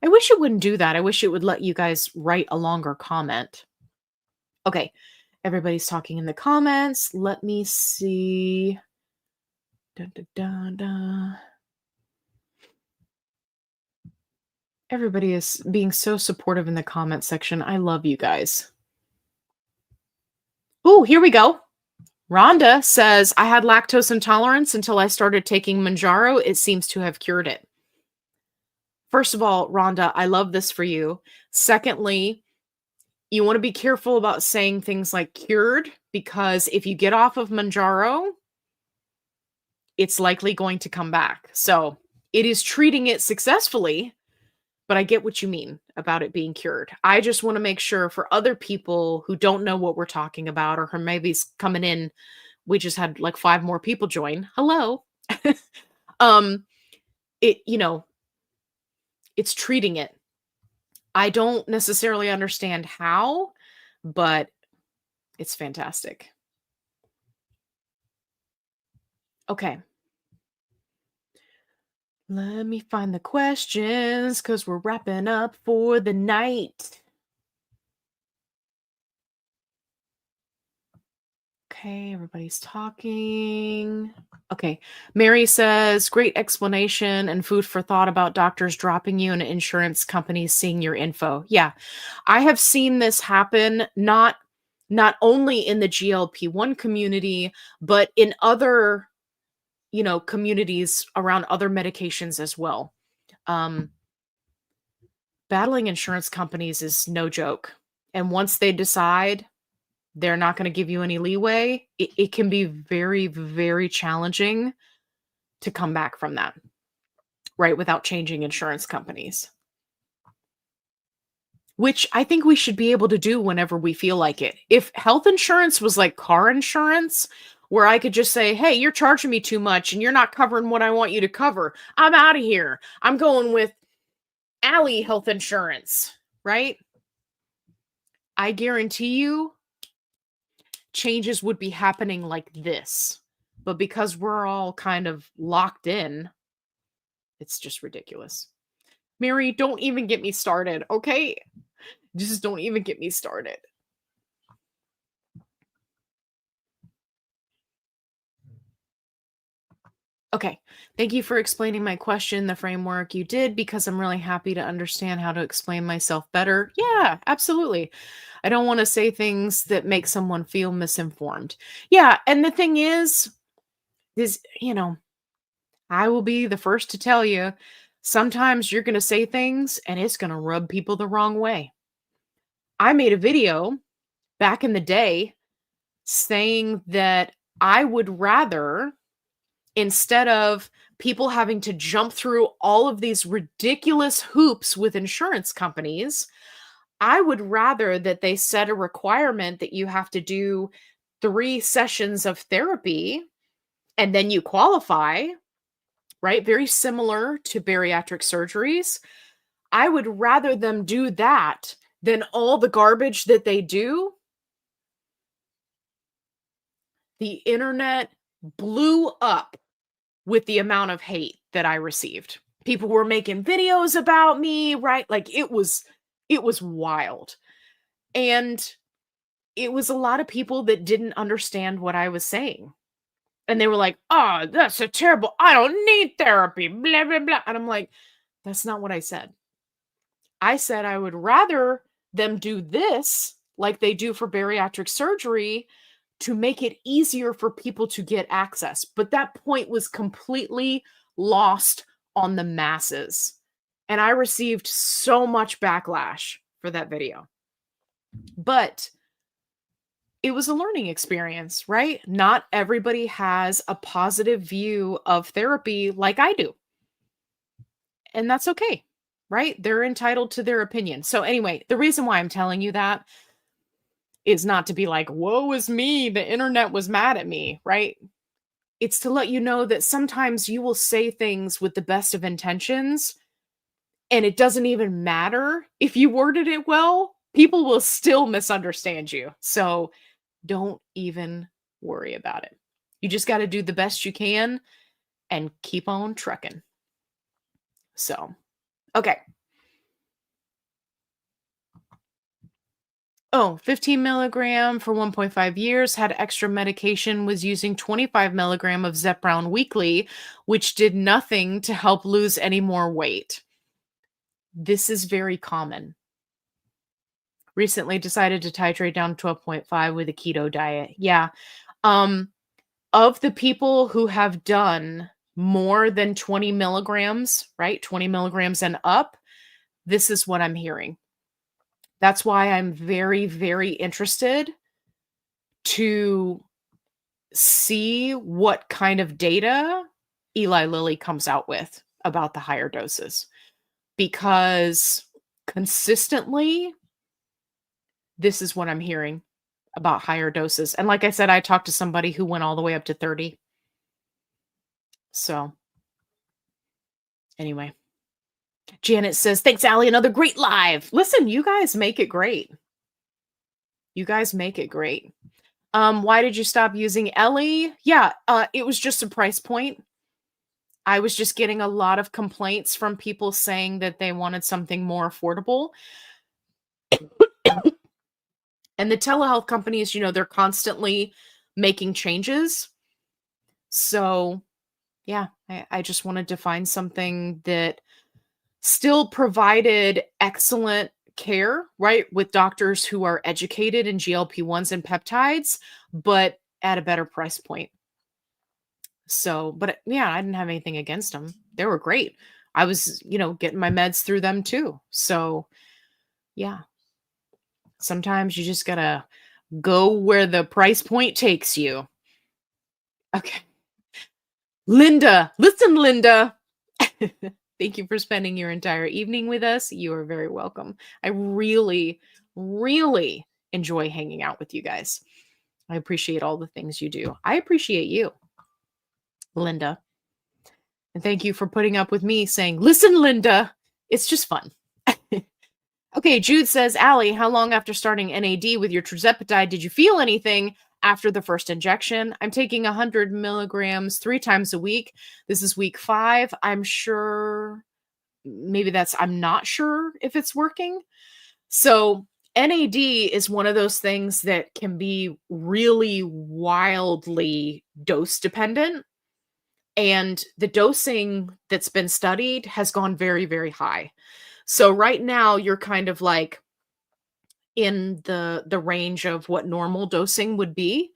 I wish it wouldn't do that. I wish it would let you guys write a longer comment. Okay, everybody's talking in the comments. Let me see. Dun, dun, dun, dun. Everybody is being so supportive in the comment section. I love you guys. Oh, here we go. Rhonda says, I had lactose intolerance until I started taking Mounjaro. It seems to have cured it. First of all, Rhonda, I love this for you. Secondly, you want to be careful about saying things like cured, because if you get off of Mounjaro, it's likely going to come back. So it is treating it successfully, but I get what you mean about it being cured. I just want to make sure for other people who don't know what we're talking about, or who maybe coming in, we just had like 5 more people join. Hello. It's treating it. I don't necessarily understand how, but it's fantastic. Okay. Let me find the questions because we're wrapping up for the night. Okay, everybody's talking. Okay, Mary says, great explanation and food for thought about doctors dropping you and insurance companies seeing your info. Yeah, I have seen this happen not only in the GLP-1 community, but in other, communities around other medications as well. Um, Battling insurance companies is no joke. And once they decide they're not going to give you any leeway, it can be very, very challenging to come back from that, right? Without changing insurance companies, which I think we should be able to do whenever we feel like it. If health insurance was like car insurance, where I could just say, hey, you're charging me too much and you're not covering what I want you to cover, I'm out of here. I'm going with Alley Health Insurance, right? I guarantee you changes would be happening like this. But because we're all kind of locked in, it's just ridiculous. Mary, don't even get me started, okay? Just don't even get me started. Okay. Thank you for explaining my question, the framework you did, because I'm really happy to understand how to explain myself better. Yeah, absolutely. I don't want to say things that make someone feel misinformed. Yeah. And the thing is, I will be the first to tell you, sometimes you're going to say things and it's going to rub people the wrong way. I made a video back in the day saying that I would rather, instead of people having to jump through all of these ridiculous hoops with insurance companies, I would rather that they set a requirement that you have to do 3 sessions of therapy and then you qualify, right? Very similar to bariatric surgeries. I would rather them do that than all the garbage that they do. The internet blew up with the amount of hate that I received. People were making videos about me, right? Like it was wild. And it was a lot of people that didn't understand what I was saying. And they were like, "Oh, that's a terrible. I don't need therapy." Blah blah blah. And I'm like, "That's not what I said. I said I would rather them do this like they do for bariatric surgery to make it easier for people to get access." But that point was completely lost on the masses. And I received so much backlash for that video. But it was a learning experience, right? Not everybody has a positive view of therapy like I do. And that's okay, right? They're entitled to their opinion. So, anyway, the reason why I'm telling you that is not to be like, woe is me, the internet was mad at me, right? It's to let you know that sometimes you will say things with the best of intentions, and it doesn't even matter if you worded it well, people will still misunderstand you. So don't even worry about it. You just got to do the best you can and keep on trucking. So, okay. Oh, 15 milligram for 1.5 years, had extra medication, was using 25 milligram of Zepbound weekly, which did nothing to help lose any more weight. This is very common. Recently decided to titrate down to 12.5 with a keto diet. Yeah. Of the people who have done more than 20 milligrams, right? 20 milligrams and up, this is what I'm hearing. That's why I'm very, very interested to see what kind of data Eli Lilly comes out with about the higher doses, because consistently, this is what I'm hearing about higher doses. And like I said, I talked to somebody who went all the way up to 30. So anyway, Janet says, thanks, Allie. Another great live. Listen, you guys make it great. You guys make it great. Why did you stop using Ellie? Yeah, it was just a price point. I was just getting a lot of complaints from people saying that they wanted something more affordable. And the telehealth companies, they're constantly making changes. So, yeah, I just wanted to find something that still provided excellent care, right? With doctors who are educated in GLP1s and peptides, but at a better price point. So, but yeah, I didn't have anything against them. They were great. I was, getting my meds through them too. So, yeah, sometimes you just gotta go where the price point takes you. Okay. Linda, listen, Linda. Thank you for spending your entire evening with us. You are very welcome. I really, really enjoy hanging out with you guys. I appreciate all the things you do. I appreciate you, Linda. And thank you for putting up with me saying, listen, Linda. It's just fun. Okay, Jude says, Allie, how long after starting NAD with your Tirzepatide did you feel anything after the first injection? I'm taking 100 milligrams 3 times a week. This is week 5. I'm not sure if it's working. So NAD is one of those things that can be really wildly dose dependent. And the dosing that's been studied has gone very, very high. So right now you're kind of like in the range of what normal dosing would be.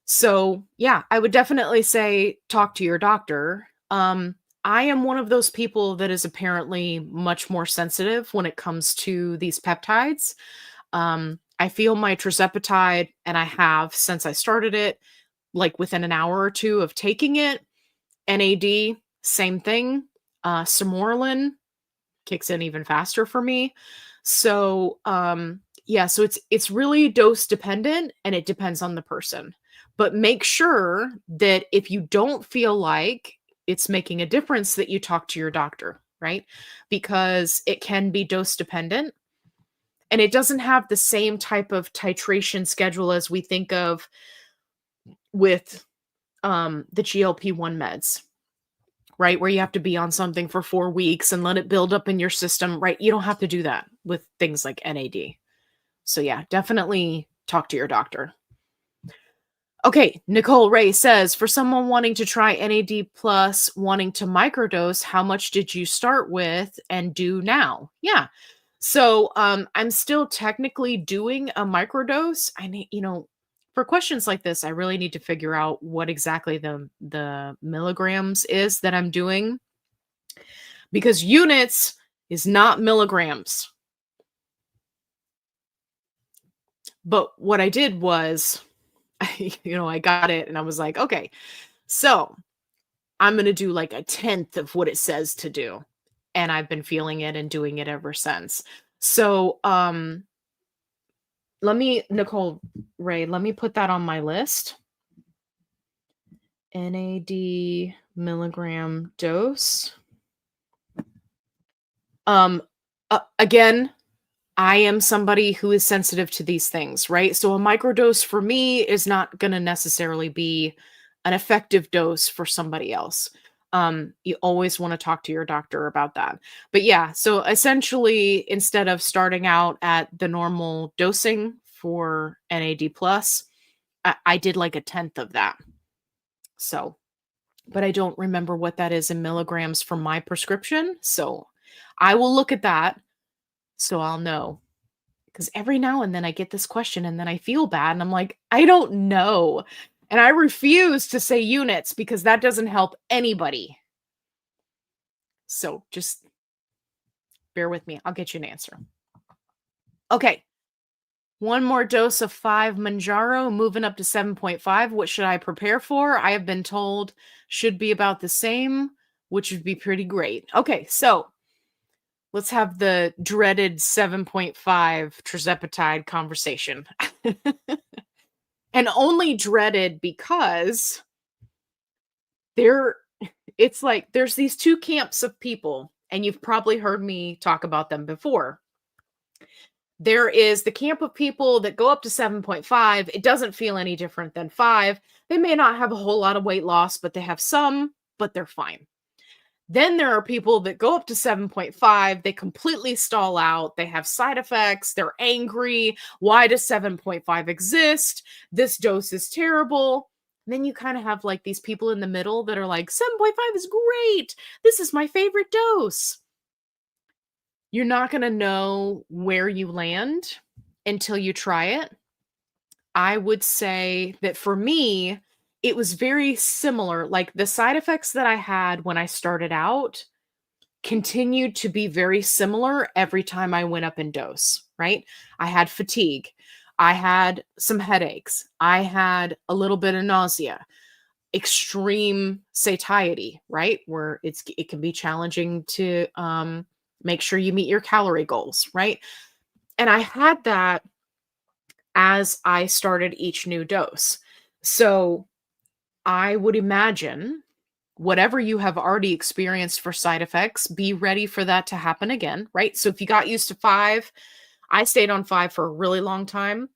So, yeah, I would definitely say talk to your doctor. I am one of those people that is apparently much more sensitive when it comes to these peptides. I feel my Tirzepatide, and I have since I started it, like within an hour or two of taking it. NAD, same thing. Sermorelin kicks in even faster for me. So, yeah, so it's really dose dependent and it depends on the person. But make sure that if you don't feel like it's making a difference that you talk to your doctor, right? Because it can be dose dependent and it doesn't have the same type of titration schedule as we think of with the GLP-1 meds, right? Where you have to be on something for 4 weeks and let it build up in your system, right? You don't have to do that with things like NAD. So yeah, definitely talk to your doctor. Okay, Nicole Ray says, for someone wanting to try NAD plus wanting to microdose, how much did you start with and do now? Yeah. So I'm still technically doing a microdose. I need, for questions like this, I really need to figure out what exactly the milligrams is that I'm doing, because units is not milligrams. But what I did was, I got it and I was like, okay, so I'm going to do like a 10th of what it says to do. And I've been feeling it and doing it ever since. So, Nicole Ray, let me put that on my list. NAD milligram dose. Again, I am somebody who is sensitive to these things, right? So a microdose for me is not going to necessarily be an effective dose for somebody else. You always want to talk to your doctor about that. But yeah, so essentially, instead of starting out at the normal dosing for NAD plus, I did like a 10th of that. So, but I don't remember what that is in milligrams for my prescription. So I will look at that so I'll know. Because every now and then I get this question and then I feel bad and I'm like, I don't know. And I refuse to say units because that doesn't help anybody. So just bear with me. I'll get you an answer. Okay. One more dose of 5 Mounjaro, moving up to 7.5. What should I prepare for? I have been told should be about the same, which would be pretty great. Okay, so let's have the dreaded 7.5 Tirzepatide conversation. And only dreaded because it's like there's these two camps of people, and you've probably heard me talk about them before. There is the camp of people that go up to 7.5. It doesn't feel any different than 5. They may not have a whole lot of weight loss, but they have some, but they're fine. Then there are people that go up to 7.5, they completely stall out, they have side effects, they're angry. Why does 7.5 exist? This dose is terrible. And then you kind of have like these people in the middle that are like, 7.5 is great. This is my favorite dose. You're not going to know where you land until you try it. I would say that for me, it was very similar. Like the side effects that I had when I started out continued to be very similar every time I went up in dose, right? I had fatigue. I had some headaches. I had a little bit of nausea, extreme satiety, right? Where it can be challenging to make sure you meet your calorie goals, right? And I had that as I started each new dose. So I would imagine whatever you have already experienced for side effects, be ready for that to happen again, right? So if you got used to 5, I stayed on 5 for a really long time.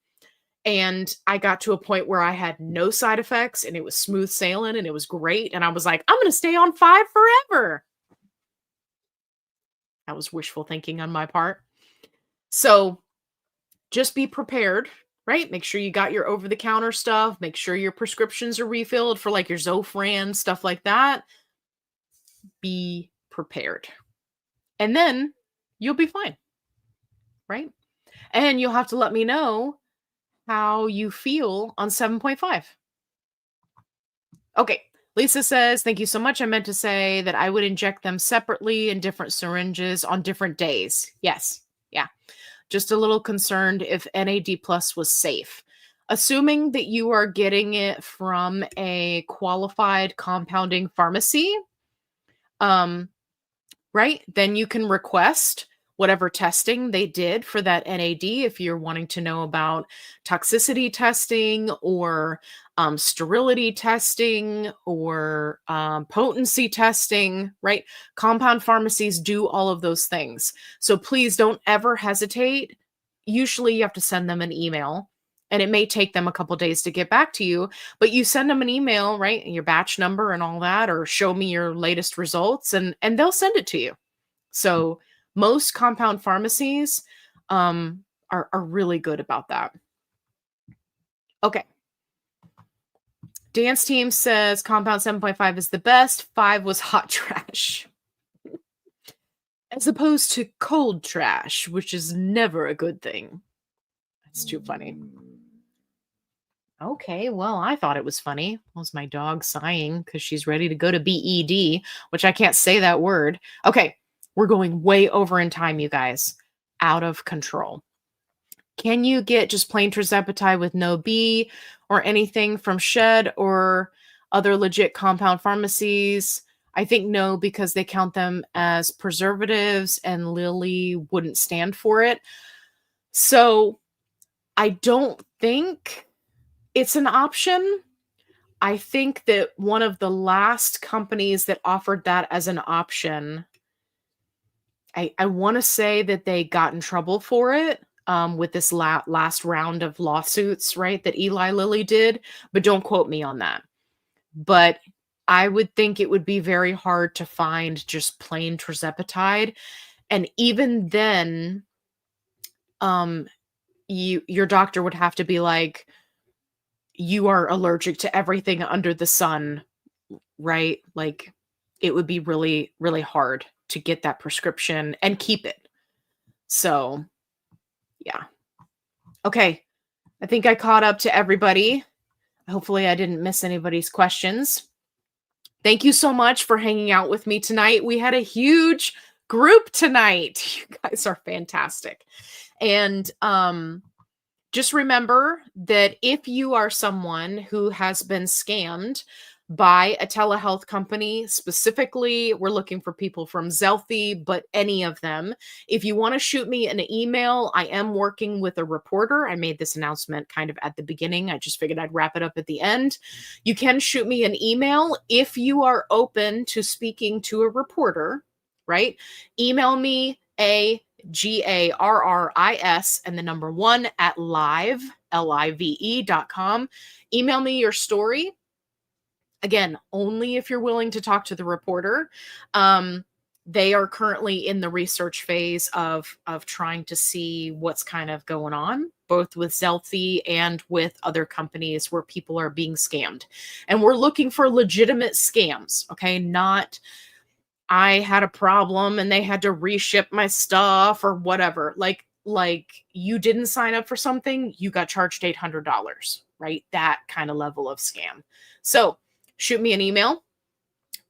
And I got to a point where I had no side effects and it was smooth sailing and it was great. And I was like, I'm going to stay on 5 forever. That was wishful thinking on my part. So just be prepared, right? Make sure you got your over-the-counter stuff. Make sure your prescriptions are refilled for like your Zofran, stuff like that. Be prepared. And then you'll be fine, right? And you'll have to let me know how you feel on 7.5. Okay. Lisa says, thank you so much. I meant to say that I would inject them separately in different syringes on different days. Yes. Yeah. Just a little concerned if NAD plus was safe. Assuming that you are getting it from a qualified compounding pharmacy, right? Then you can request whatever testing they did for that NAD if you're wanting to know about toxicity testing or sterility testing or potency testing, right? Compound pharmacies do all of those things. So please don't ever hesitate. Usually you have to send them an email and it may take them a couple days to get back to you, but you send them an email, right? And your batch number and all that, or show me your latest results and they'll send it to you. So most compound pharmacies are really good about that. Okay. Dance Team says compound 7.5 is the best. 5 was hot trash. As opposed to cold trash, which is never a good thing. That's too funny. Okay, well, I thought it was funny. That was my dog sighing because she's ready to go to BED, which I can't say that word. Okay, we're going way over in time, you guys. Out of control. Can you get just plain Tirzepatide with no B or anything from Shed or other legit compound pharmacies? I think no, because they count them as preservatives and Lilly wouldn't stand for it. So I don't think it's an option. I think that one of the last companies that offered that as an option, I want to say that they got in trouble for it with this last round of lawsuits, right, that Eli Lilly did, but don't quote me on that. But I would think it would be very hard to find just plain Tirzepatide. And even then, your doctor would have to be like, you are allergic to everything under the sun, right? Like it would be really, really hard to get that prescription and keep it. So, yeah. Okay. I think I caught up to everybody. Hopefully I didn't miss anybody's questions. Thank you so much for hanging out with me tonight. We had a huge group tonight. You guys are fantastic. And just remember that if you are someone who has been scammed by a telehealth company, specifically, we're looking for people from Zelfie, but any of them. If you want to shoot me an email, I am working with a reporter. I made this announcement kind of at the beginning. I just figured I'd wrap it up at the end. You can shoot me an email if you are open to speaking to a reporter, right? Email me GARRIS and the number 1 at live.com. Email me your story. Again, only if you're willing to talk to the reporter. They are currently in the research phase of trying to see what's kind of going on, both with Zelfie and with other companies where people are being scammed. And we're looking for legitimate scams, okay? Not I had a problem and they had to reship my stuff or whatever. Like you didn't sign up for something, you got charged $800, right? That kind of level of scam. So, shoot me an email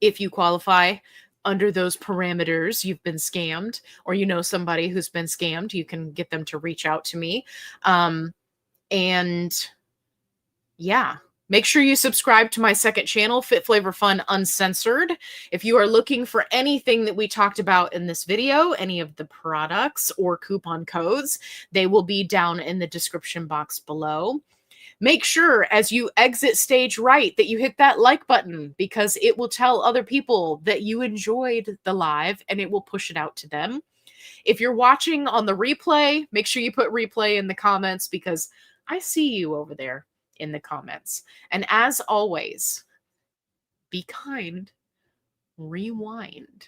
if you qualify under those parameters. You've been scammed, or you know somebody who's been scammed, you can get them to reach out to me. And yeah, make sure you subscribe to my second channel, FitFlavorFun Uncensored. If you are looking for anything that we talked about in this video, any of the products or coupon codes, they will be down in the description box below. Make sure as you exit stage right that you hit that like button, because it will tell other people that you enjoyed the live and it will push it out to them. If you're watching on the replay, make sure you put replay in the comments, because I see you over there in the comments. And as always, be kind, rewind.